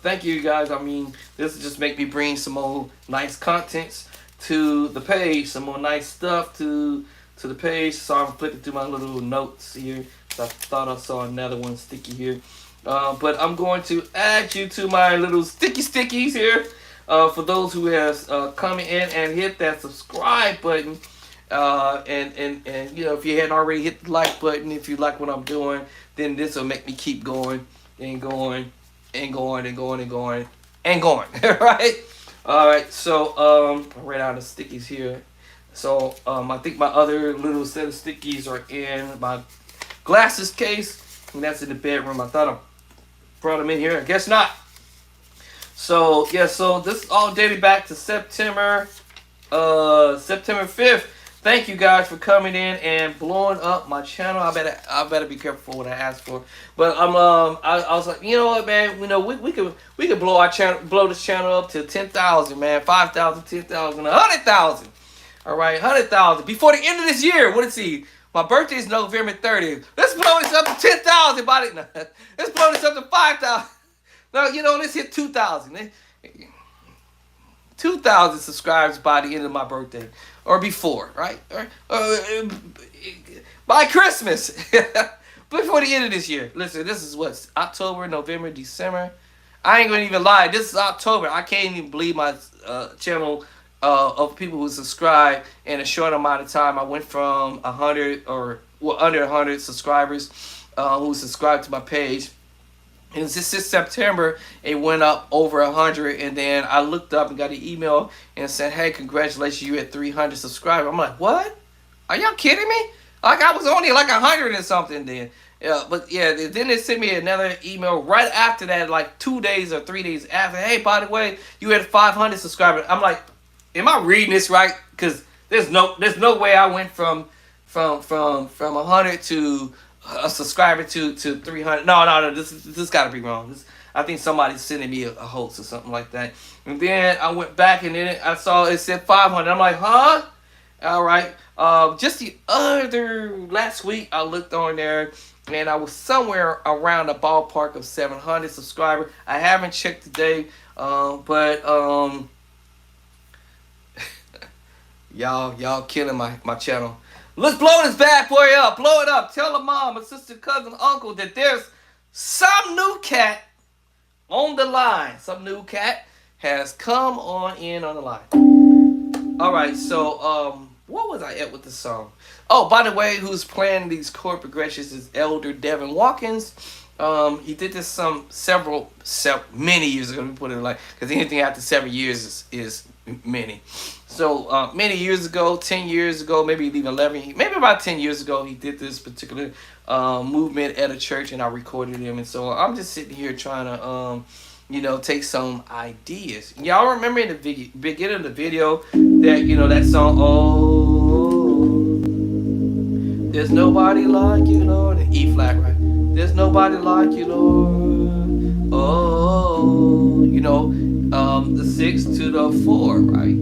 thank you guys. I mean, this will just make me bring some more nice contents to the page, some more nice stuff to the page. So I'm flipping through my little notes here. I thought I saw another one sticky here. But I'm going to add you to my little stickies here. For those who has come in and hit that subscribe button. And if you hadn't already hit the like button, if you like what I'm doing, then this will make me keep going and going and going and going and going and going. Right? Alright, so I ran out of stickies here. So I think my other little set of stickies are in my glasses case, and that's in the bedroom. I thought I brought them in here. I guess not. So yeah, so this is all dated back to September 5th. Thank you guys for coming in and blowing up my channel. I better be careful for what I ask for. But I was like, you know what, man? We could blow our channel, blow this channel up to 10,000, man, 5,000, 10,000, 100,000. All right, 100,000 before the end of this year. What is he? My birthday is November 30th. Let's blow this up to 10,000, buddy. No, let's blow this up to 5,000. No, let's hit 2,000. 2,000 subscribers by the end of my birthday. Or before, right? Or by Christmas. Before the end of this year. Listen, this is what? October, November, December. I ain't gonna even lie. This is October. I can't even believe my channel of people who subscribe in a short amount of time. I went from 100 or under 100 subscribers who subscribed to my page. And since September, it went up over 100, and then I looked up and got an email and said, "Hey, congratulations, you at 300 subscribers." I'm like, "What? Are y'all kidding me? Like I was only like 100 and something then." Yeah, but yeah, then they sent me another email right after that, like 2 days or 3 days after. "Hey, by the way, you had 500 subscribers." I'm like, "Am I reading this right?" Because there's no way I went from 100 to a subscriber to 300. No, this got to be wrong. I think somebody's sending me a hoax or something like that. And then I went back and then I saw it said 500. I'm like, huh? All right. Just the other last week I looked on there and I was somewhere around the ballpark of 700 subscribers. I haven't checked today, but y'all killing my channel. Let's blow this bad boy up. Blow it up. Tell a mom, a sister, cousin, uncle that there's some new cat on the line. Some new cat has come on in on the line. All right, so what was I at with the song? Oh, by the way, who's playing these chord progressions is Elder Devin Watkins. He did this many years ago. Let me put it like, because anything after 7 years is many. So many years ago, 10 years ago, maybe even 11, maybe about 10 years ago, he did this particular movement at a church, and I recorded him. And so I'm just sitting here trying to take some ideas. Y'all remember in the beginning of the video that that song, oh, there's nobody like you, Lord, in E flat, right? There's nobody like you, Lord. Oh, the 6 to the 4, right?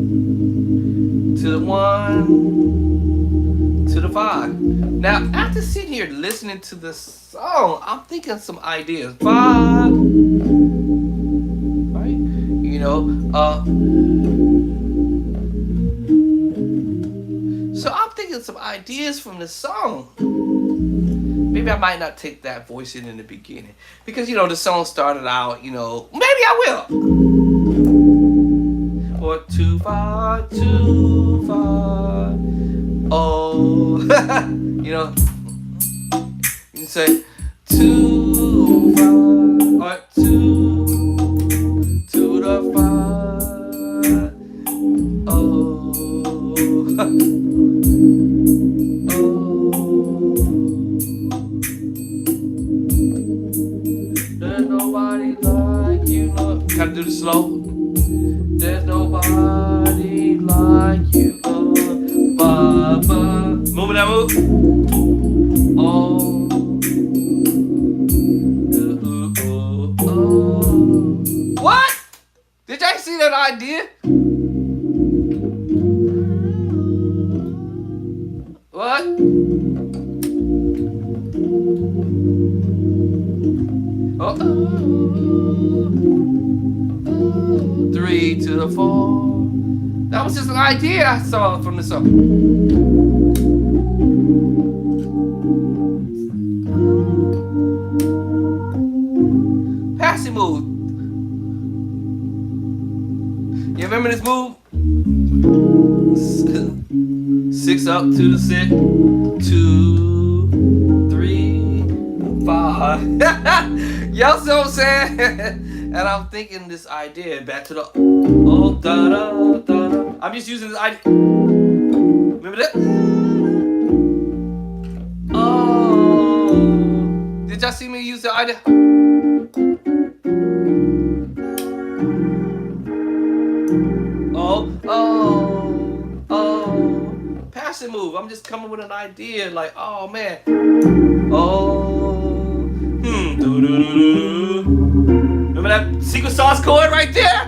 To the 1, to the 5. Now, after sitting here listening to the song, I'm thinking some ideas. 5, right? So I'm thinking some ideas from the song. Maybe I might not take that voice in the beginning, because the song started out. Maybe I will. Or too far, too far. Oh, you can say too far, or too to the far. Oh. There's nobody like you, Lord. Gotta do the slow. There's nobody like you, Lord. Baba. Moving that move. Oh. What? Did y'all see that idea? What? Oh. 3 to the 4. That was just an idea I saw from the song. Passing move. You remember this move? 6 up to the 6. 2, 3, 5. Y'all see what I'm saying? And I'm thinking this idea back to the oh da da da da. I'm just using this idea. Remember that? Oh, did y'all see me use the idea? Oh, oh, oh. Passing move. I'm just coming with an idea like, oh man. Oh. Remember that secret sauce chord right there?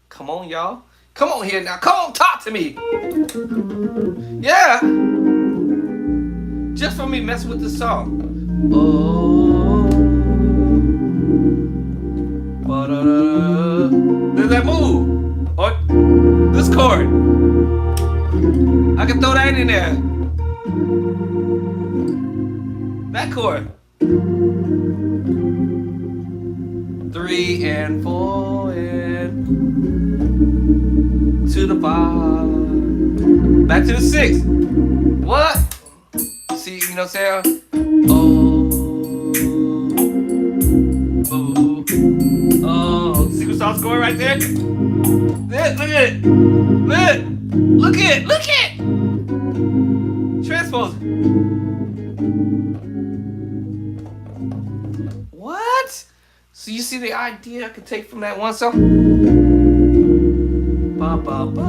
Come on, y'all. Come on here now. Come on, talk to me. Yeah. Just for me messing with the song. Oh. There's that move. Or this chord. I can throw that in there. That chord. 3 and 4 and to the 5. Back to the 6. What? See, you know what I'm saying? Oh. Oh. Oh. Secret sauce chord right there. Look at it. Look at it. Look at it. Transpose. What? So you see the idea I could take from that one song? Ba, ba, ba.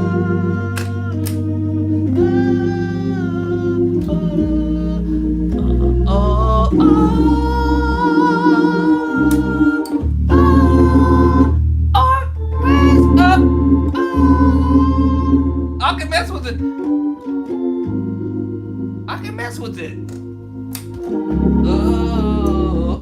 Oh, oh, oh, raise up. I can mess with it. I can mess with it. Oh,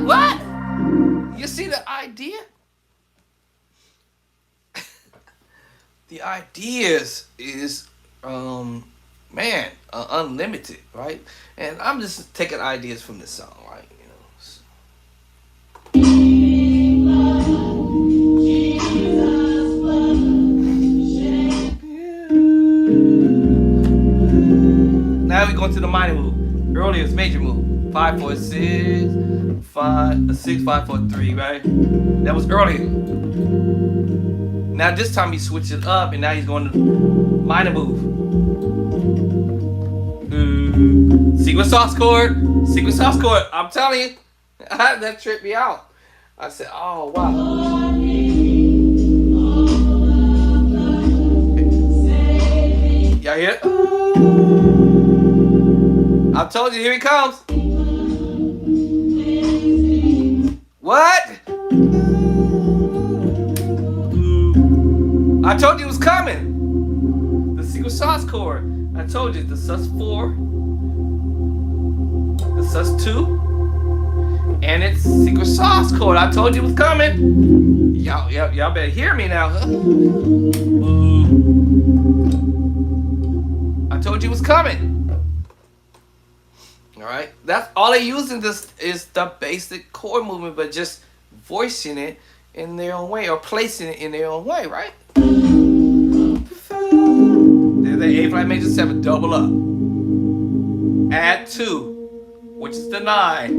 What? You see the idea? The ideas is man, unlimited, right? And I'm just taking ideas from this song, right? Now we go to the minor move. Earlier it's major move. 5 4 6 5 6 5 4 3, right? That was earlier. Now this time he switched it up, and now he's going to minor move. Secret sauce chord. Secret sauce chord. I'm telling you, that tripped me out. I said, oh wow. Y'all hear it? I told you, here he comes. What? I told you it was coming. The secret sauce chord. I told you the sus4, the sus2, and it's secret sauce chord. I told you it was coming. Y'all better hear me now. I told you it was coming. All right, that's all they use in this is the basic chord movement, but just voicing it in their own way or placing it in their own way, right? There's the A flat major 7, double up. Add 2, which is the 9.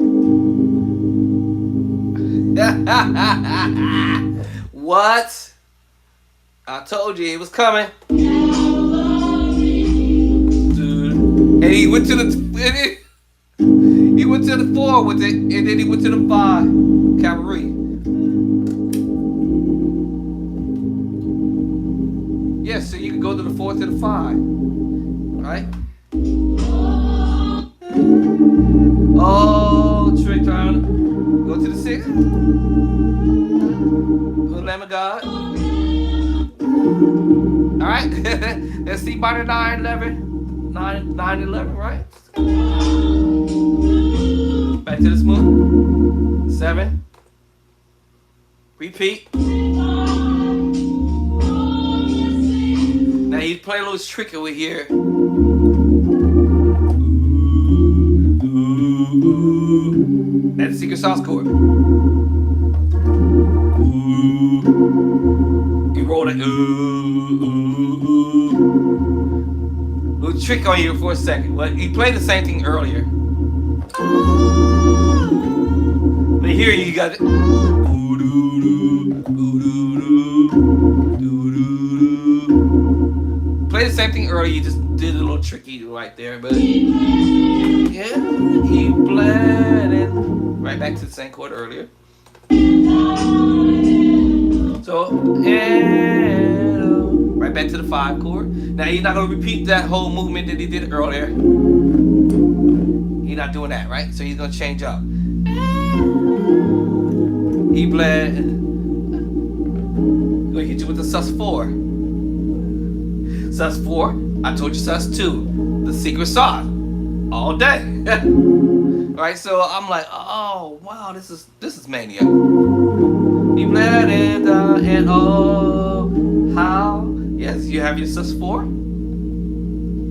What? I told you it was coming. Dude. And he went to the 4 with it, and then he went to the 5 cavalry. Yeah, so you can go to the 4 to the 5, right? Oh, trick turn. Go to the 6. Oh, Lamb of God. All right, let's see minor 9 11, 9 11, right? Back to the smooth. 7. Repeat. Now he's playing a little tricky over here. That's the secret sauce chord. He rolled it. Little trick on you for a second. Well, he played the same thing earlier. But here you got it. Played the same thing earlier, you just did a little tricky right there, but yeah, he played it right back to the same chord earlier. So, and right back to the 5 chord. Now he's not gonna repeat that whole movement that he did earlier. He's not doing that, right? So he's gonna change up. He played. Gonna hit you with the sus4. Sus4. I told you sus2. The secret sauce. All day. Right? So I'm like, oh wow, this is mania. He played it and oh how. Yes, you have your sus4.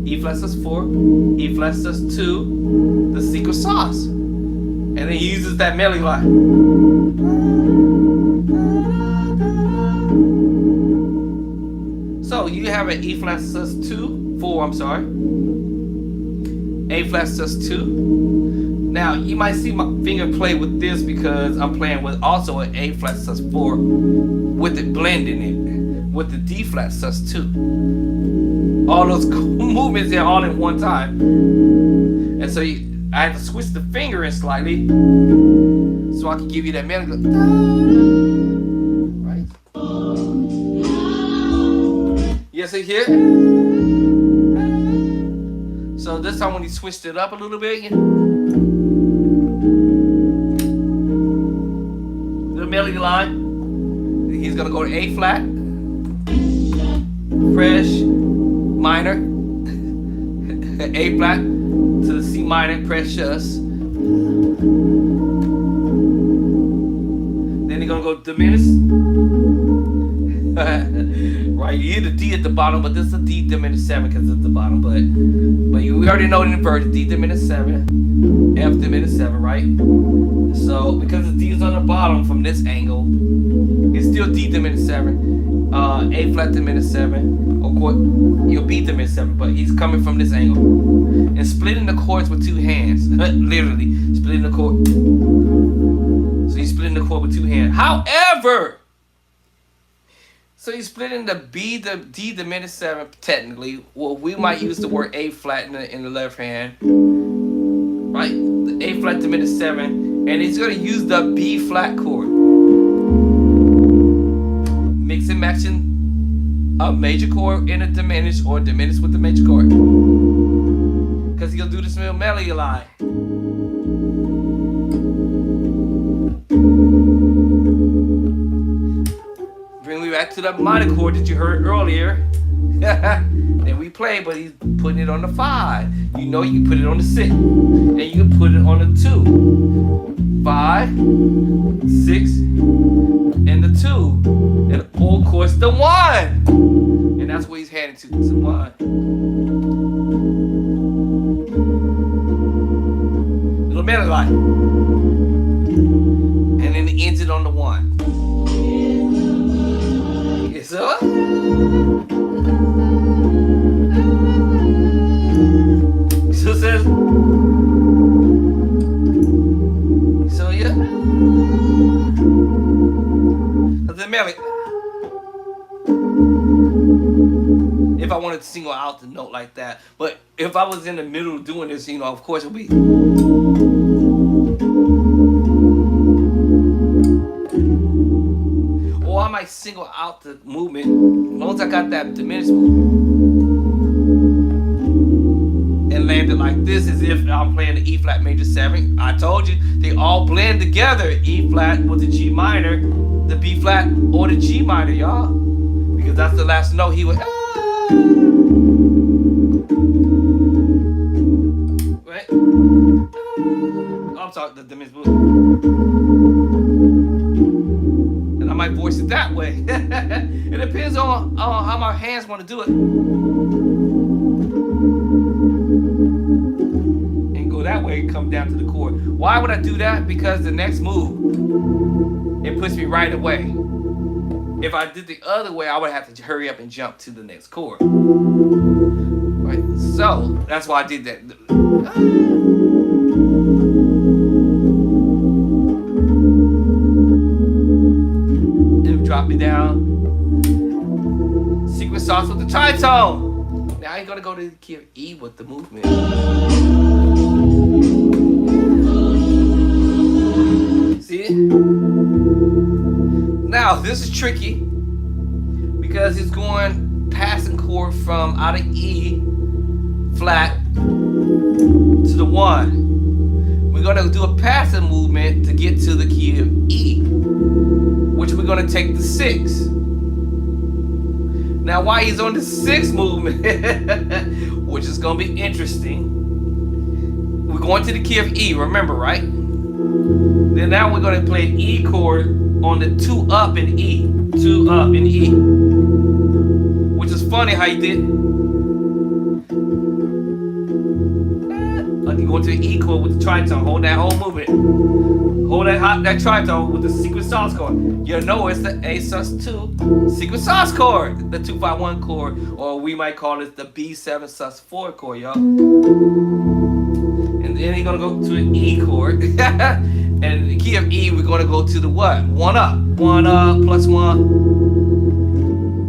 E flat sus4. E flat sus2. The secret sauce. And then he uses that melody line. So you have an E flat sus2, 4, I'm sorry. A flat sus2. Now you might see my finger play with this because I'm playing with also an A flat sus4 with it blending it with the D flat sus2. All those movements there all in one time. And so I had to switch the finger in slightly so I can give you that melody. Right? Yes, you hear? So this time when he switched it up a little bit, the melody line, he's gonna go to A flat, fresh, minor, A flat to the C minor, precious. Then he's gonna go diminished. Right, you hear the D at the bottom, but this is a D diminished 7 because it's at the bottom. But we already know in inverted D diminished 7, F diminished 7, right? So because the D is on the bottom from this angle, it's still D diminished 7, A flat diminished 7, or chord, your B diminished 7, but he's coming from this angle. And splitting the chords with two hands, literally splitting the chord. So he's splitting the chord with two hands. However, so he's splitting the D diminished 7 technically. Well, we might use the word A flat in the left hand, right? The A flat diminished 7, and he's gonna use the B flat chord, mix and matching a major chord in a diminished or diminished with the major chord, because he'll do this melody line. Bring me back to the minor chord that you heard earlier. That we played, but he's putting it on the 5. You know you can put it on the 6. And you can put it on the 2. 5, 6, and the 2. And of course the 1. And that's where he's heading to. It's the 1. Little melody line. And then it ends it on the 1. So it says, so yeah, that's the melody. If I wanted to single out the note like that, but if I was in the middle of doing this, of course it would be. Or I might single out the movement as long as I got that diminished movement and land it like this, as if I'm playing the E flat major 7. I told you they all blend together. E flat with the G minor, the B flat or the G minor, y'all, because that's the last note he would. Right? I'm sorry, the diminished movement. I might voice it that way. It depends on how my hands want to do it. And go that way and come down to the chord. Why would I do that? Because the next move, it puts me right away. If I did the other way, I would have to hurry up and jump to the next chord. Right? So that's why I did that. Drop me down. Secret sauce with the tritone. Now I ain't gonna go to the key of E with the movement. See it? Now this is tricky because it's going passing chord from out of E flat to the 1. We're gonna do a passing movement to get to the key of E, which we're going to take the 6. Now, while he's on the 6 movement, which is going to be interesting, we're going to the key of E, remember, right? Then now we're going to play an E chord on the 2 up in E. 2 up in E. Which is funny how you did. Like you go to the E chord with the tritone, hold that whole movement. Hold that tritone with the secret sauce chord. You know it's the A sus2 secret sauce chord, the 2-5-1 chord, or we might call it the B7 sus4 chord, y'all. And then you're gonna go to an E chord, and in the key of E, we're gonna go to the what? 1 up, 1 up plus 1.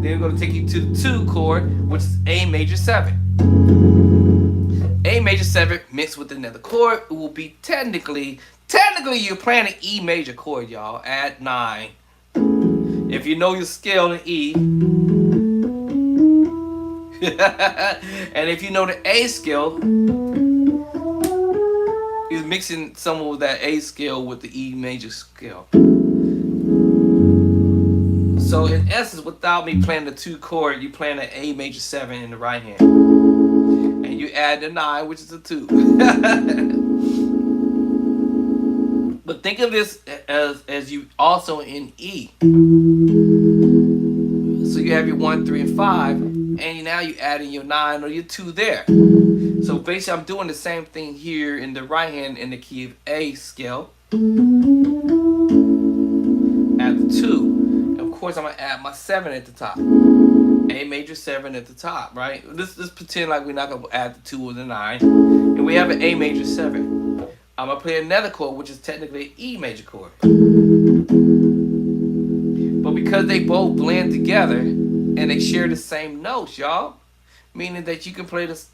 Then we're gonna take you to the 2 chord, which is A major 7. A major 7 mixed with another chord, it will be technically you're playing an E major chord, y'all, at 9. If you know your scale in E, and if you know the A scale, you're mixing some of that A scale with the E major scale. So in essence, without me playing the 2 chord, you playing an A major 7 in the right hand, and you add the 9, which is a 2. But think of this as you also in E. So you you have your 1, 3, and 5, and now you add in your 9 or your 2 there. So basically, I'm doing the same thing here in the right hand in the key of A scale. Add the 2. And of course, I'm gonna add my 7 at the top. A major 7 at the top, right? Let's pretend like we're not gonna add the 2 or the 9, and we have an A major 7. I'm gonna play another chord, which is technically an E major chord. But because they both blend together and they share the same notes, y'all, meaning that you can play this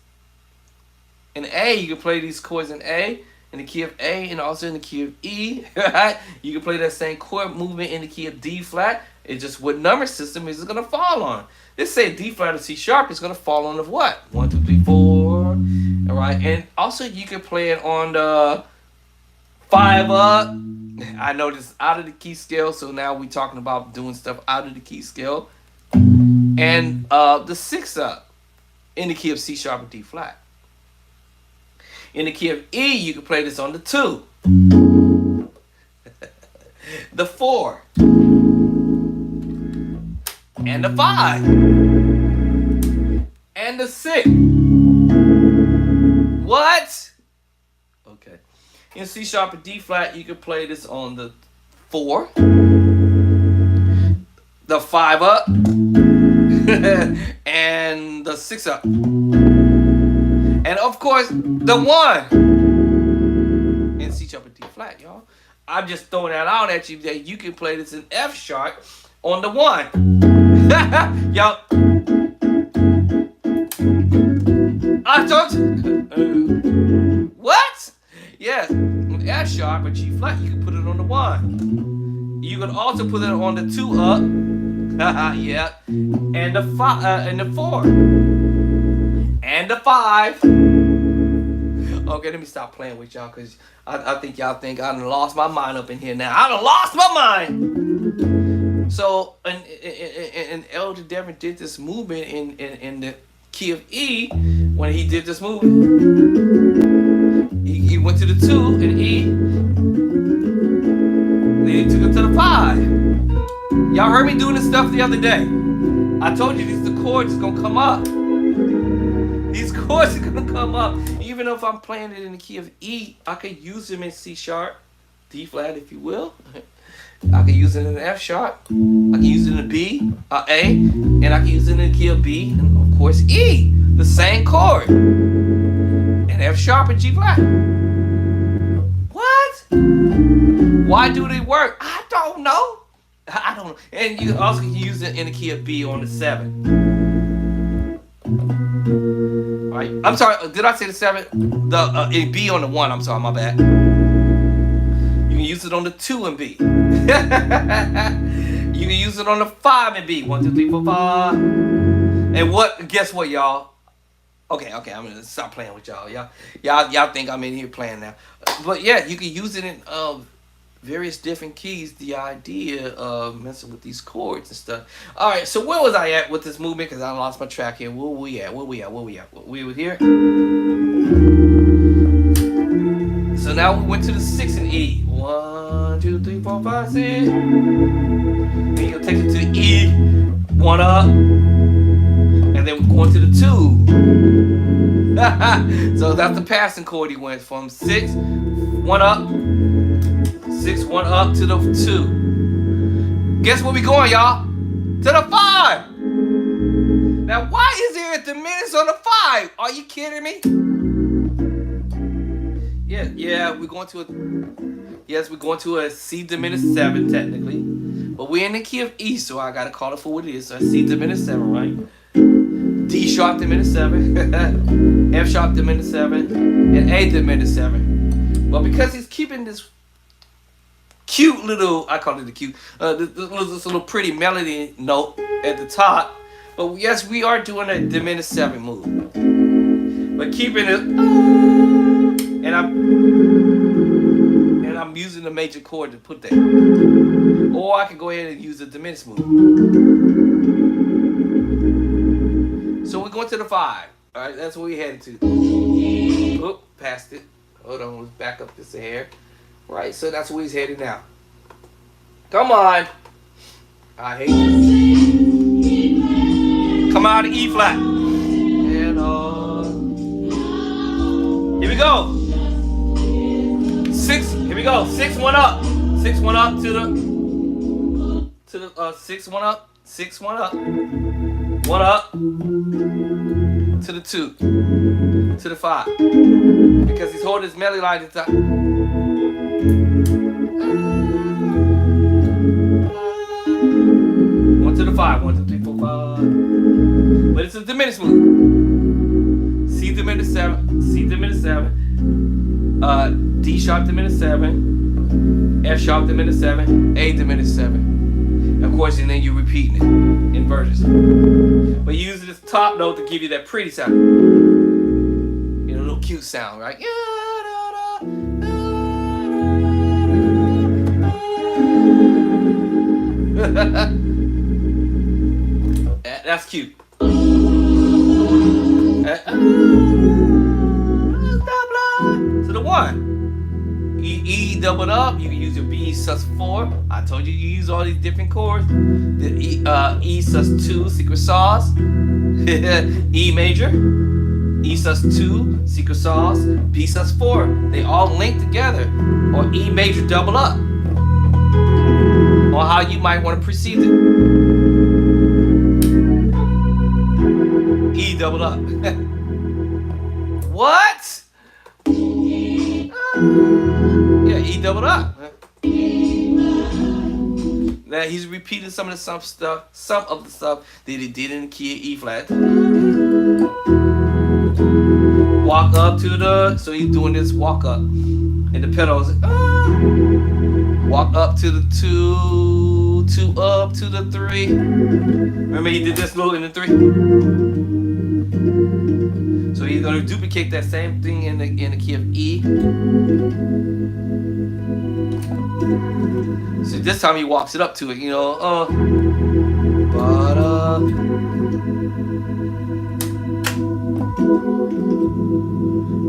in A, you can play these chords in A, in the key of A, and also in the key of E, right? You can play that same chord movement in the key of D flat. It's just what number system is it gonna fall on. Let's say D flat or C sharp is gonna fall on the what? 1, 2, 3, 4. All right, and also you can play it on the 5 up. I know this is out of the key scale, so now we're talking about doing stuff out of the key scale. And the 6 up in the key of C sharp or D flat. In the key of E, you can play this on the 2. The 4. And the 5. And the 6. What? Okay. In C sharp or D flat, you can play this on the 4. The 5 up. And the 6 up. And of course, the 1 in C sharp or D flat, y'all. I'm just throwing that out at you that you can play this in F sharp on the 1. Y'all. I told you. What? Yeah, on F sharp or G flat, you can put it on the 1. You can also put it on the 2 up. Yeah. And the 5 and the 4. And the 5. Okay, let me stop playing with y'all because I think y'all think I done lost my mind up in here now. I done lost my mind. So, and Elder Devin did this movement in the key of E when he did this movement. He went to the 2 in E. Then he took it to the 5. Y'all heard me doing this stuff the other day. I told you the chords is going to come up. These chords are gonna come up. Even if I'm playing it in the key of E, I could use them in C sharp, D flat, if you will. I can use it in F sharp. I can use it in B, A, and I can use it in the key of B, and of course E, the same chord, and F sharp and G flat. What? Why do they work? I don't know. I don't know. And you also can use it in the key of B on the 7. Right. I'm sorry, did I say the 7? The B on the 1, I'm sorry, my bad. You can use it on the 2 and B. You can use it on the 5 and B. 1, 2, 3, 4, 5. And what, guess what, y'all? Okay, I'm gonna stop playing with y'all. Y'all think I'm in here playing now. But yeah, you can use it in various different keys. The idea of messing with these chords and stuff. All right, so where was I at with this movement? Because I lost my track here. Where we at? We were here. So now we went to the 6 and E. 1, 2, 3, 4, 5, 6. Then you'll take it to the E. 1 up. And then we're going to the 2. So that's the passing chord. He went from 6, 1 up. 6, 1 up to the 2. Guess where we going, y'all? To the 5. Now, why is there a diminished on the 5? Are you kidding me? Yeah, we're going to a. Yes, we're going to a C diminished 7 technically, but we're in the key of E, so I gotta call it for what it is. So C diminished 7, right? D sharp diminished 7, F sharp diminished 7, and A diminished 7. But because he's keeping this cute little, I call it the cute, this little pretty melody note at the top. But yes, we are doing a diminished 7 move. But keeping it, and I'm using the major chord to put that. Or I can go ahead and use the diminished move. So we're going to the 5. All right, that's where we're headed to. Oop, passed it. Hold on, let's back up this hair. Right, so that's where he's headed now. Come on. I hate this. coming out of E flat. And here we go. 6. Here we go. 6 1 up. 6 1 up to the 6 1 up. 6 1 up. 1 up to the 2 to the 5 because he's holding his melody line at the top. 1 to the 5. 1 2 3 4 5. But it's a diminished move. C diminished 7. C diminished 7. D sharp diminished 7. F sharp diminished 7. A diminished 7. Of course, and then you're repeating it in versions. But you use this top note to give you that pretty sound. You know, a little cute sound, right? That's cute. To the 1. E doubled up, you can use your B sus4. I told you use all these different chords. The E sus2, secret sauce. E major. E sus2, secret sauce. B sus4. They all link together. Or E major double up. Or how you might want to precede it. E doubled up. What? Yeah, E doubled up. Now he's repeating some of the stuff that he did in the key of E flat. Walk up to the, so he's doing this walk up, and the pedals. Walk up to the 2, 2 up to the 3. Remember he did this little in the 3. So he's gonna duplicate that same thing in the key of E. So this time he walks it up to it, you know.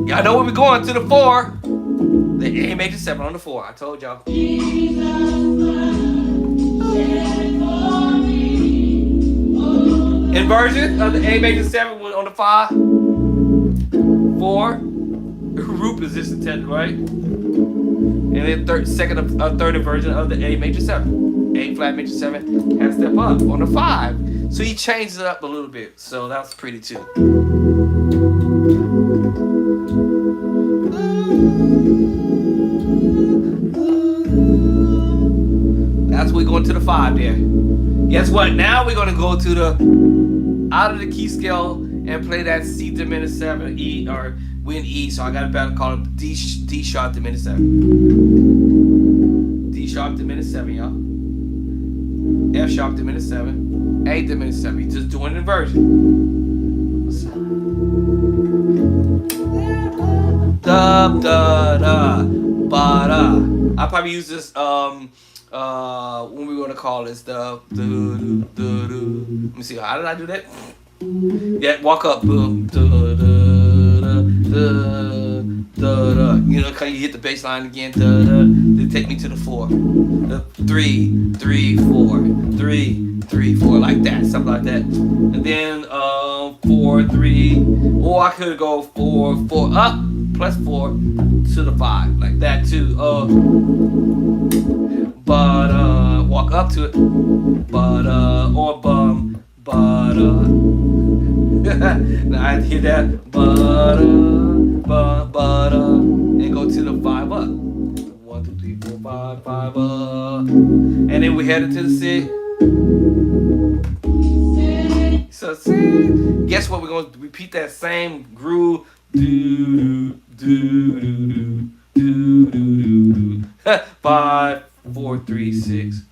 Y'all know where we're going, to the 4. The A major 7 on the 4. I told y'all. Inversion of the A major 7 on the 5. 4. Root position 10, right? And then third inversion of the A major 7. A flat major 7 has to step up on the 5. So he changed it up a little bit. So that's pretty too. That's we're going to the 5 there. Guess what? Now we're going to go to the out of the key scale and play that C diminished 7 E or win E. So I got to better call it D sharp diminished 7. D sharp diminished 7, y'all. F sharp diminished 7. A diminished 7. He's just doing an inversion. Da da da ba da. I probably use this when we're gonna call this the let me see, how did I do that? Yeah, walk up, boom, you know, kind of hit the bass line again, they take me to the 4, the 3 3 4 3 3 4, like that, something like that, and then 4 3, or I could go 4 4 up plus 4 to the 5, like that too. But walk up to it, but or bum, but now I hear that, but and go to the 5 up. 1 2 3 4 5 5 and then we headed to the 6. So see, guess what? We're gonna repeat that same groove. Do do do do do do 5 4 3 6.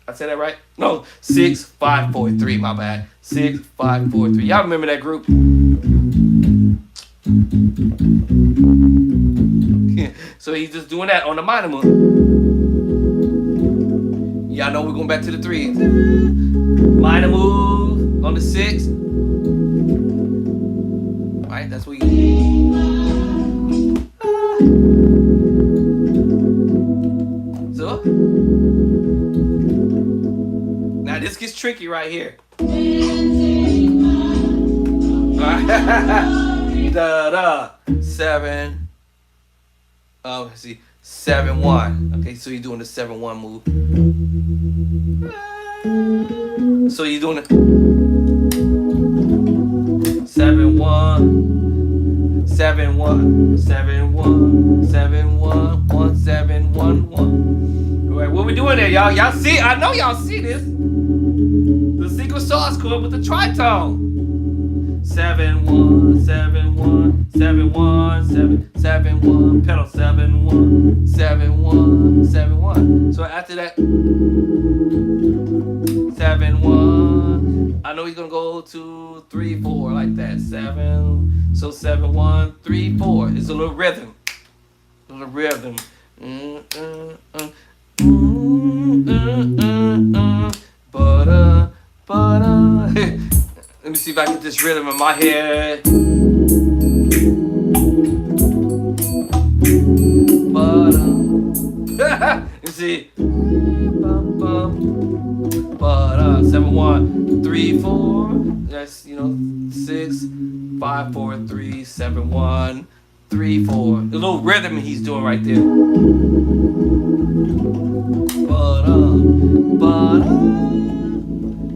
I said that right? No, 6 5 4 3. My bad. 6 5 4 3. Y'all remember that group? So he's just doing that on the minor move. Y'all know we're going back to the 3s. Minor move on the 6. Right, that's what you. So now this gets tricky right here. Da da 7. Let's see, 7-1. Okay, so you're doing the 7-1 move. So you're doing it 7-1, 7-1, 7-1, 7-1, 1-7-1-1. All right, what we doing there, y'all? Y'all see? I know y'all see this. The secret sauce chord with the tritone. 7-1, 7-1, 7-1, 7-7-1, pedal 7-1, 7-1, 7-1. So after that, 7-1. I know he's gonna go to 3-4 like that. 7. So 7-1, 3-4. It's a little rhythm. A little rhythm. But let me see if I get this rhythm in my head. You see, 7-1, 3-4. That's 6, 5, 4, 3, 7-1, 3-4. The little rhythm he's doing right there.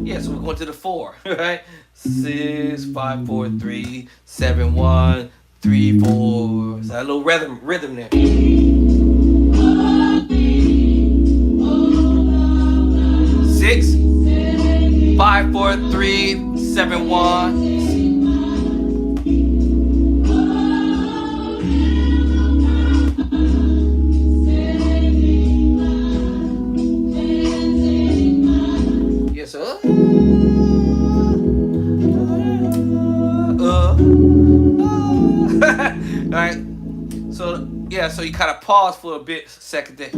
Yeah, so we're going to the 4, right? 6, 5, 4, 3, 7-1, 3-4. So that little rhythm there. 6, 5, 4, 3, 7-1. Yes, sir. All right. So yeah, so you kind of pause for a bit, second there.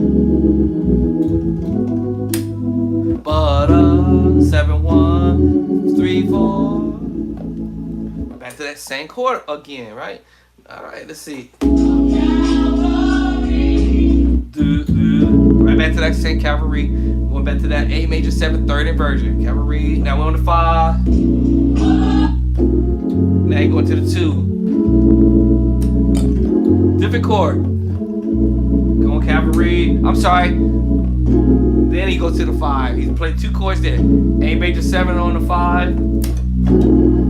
But 7-1, 3-4. Back to that same chord again, right? All right, let's see. Right back to that same cavalry. Going back to that A major 7 third inversion. Cavalry. Now we're on the 5. Now you're going to the 2. Different chord. Come on, cavalry. I'm sorry. Then he goes to the 5. He's played 2 chords there. A major 7 on the 5.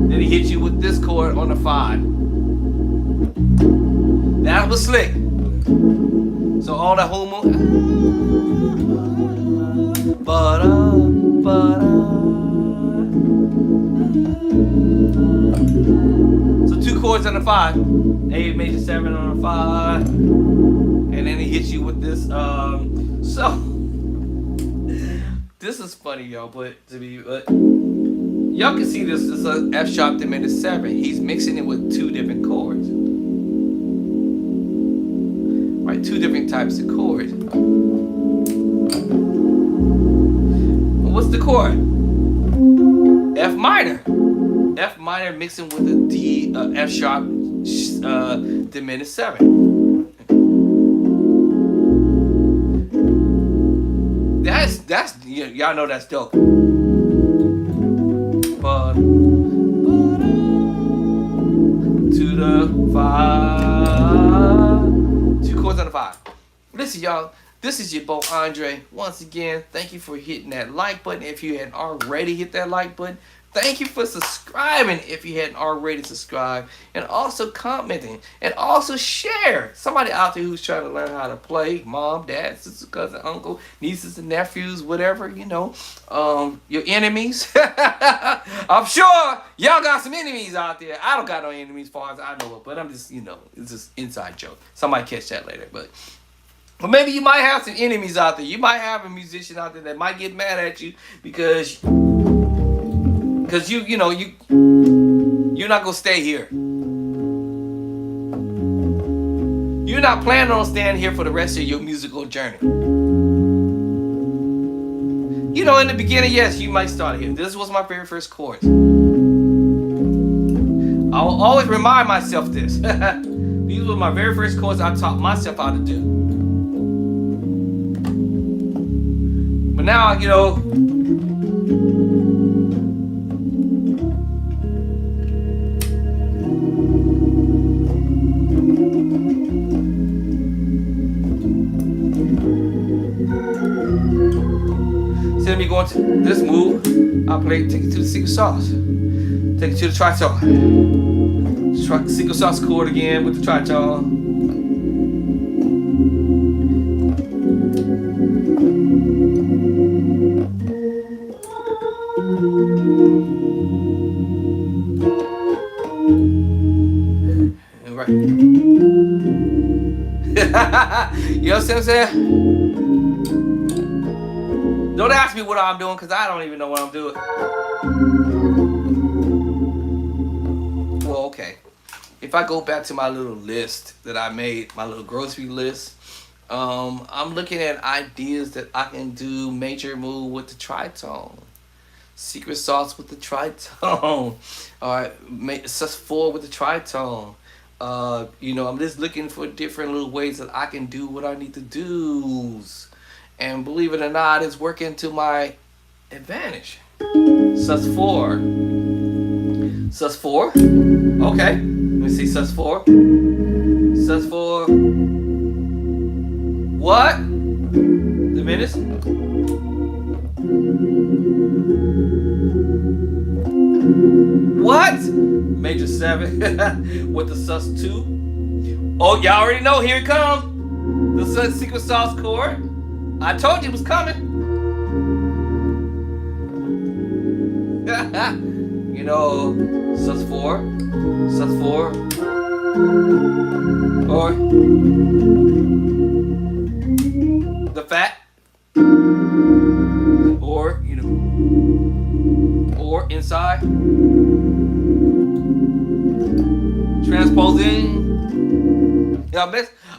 Then he hits you with this chord on the 5. That was slick. So all that whole move. So 2 chords on the 5. A major 7 on the 5. And then he hits you with this. So this is funny, y'all, but y'all can see this is a F sharp diminished 7. He's mixing it with 2 different chords. Right, 2 different types of chords. What's the chord? F minor. F minor mixing with a D, F sharp diminished 7. That's y'all know that's dope. But to the 5. 2 chords on the 5. Listen, y'all. This is your boy Andre. Once again, thank you for hitting that like button if you hadn't already hit that like button. Thank you for subscribing if you hadn't already subscribed. And also commenting. And also share. Somebody out there who's trying to learn how to play. Mom, dad, sister, cousin, uncle, nieces and nephews, whatever, your enemies. I'm sure y'all got some enemies out there. I don't got no enemies as far as I know it. But I'm just, it's just inside joke. Somebody catch that later. But maybe you might have some enemies out there. You might have a musician out there that might get mad at you because you're not gonna stay here. You're not planning on staying here for the rest of your musical journey. In the beginning, yes, you might start here. This was my very first chords. I will always remind myself this. These were my very first chords I taught myself how to do. But now, Instead of me going to this move, I'll play, take it to the secret sauce. Take it to the tritone. Secret sauce chord again with the tritone. Right. You know what I'm saying? Don't ask me what I'm doing, because I don't even know what I'm doing. Well, okay. If I go back to my little list that I made, my little grocery list, I'm looking at ideas that I can do major move with the tritone. Secret sauce with the tritone. Alright, sus4 with the tritone. I'm just looking for different little ways that I can do what I need to do. And believe it or not, it's working to my advantage. Sus4. Sus4. Okay. Let me see sus4. Sus4. What? Diminished? What? Major 7 with the sus2. Oh, y'all already know. Here it comes. The secret sauce chord. I told you it was coming. Sus4. Sus4. Or the fat. Or, or inside. Transposing.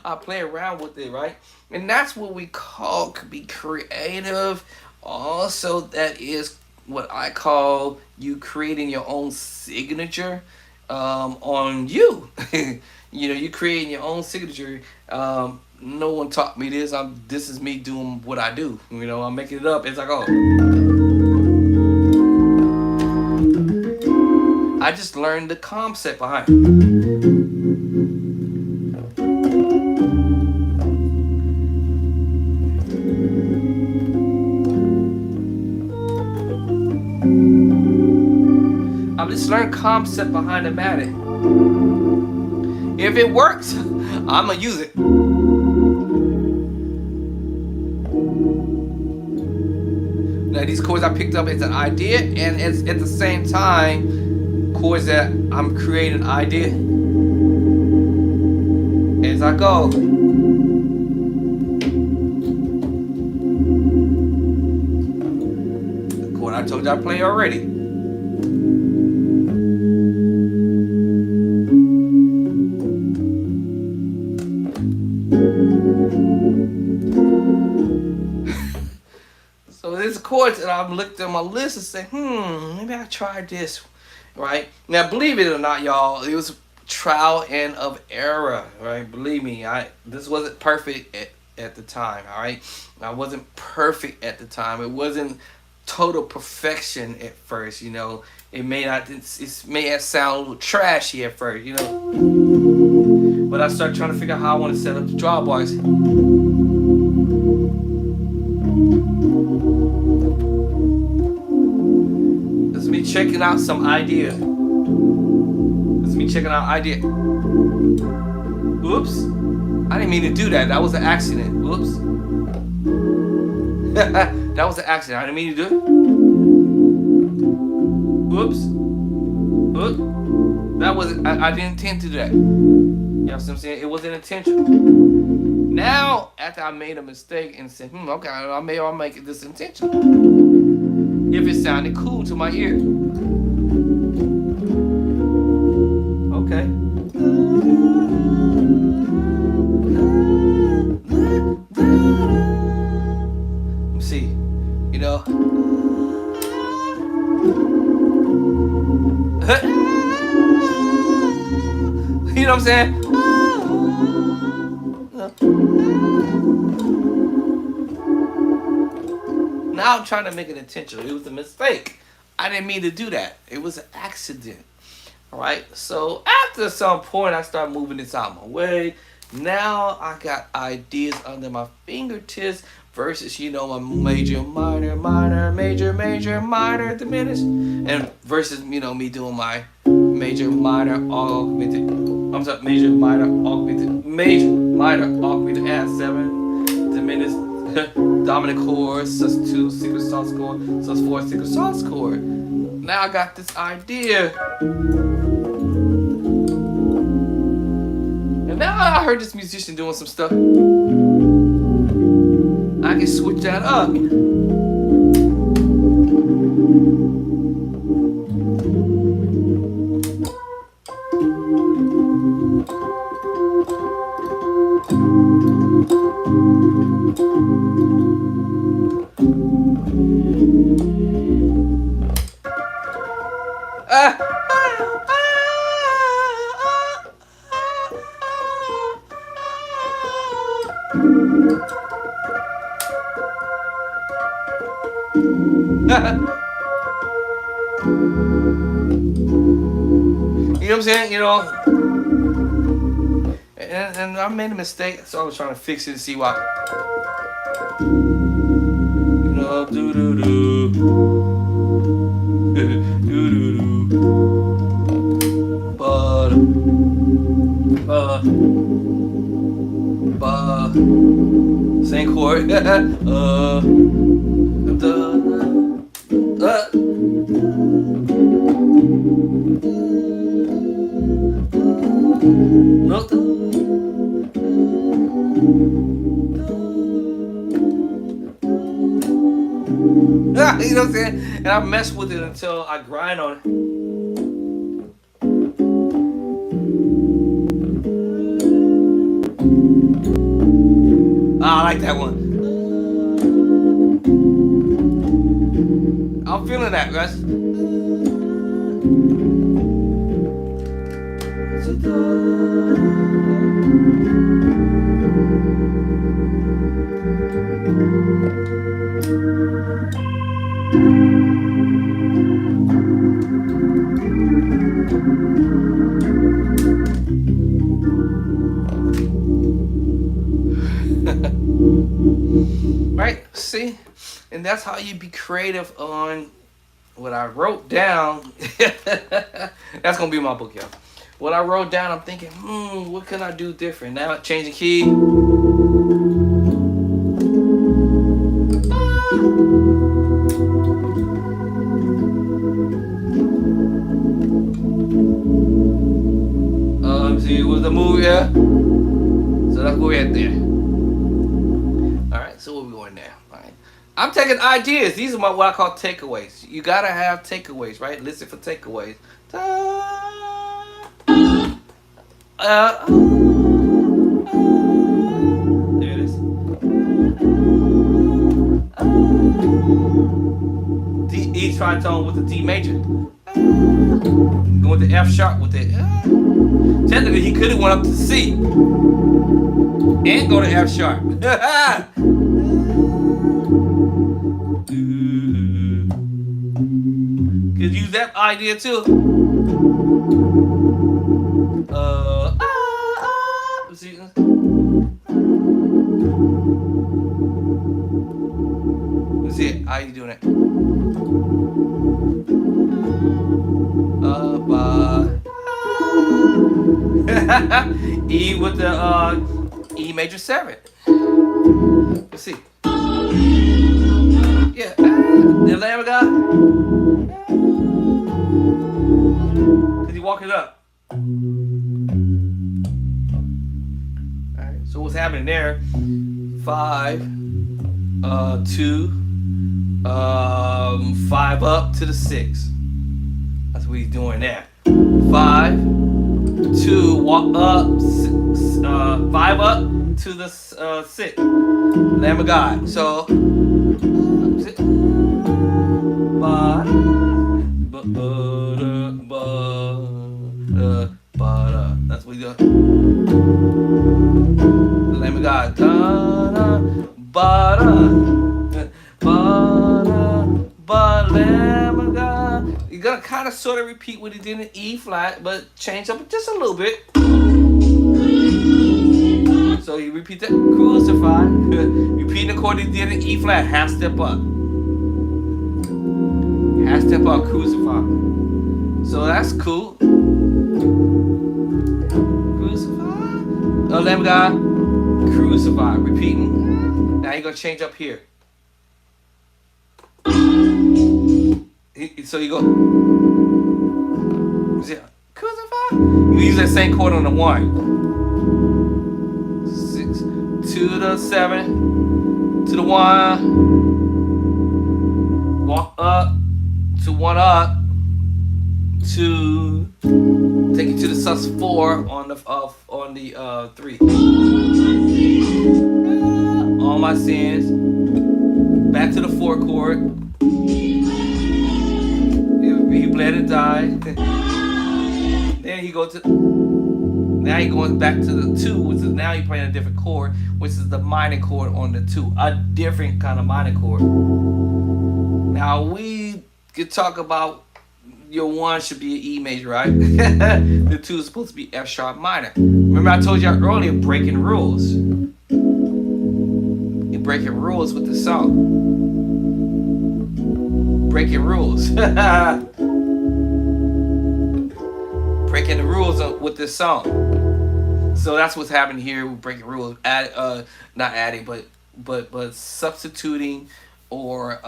I play around with it, right? And that's what we call be creative. Also, that is what I call you creating your own signature on you. You creating your own signature. No one taught me this. This is me doing what I do. I'm making it up as I go. I just learned the concept behind it. I'm just learning concept behind the matter. If it works, I'm gonna use it. Now these chords I picked up as an idea, and it's at the same time chords that I'm creating an idea as I go. The chord I told you I play already. So there's chords that I've looked at my list and said, maybe I try this, right? Now, believe it or not, y'all, it was trial and of error, right? Believe me, this wasn't perfect at the time, all right? I wasn't perfect at the time. It wasn't total perfection at first, It may not, it may have sound a little trashy at first, But I started trying to figure out how I want to set up the drawbars. This is me checking out some idea. Oops. I didn't mean to do that. That was an accident. Oops. That was an accident. I didn't mean to do it. Oops. Oops. That was, I didn't intend to do that. You know what I'm saying? It wasn't intentional. Now, after I made a mistake and said, okay, I'll make this intentional. If it sounded cool to my ear. Okay. Let me see. You know what I'm saying? Now I'm trying to make it intentional. It was a mistake. I didn't mean to do that. It was an accident. Alright, so after some point I started moving this out of my way. Now I got ideas under my fingertips versus, you know, my major, minor, minor, major, major, minor, diminished, and versus, you know, me doing my major, minor, augmented. I'm sorry, major, minor, augmented, major, minor, augmented add 7, diminished, dominant chord, sus2, secret sauce chord, sus4, secret sauce chord. Now I got this idea. And now I heard this musician doing some stuff. I can switch that up. You know what I'm saying? You know, and I made a mistake, so I was trying to fix it to see why. You know, do do do, do do do, same chord. No. You know what I'm saying? And I mess with it until I grind on it. I like that one. I'm feeling that, guys. Right? See? And that's how you be creative on what I wrote down. That's gonna be my book, y'all. What I wrote down, I'm thinking, what can I do different? Now changing key. Let's see, what's the move here? So let's go right there. Alright, so we're going there. Alright. I'm taking ideas. These are what I call takeaways. You gotta have takeaways, right? Listen for takeaways. There it is. E tritone with the D major. Go with the F sharp with it. Technically, he could have went up to C and go to F sharp. Could use that idea too. Let's see. Let's see. How you doing it? E with the E major 7. Let's see. Yeah. The Lamb of God. Did he walk it up? Alright, so what's happening there? 5, 2, 5 up to the 6. That's what he's doing there. 5, 2, walk up, 5 up to the 6. Lamb of God. So, that's what he does. Lamb of God. Lamb of God. You're gonna kind of sort of repeat what he did in E flat, but change up just a little bit. So you repeat that, crucify. Repeating the chord he did in E flat, half step up. Half step up, crucify. So that's cool. Crucify. 11 guy, crucify. Repeating. Now you're gonna change up here. So you go. Crucify. You use that same chord on the 1. 6 to the 7 to the 1. Walk up to 1 up to take you to the sus4 on the 3. All my sins. Back to the 4 chord. He bled and died. Then you go to. Now you're going back to the 2, which is now you're playing a different chord, which is the minor chord on the 2, a different kind of minor chord. Now we could talk about your 1 should be an E major, right? The 2 is supposed to be F sharp minor. Remember I told you earlier, breaking rules. You're breaking rules with the song. Breaking rules. Breaking the rules with this song. So that's what's happening here. We're breaking rules. Not adding, but substituting, or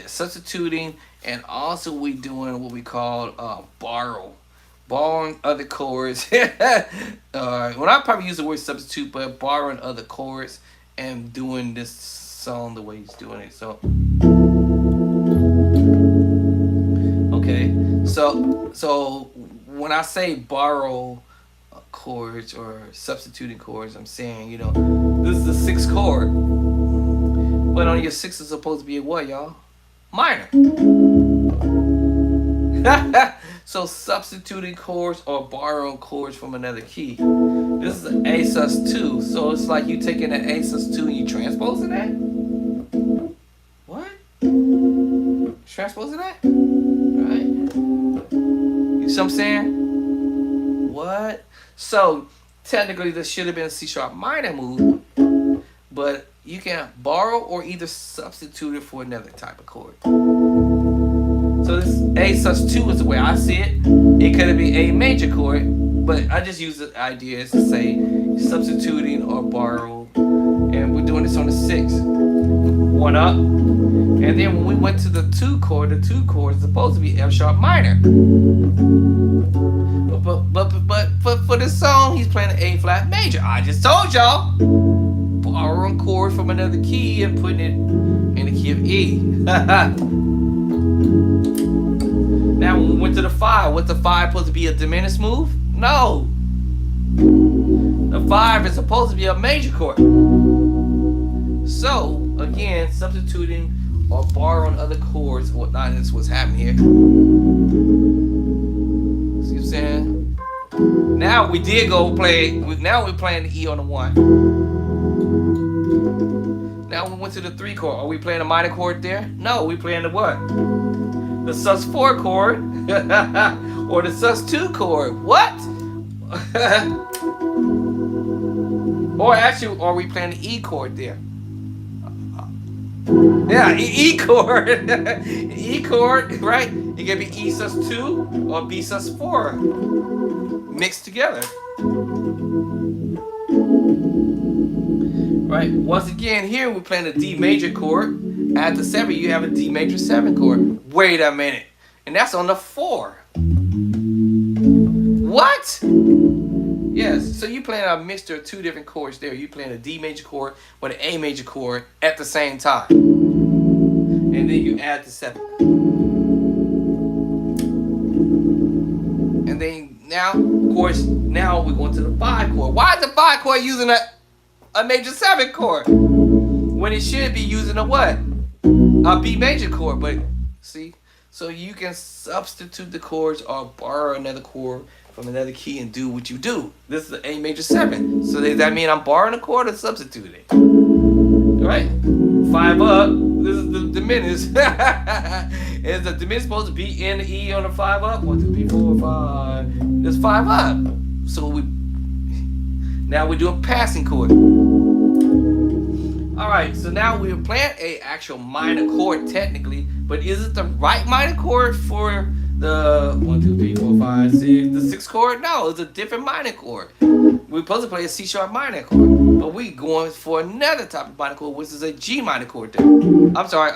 substituting, and also we doing what we call borrowing other chords. Well, I probably use the word substitute, but borrowing other chords and doing this song the way he's doing it. So okay, so when I say borrow chords or substituting chords, I'm saying, this is the 6th chord, but on your 6 is supposed to be a what, y'all? Minor. So substituting chords or borrowing chords from another key. This is an A sus2, so it's like you taking an A sus2 and you transposing that? What? Transposing that? Right? You see what I'm saying? What? So technically this should have been a C sharp minor move, but you can borrow or either substitute it for another type of chord. So this A sus2 is the way I see it. It could be A major chord, but I just use the idea as to say substituting or borrow, and we're doing this on the 6. 1 up, and then when we went to the 2 chord, the 2 chord is supposed to be F sharp minor. But for this song, he's playing an A flat major. I just told y'all, borrowing chord from another key and putting it in the key of E. Now when we went to the 5, what's the 5 supposed to be, a diminished move? No. The 5 is supposed to be a major chord. So again, substituting or borrowing other chords or whatnot is what's happening here. See what I'm saying? Now we did go play. Now we're playing the E on the 1. Now we went to the 3 chord. Are we playing a minor chord there? No, we playing the what? The sus4 chord or the sus2 chord. What? Or actually, are we playing the E chord there? Yeah, E chord. E chord, right? It can be E sus2 or B sus4 mixed together. Right? Once again, here we're playing a D major chord. At the 7, you have a D major 7 chord. Wait a minute. And that's on the 4. What? Yes, so you playing a mixture of 2 different chords there. You playing a D major chord with an A major chord at the same time. And then you add the 7. And then now, of course, now we're going to the 5 chord. Why is the 5 chord using a major 7 chord when it should be using a what? A B major chord. But see, so you can substitute the chords or borrow another chord from another key and do what you do. This is an A major 7. So does that mean I'm borrowing a chord or substituting? Right? 5 up. This is the diminished. Is the diminished supposed to be in the E on the 5 up? 1, 2, 3, 4, 5. There's 5 up. So Now we're doing passing chord. All right, so now we're playing a actual minor chord technically, but is it the right minor chord for the 1, 2, 3, 4, 5, 6, the 6th chord? No, it's a different minor chord. We're supposed to play a C sharp minor chord, but we going for another type of minor chord, which is a G minor chord. I'm sorry,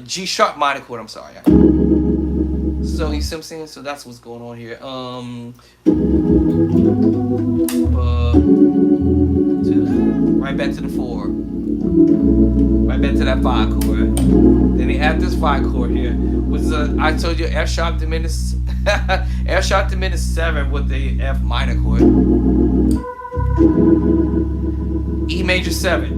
G sharp minor chord. I'm sorry. So you see what I'm saying? So that's what's going on here. Right back to the 4. Right back to that 5 chord. Then he add this 5 chord here, which is I told you F sharp diminished F sharp diminished 7 with the F minor chord. E major 7.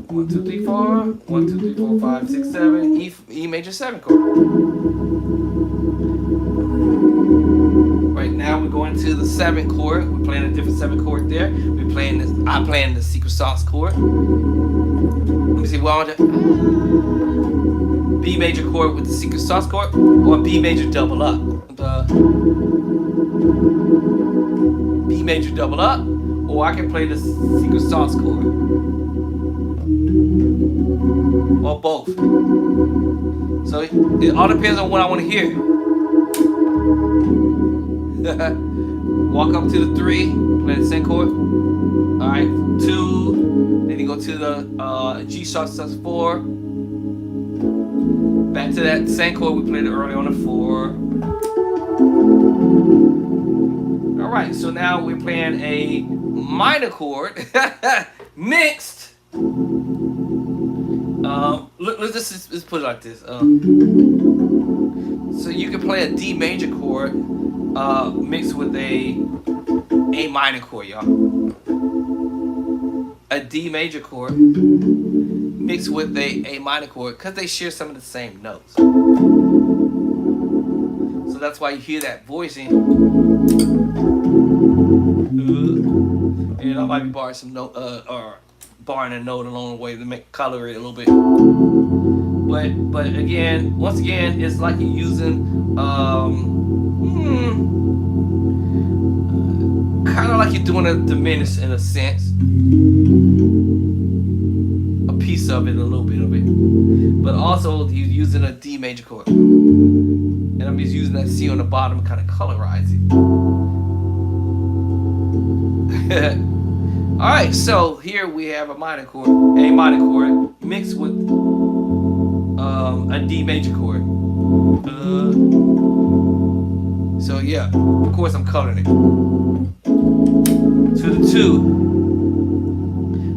1, 2, 3, 4. 1, 2, 3, 4, 5, 6, 7. E major 7 chord. Right now we're going to the 7th chord. We're playing a different 7th chord there. We're playing this. I'm playing the secret sauce chord. Let me see. Well, B major chord with the secret sauce chord, or B major double up. B major double up, or I can play the secret sauce chord, or both. So it all depends on what I want to hear. Walk up to the 3, play the same chord. All right, 2. Then you go to the G sharp sus 4. Back to that same chord we played earlier on the 4. All right, so now we're playing a minor chord mixed. Let's put it like this. So you can play a D major chord mixed with a minor chord, y'all. A D major chord mixed with a minor chord, because they share some of the same notes. So that's why you hear that voicing. And I might be borrowing some note or borrowing a note along the way to make color it a little bit. But again, once again, it's like you're using kind of like you're doing a diminished in a sense. A piece of it, a little bit of it. But also you're using a D major chord. And I'm just using that C on the bottom to kind of colorize it. Alright, so here we have a minor chord, mixed with a D major chord. So yeah, of course I'm coloring it. To the 2.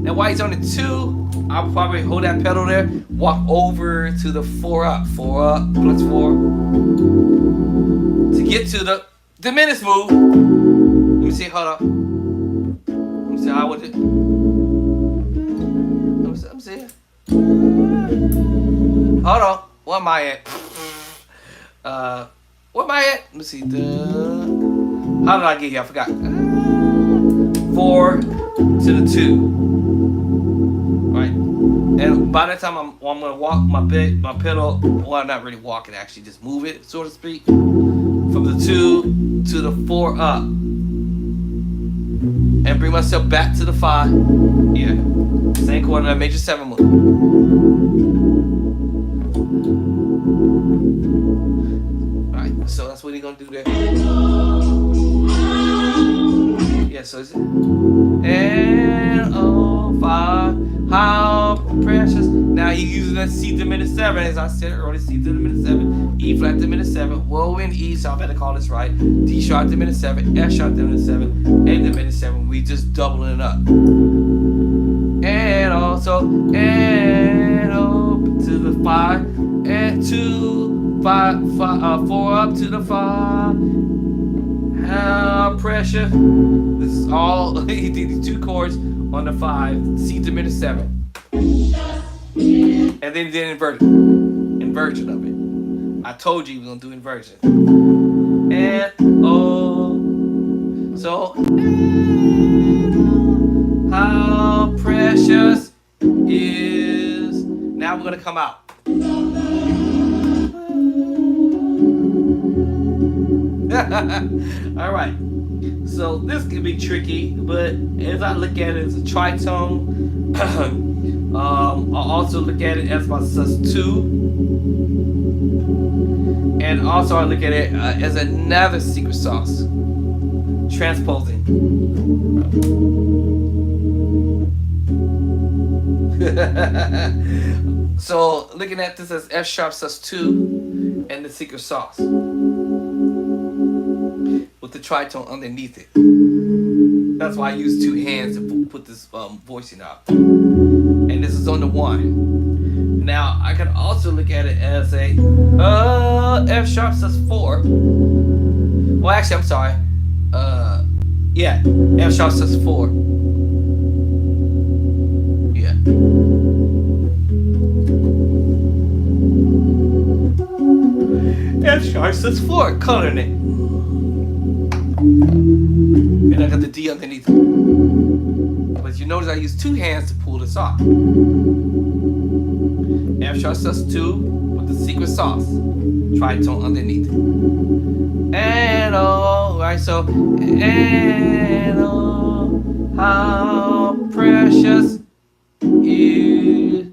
Now while he's on the 2, I'll probably hold that pedal there, walk over to the 4 up, 4 up, plus 4. To get to the diminished move. Let me see, hold up. Let me see how I would do. Let me see. Hold on, where am I at? Where am I at? Let me see. How did I get here? I forgot. 4 to the 2. Right. And by that time, I'm gonna walk my pedal. Well, not really walk it, actually, just move it, so to speak, from the 2 to the 4 up, and bring myself back to the 5. Yeah. Same chord, that major 7 move. So that's what he's gonna do there. Yeah, so it's and oh 5, how precious. Now he's using that C diminished 7, as I said earlier. C diminished 7, E flat diminished 7, woe in E, so I better call this right. D sharp diminished 7, F sharp diminished 7, A diminished 7. We just doubling it up. And also and up to the 5 and 2. 4 up to the 5. How precious. This is all he did, these 2 chords on the 5, C diminished 7. And then he did inversion of it. I told you he was gonna do inversion. And so how precious is. Now we're gonna come out. All right. So this can be tricky, but as I look at it as a tritone, I'll also look at it as my sus2, and also I look at it as another secret sauce, transposing. So looking at this as F sharp sus2 and the secret sauce with the tritone underneath it. That's why I use two hands to put this voicing out. And this is on the 1. Now I can also look at it as a F sharp sus4. Well, actually, I'm sorry. Yeah, F sharp sus4. Yeah. F sharp sus4, coloring it. And I got the D underneath it. But you notice I use two hands to pull this off. F sharp sus2 with the secret sauce. Tritone underneath it. And oh, right, so, and oh, how precious is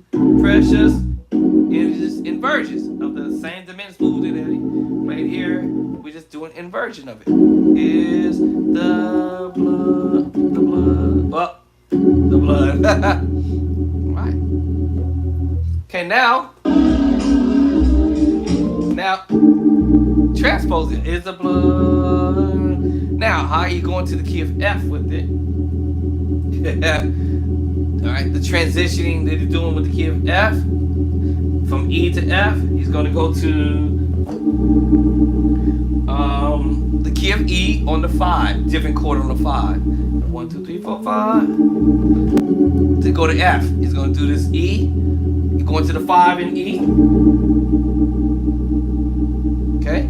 inversions of the same diminished fluidity. Right here, we're just doing inversion of it. Is the blood. Right. Okay, now transpose it. Is the blood. Now, how are you going to the key of F with it? Alright, the transitioning that you're doing with the key of F, from E to F, he's going to go to the key of E on the 5, different chord on the 5. 1, 2, 3, 4, 5. To go to F, he's going to do this E. You're going to the 5 in E. Okay.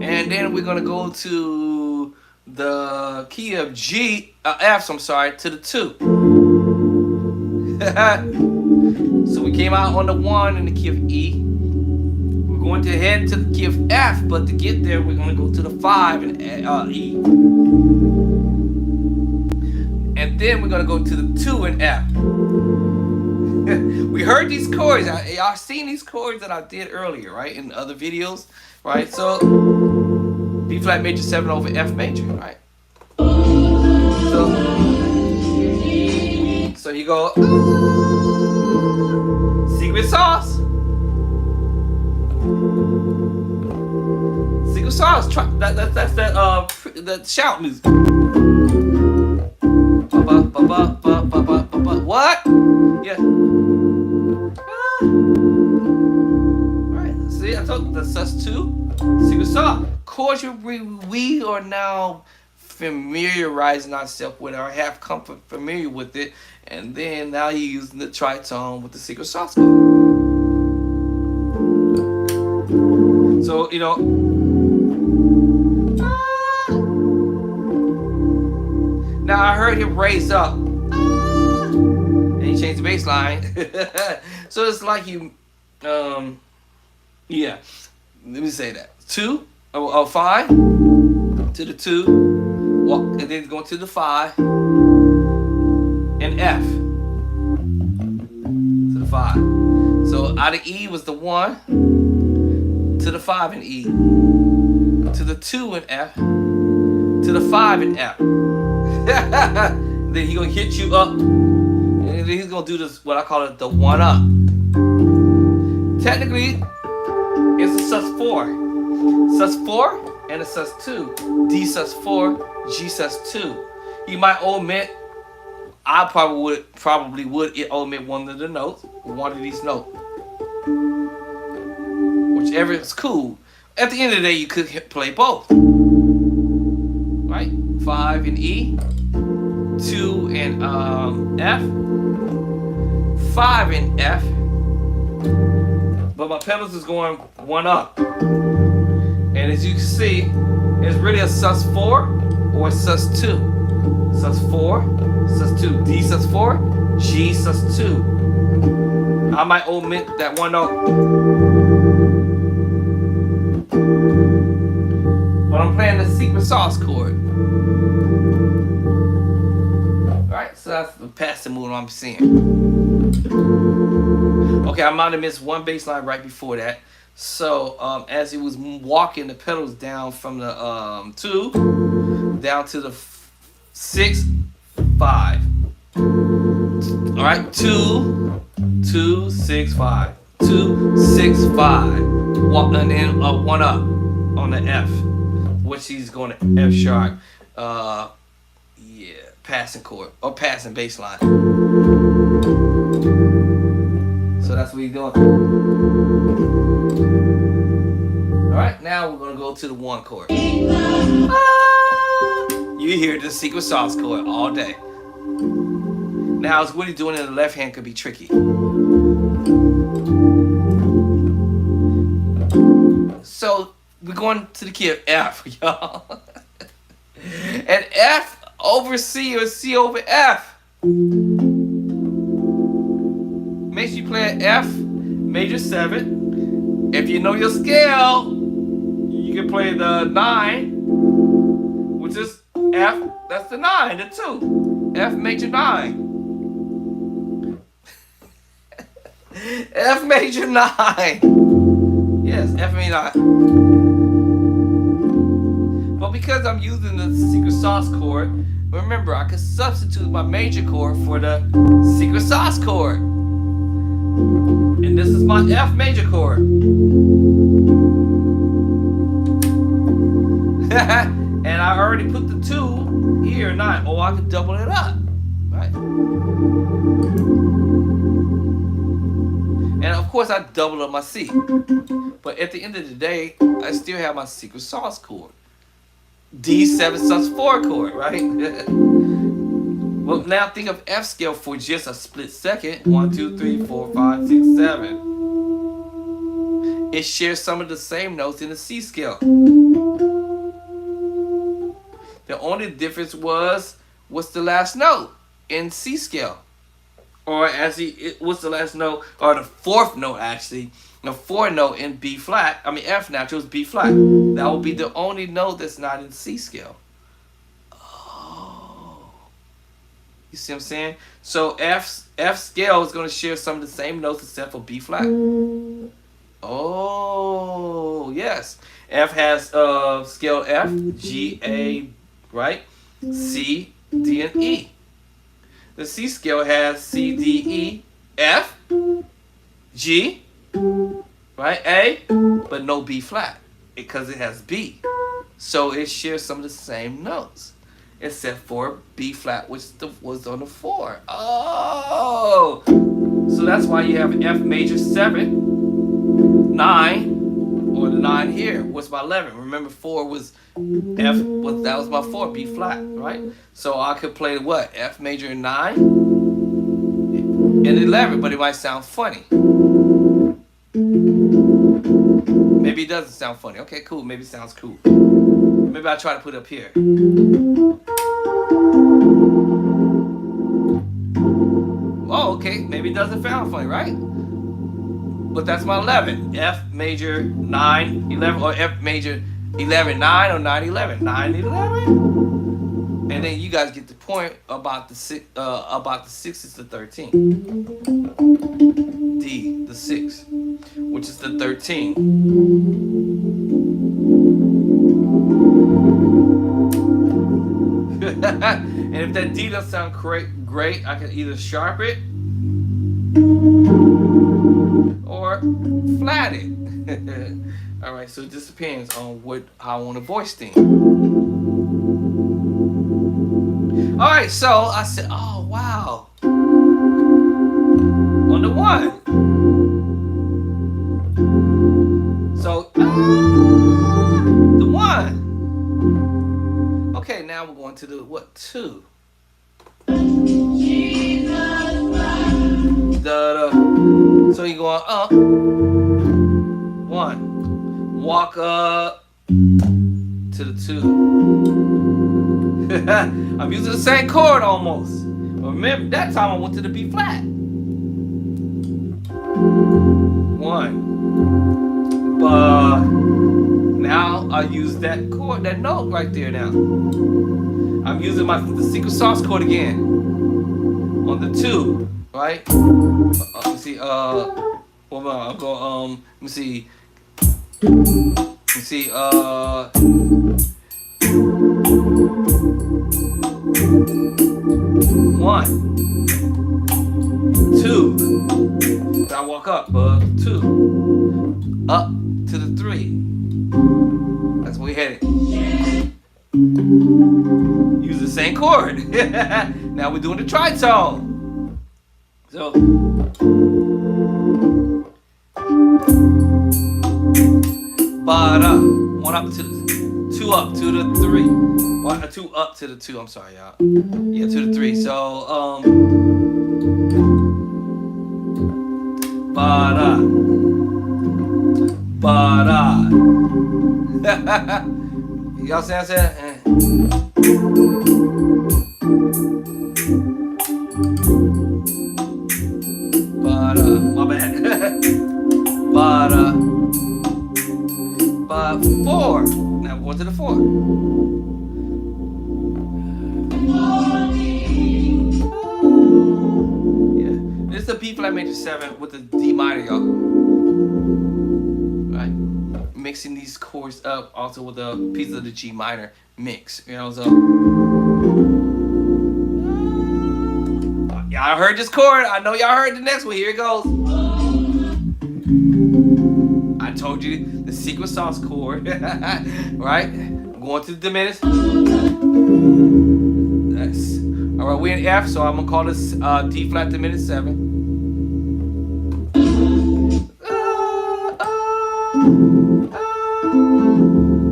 And then we're going to go to the key of F, I'm sorry, to the 2. So we came out on the 1 in the key of E. We're going to head to the key of F, but to get there, we're going to go to the 5 in E. And then we're going to go to the 2 in F. We heard these chords. Y'all seen these chords that I did earlier, right? In other videos, right? So B flat major 7 over F major, right? So you go secret sauce. Secret sauce. That's that shout music. What? Yeah. Alright, see, I told you the sus2, secret sauce. Chords we are now familiarizing ourselves with, or have come familiar with it, and then now you're using the tritone with the secret sauce chord. So, you know, now I heard him raise up, and he changed the bass line. So it's like you, yeah, let me say that. 5 to the 2, and then going to the 5, and F to the 5. So out of E was the 1, to the 5 in E, to the 2 in F, to the 5 in F. Then he's gonna hit you up, and then he's gonna do this, what I call it, the 1-up. Technically, it's a sus4. Sus4 and a sus2. D sus4, G sus2. You might omit, I probably would omit one of the notes, one of these notes. Whichever is cool. At the end of the day, you could play both. Right? 5 in E, 2 in F, 5 in F. But my pedals is going 1-up. And as you can see, it's really a sus4 or a sus2. Sus4, sus2, D sus4, G sus2. I might omit that one note. But I'm playing the secret sauce chord. Alright, so that's the passing mood I'm seeing. Okay, I might have missed one bass line right before that. So as he was walking the pedals down from the 2 down to the 6, 5. Alright, 2, 2, 6, 5. 2, 6, 5. Walk and then 1 up on the F, which he's going to F sharp. Yeah, passing chord or passing bass line. So that's what he's doing. Alright, now we're going to go to the 1 chord. You hear the secret sauce chord all day. Now, what he's doing in the left hand could be tricky. So, we're going to the key of F, y'all. And F over C or C over F. Make sure you play an F major 7. If you know your scale, you can play the 9, which is F. That's the 9, the 2. F major 9. F major 9. Yes, F major 9. But because I'm using the secret sauce chord, remember I could substitute my major chord for the secret sauce chord. And this is my F major chord. And I already put the 2 here, 9. Or I could double it up. Right? And of course I doubled up my C. But at the end of the day, I still have my secret sauce chord. D7 sus 4 chord, right? Well, now think of F scale for just a split second. 1, 2, 3, 4, 5, 6, 7. It shares some of the same notes in the C scale. The only difference was what's the last note in C scale. Or what's the last note, or the 4th note actually, the 4th note in B flat, F natural is B flat. That will be the only note that's not in C scale. Oh. You see what I'm saying? So F scale is going to share some of the same notes except for B flat. Oh, yes. F has scale F, G, A, right? C, D, and E. The C scale has C, D, E, F, G, right? A, but no B flat because it has B. So it shares some of the same notes except for B flat, which was on the 4. Oh! So that's why you have F major 7, 9, or the 9 here. What's my 11? Remember 4 was F, that was my 4, B flat, right? So I could play what? F major 9 and 11, but it might sound funny. Maybe it doesn't sound funny. Okay, cool. Maybe it sounds cool. Maybe I'll try to put it up here. Oh, okay. Maybe it doesn't sound funny, right? But that's my 11. F major 9, 11, or F major 11, 9, or 9, 11. 9, 11. And then you guys get the point about the 6 is the 13. D, the 6, which is the 13. And if that D doesn't sound great, I can either sharp it or flat it. All right, so it just depends on how I want to voice things. All right, so I said, oh wow, on the 1. So the 1. Okay, now we're going to the what? 2. So you're going up. 1. Walk up to the 2. I'm using the same chord almost. But remember, that time I went to the B flat. 1. But now I use that chord, that note right there now. I'm using the secret sauce chord again on the 2, right? Let's see, hold on, I'll go, let me see. Let me see, 1, 2. I walk up, 2, up to the 3. That's where we headed. Use the same chord. Now we're doing the tritone. So, ba-da, 1 up to the 2 up to the 3. 2 up to the 2. I'm sorry, y'all. Yeah, to the 3. So, ba-da, ba-da. Y'all see what I'm saying? Ba-da, my bad. Ba-da, ba, 4. Now we're going to the 4. Yeah, this is the B flat major 7 with the D minor, y'all. Right, mixing these chords up also with a piece of the G minor mix. You know, so y'all heard this chord. I know y'all heard the next one. Here it goes. I told you the secret sauce chord. Right? I'm going to the diminished. Yes. All right, we're in F, so I'm gonna call this D flat diminished 7.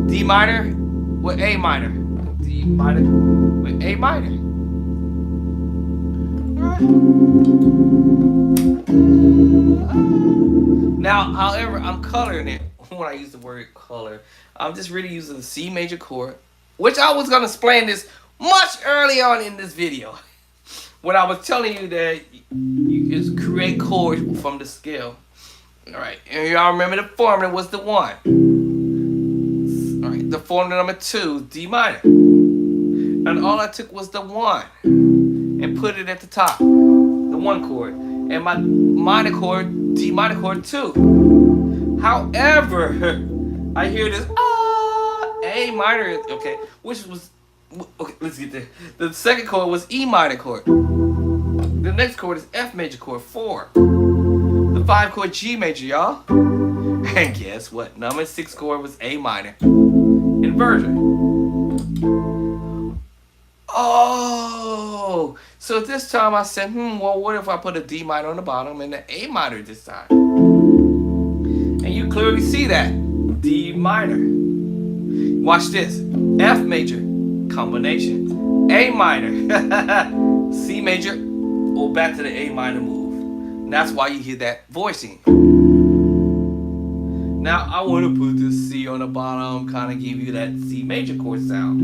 D minor with A minor. D minor with A minor. Now, however, I'm coloring it when I use the word color. I'm just really using the C major chord, which I was going to explain this much early on in this video. When I was telling you that you just create chords from the scale. Alright, and y'all remember the formula was the 1. Alright, the formula number 2, D minor. And all I took was the 1 and put it at the top. The 1 chord. And my minor chord, D minor chord 2. However, I hear this A minor, okay, which was, okay, let's get there. The second chord was E minor chord. The next chord is F major chord 4. The 5 chord G major, y'all. And guess what? Number 6 chord was A minor. Inversion. Oh, so this time I said, well, what if I put a D minor on the bottom and an A minor this time? And you clearly see that. D minor. Watch this. F major. Combination. A minor. C major. Or back to the A minor move. And that's why you hear that voicing. Now, I want to put the C on the bottom, kind of give you that C major chord sound.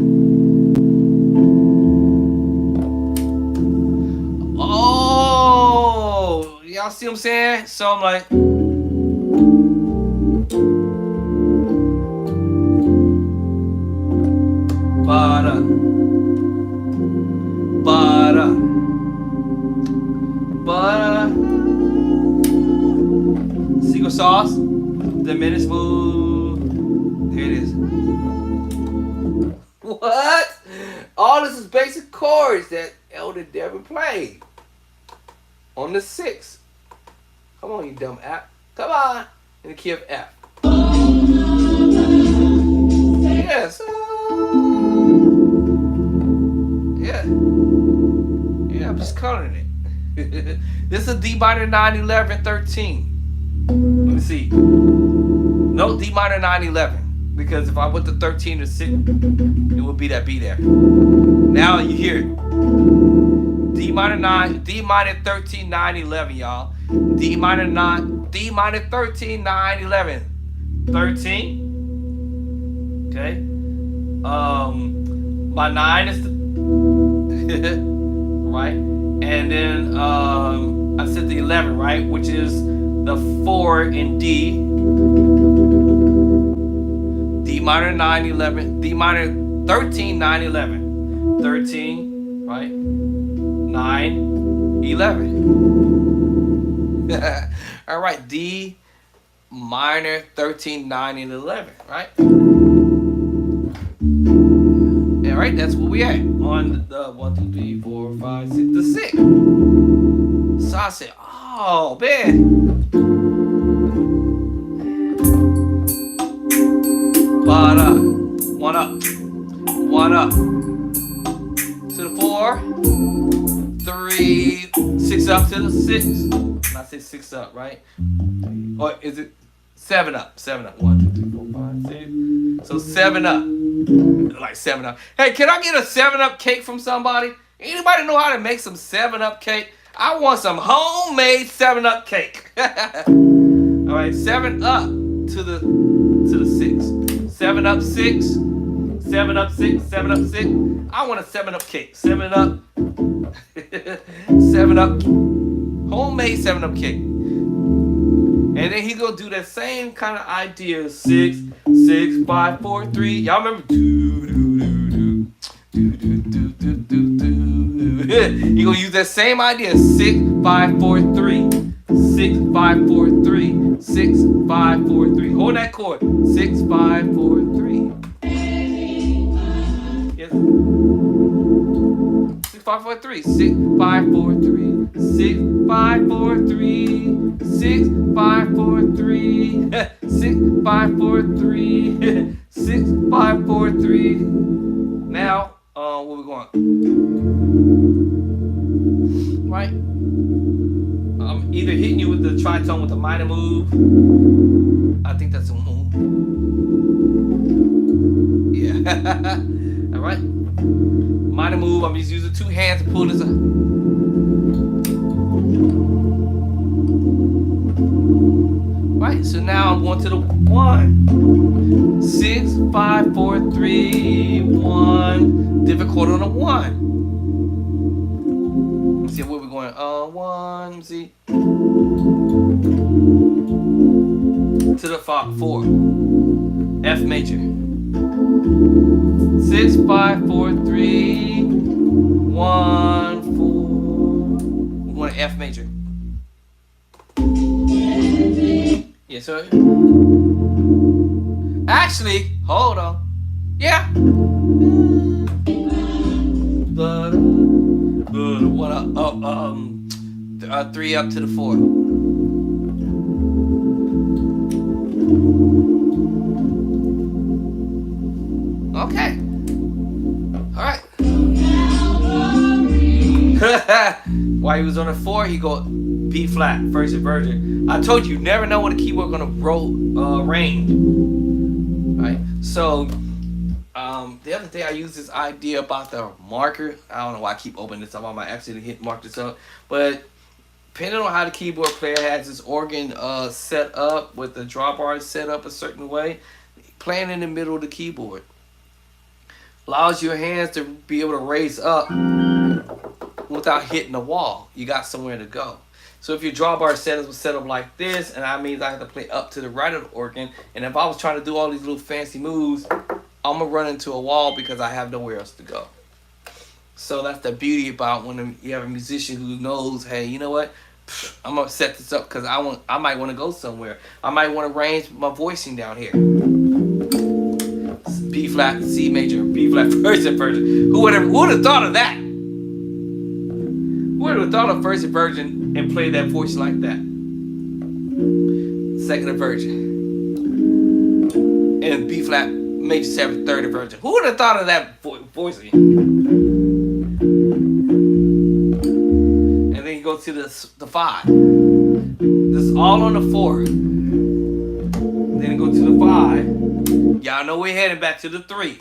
Oh, y'all see what I'm saying? So I'm like, ba-da, ba-da, ba-da. Secret sauce, diminished move. Here it is. What? All this is basic chords that Elder Devin played on the 6. Come on, you dumb app. Come on. In the key of F. Yes. Yeah. Yeah, I'm just coloring it. This is a D minor 9, 11, 13. Let me see. No, D minor 9, 11. Because if I went to 13 or 6, it would be that B there. Now you hear it. D minor 9, D minor 13, 9, 11, y'all. D minor 9, D minor 13, 9, 11. 13. Okay. My 9 is the right, and then I said the 11, right, which is the 4 in D, D minor 9, 11, D minor 13, 9, 11, 13, right? 9, 11. All right, D minor 13, 9, and 11, right? All right, that's where we at on the 1, 2, 3, 4, 5, 6, the 6. So I said, oh man. But one up, to the 4, 3, 6 up to the 6. And I say 6 up, right? Or is it 7 up? 7 up. 1, 2, 3, 4, 5, 6. So 7 up. Like 7 up. Hey, can I get a 7 up cake from somebody? Anybody know how to make some 7 up cake? I want some homemade 7 up cake. All right, 7 up to the 6. 7 up 6. 7 up 6. 7 up 6. I want a 7 up cake. 7 up. 7 up. Homemade 7 up cake. And then he gonna do that same kind of idea. 6, 6, 5, 4, 3. Y'all remember? He gonna use that same idea. 6, 5, 4, 3. 6, 5, 4, 3. 6, 5, 4, 3. Hold that chord. 6, 5, 4, 3. Yes. 6, 5, 4, 3. 6, 5, 4, 3. 6, 5, 4, 3. 6, 5, 4, 3. 6, 5, 4, 3. 6, 5, 4, 3. Now, where we going? Right? I'm either hitting you with the tritone with the minor move. I think that's a move. Yeah. All right. Minor move. I'm just using 2 hands to pull this up. Right. So now I'm going to the 1. 6, 5, 4, 3, 1. Different chord on the 1. Let's see where we're going. 1. Let's see. To the 4. F major. 6, 5, 4, 3, 1, 4. We're going to F major. Yes, sir. Actually, hold on. Yeah. The 3 up to the 4. Okay. All right. While he was on the 4, he go B flat, first inversion. I told you, never know when a keyboard gonna roll range. Right. So the other day I used this idea about the marker. I don't know why I keep opening this up. I might actually hit mark this up, but depending on how the keyboard player has his organ set up with the drawbar set up a certain way, playing in the middle of the keyboard allows your hands to be able to raise up without hitting the wall. You got somewhere to go. So if your drawbar setup was set up like this, and that means I have to play up to the right of the organ, and if I was trying to do all these little fancy moves, I'm gonna run into a wall because I have nowhere else to go. So that's the beauty about when you have a musician who knows, hey, you know what? I'm gonna set this up because I might want to go somewhere. I might want to range my voicing down here. B flat, C major, B flat, first inversion. Who would have thought of that? Who would have thought of first inversion and play that voice like that? Second inversion. And B flat, major 7, third inversion. Who would have thought of that voicing? And then you go to the 5. This is all on the 4. Then you go to the 5. Y'all know we're heading back to the 3.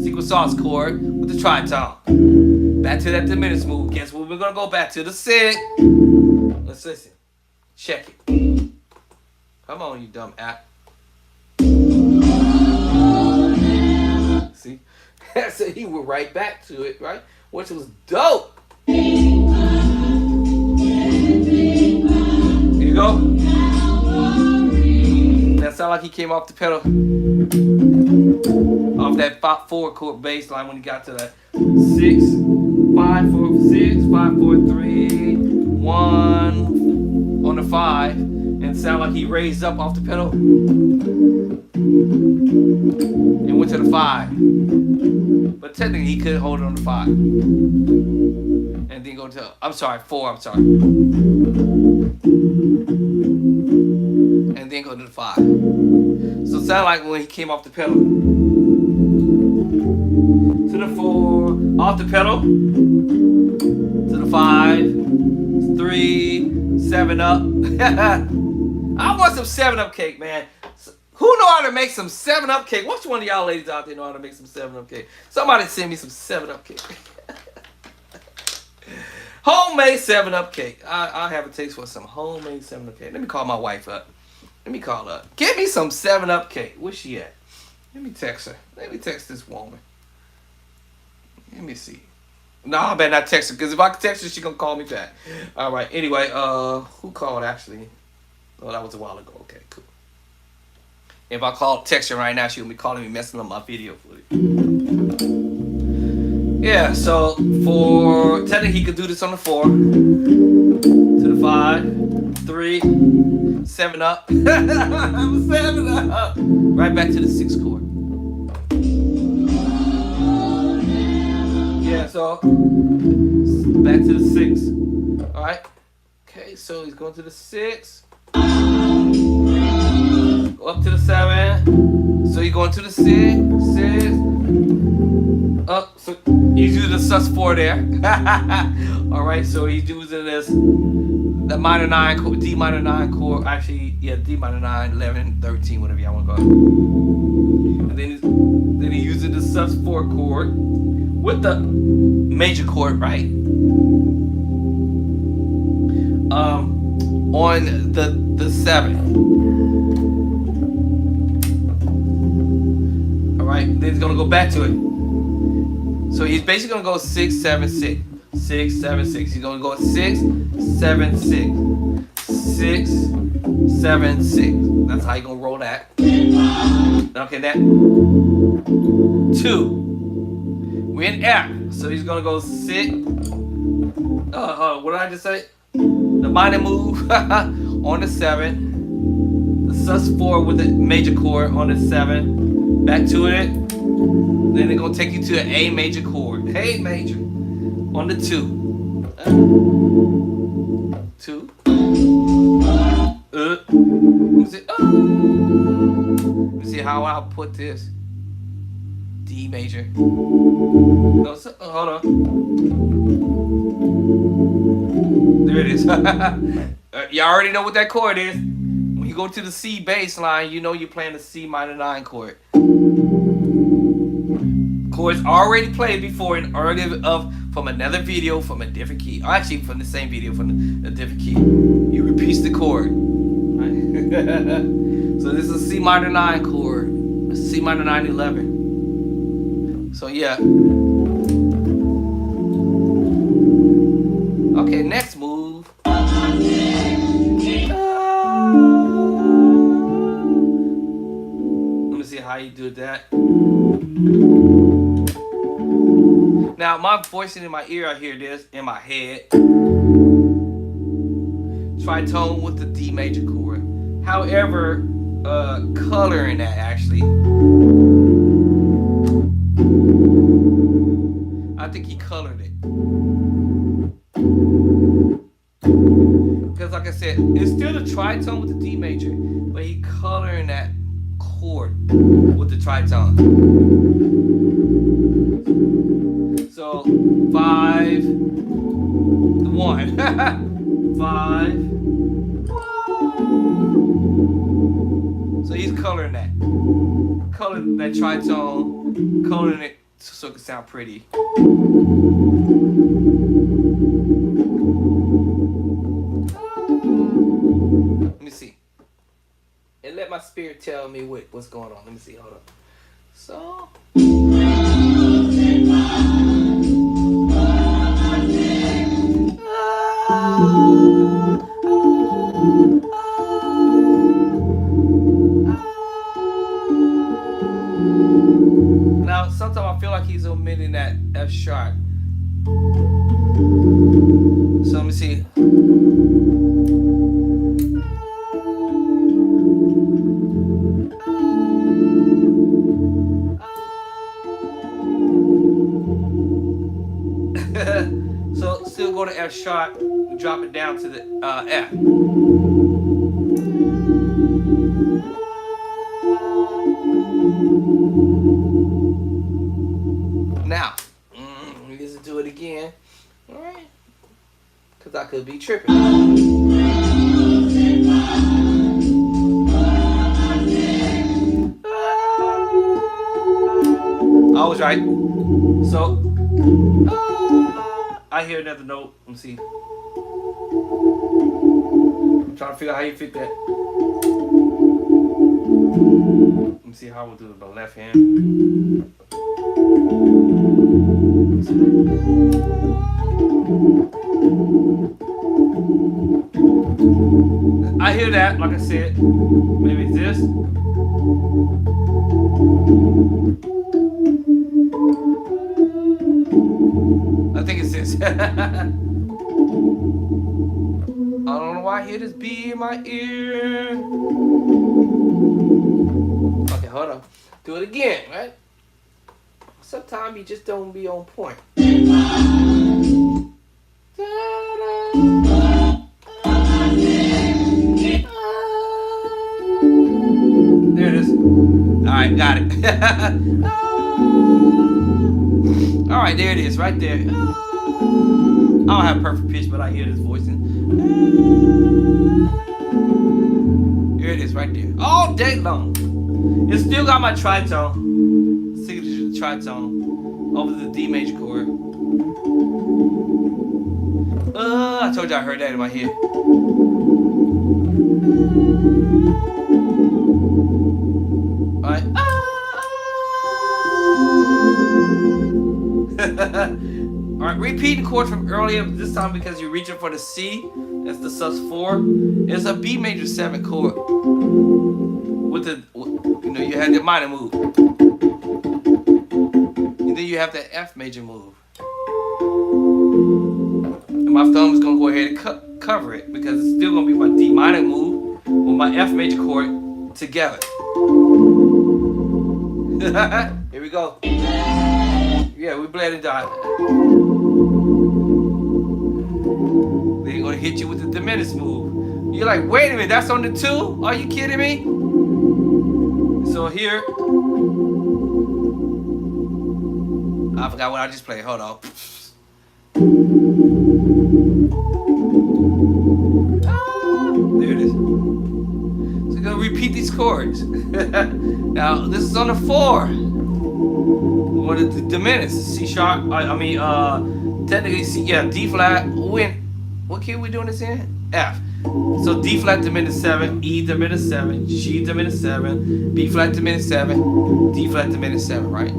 Sequence sauce chord with the tritone. Back to that diminished move. Guess what? We're gonna go back to the 6. Let's listen. Check it. Come on, you dumb app. See? So he went right back to it, right? Which was dope. go. That sound like he came off the pedal, off that 4 chord bass line when he got to that 6, 5, 4, 6, 5, 4, 3, 1 on the 5, and sound like he raised up off the pedal and went to the 5. But technically he could hold it on the 5. And then go to, I'm sorry, 4, I'm sorry. And then go to the 5. So it sounded like when he came off the pedal. To the 4, off the pedal. To the 5, 3, 7 up. I want some 7-Up cake, man. Who know how to make some 7-Up cake? Which one of y'all ladies out there know how to make some 7-Up cake? Somebody send me some 7-Up cake. Homemade 7-Up cake. I have a taste for some homemade 7-Up cake. Let me call my wife up. Let me call her up. Give me some 7-Up cake. Where's she at? Let me text her. Let me text this woman. Let me see. No, I better not text her, because if I text her, she gonna call me back. All right. Anyway, who called actually? Oh, that was a while ago. Okay, cool. If I call text her right now, she'll be calling me, messing up my video footage. Yeah, so for technically he could do this on the 4, to the 5, 3, 7 up, 7 up, right back to the 6 chord. Yeah, so back to the 6. All right. Okay, so he's going to the 6. Go up to the 7. So you're going to the 6, 6. Up. So he's using the sus4 there. All right. So he's using this the minor 9 chord, D minor 9 chord. Actually, yeah, D minor 9, 11, 13, whatever y'all want to call it. And then he's using the sus4 chord with the major chord, right? On the 7. All right. Then he's gonna go back to it. So he's basically gonna go 6, 7, 6, 6, 7, 6. He's gonna go 6, 7, 6, 6, 7, 6. That's how you gonna roll that. Okay, that 2. We're in F, so he's gonna go 6. What did I just say? The minor move on the 7. The sus4 with the major chord on the 7. Back to it. Then they're gonna take you to an A major chord. A major on the 2. 2. Let me see how I'll put this. D major. No, hold on. There it is. Y'all already know what that chord is. When you go to the C bass line, you know you're playing the C minor 9 chord. Chords already played before in from another video from a different key. Actually, from the same video from a different key. You repeat the chord. Right? So this is a C minor 9 chord. C minor 9 11. So yeah. Okay, next move. Let me see how you do that. Now my voice in my ear, I hear this in my head. Tritone with the D major chord. However, coloring that actually. I think he colored it. Because like I said, it's still a tritone with the D major, but he coloring that chord with the tritone. So 5, 1, 5. So he's coloring that tritone, coloring it so it can sound pretty. Let me see. And let my spirit tell me what's going on. Let me see. Hold on. So. repeating that F sharp. So let me see. So still go to F sharp, drop it down to the F. Now, listen to it again. Alright. Because I could be tripping. I was right. So, I hear another note. Let me see. I'm trying to figure out how you fit that. Let me see how we'll do it with my left hand. I hear that, like I said. Maybe it's this. I think it's this. I don't know why I hear this bee in my ear. Okay, hold on. Do it again, right? Sometimes you just don't be on point. There it is. Alright, got it. Alright, there it is, right there. I don't have perfect pitch, but I hear this voicing. Here it is, right there. All day long. It still got my tritone. Signature tritone. Over the D major chord. I told you I heard that in my head. Alright. Alright, repeating chord from earlier, this time because you're reaching for the C. That's the sus4. It's a B major 7 chord. With the, you know, you had the minor move. And then you have the F major move. And my thumb is going to go ahead and cover it because it's still going to be my D minor move with my F major chord together. Here we go. Yeah, we bled and died. They're going to hit you with the diminished move. You're like, wait a minute, that's on the 2? Are you kidding me? So here, I forgot what I just played. Hold on. There it is. So you're gonna repeat these chords. Now this is on the 4. We want to diminish C sharp. Technically C. Yeah, D flat. What key are we doing this in? F. So D flat diminished 7, E diminished 7, G diminished 7, B flat diminished 7, D flat diminished 7, right?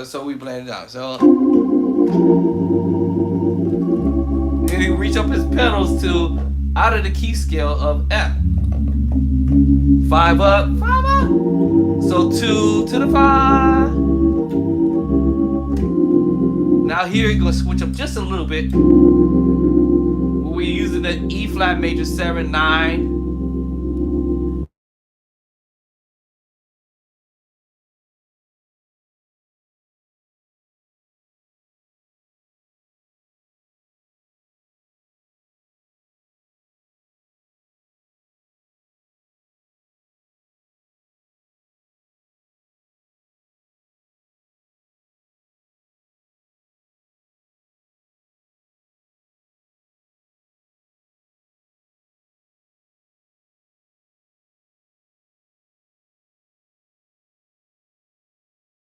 So we blend it out. So and he reach up his pedals to out of the key scale of F. 5 up, 5 up. So 2 to the 5. Now here you're gonna switch up just a little bit. We're using the E flat major 7, 9.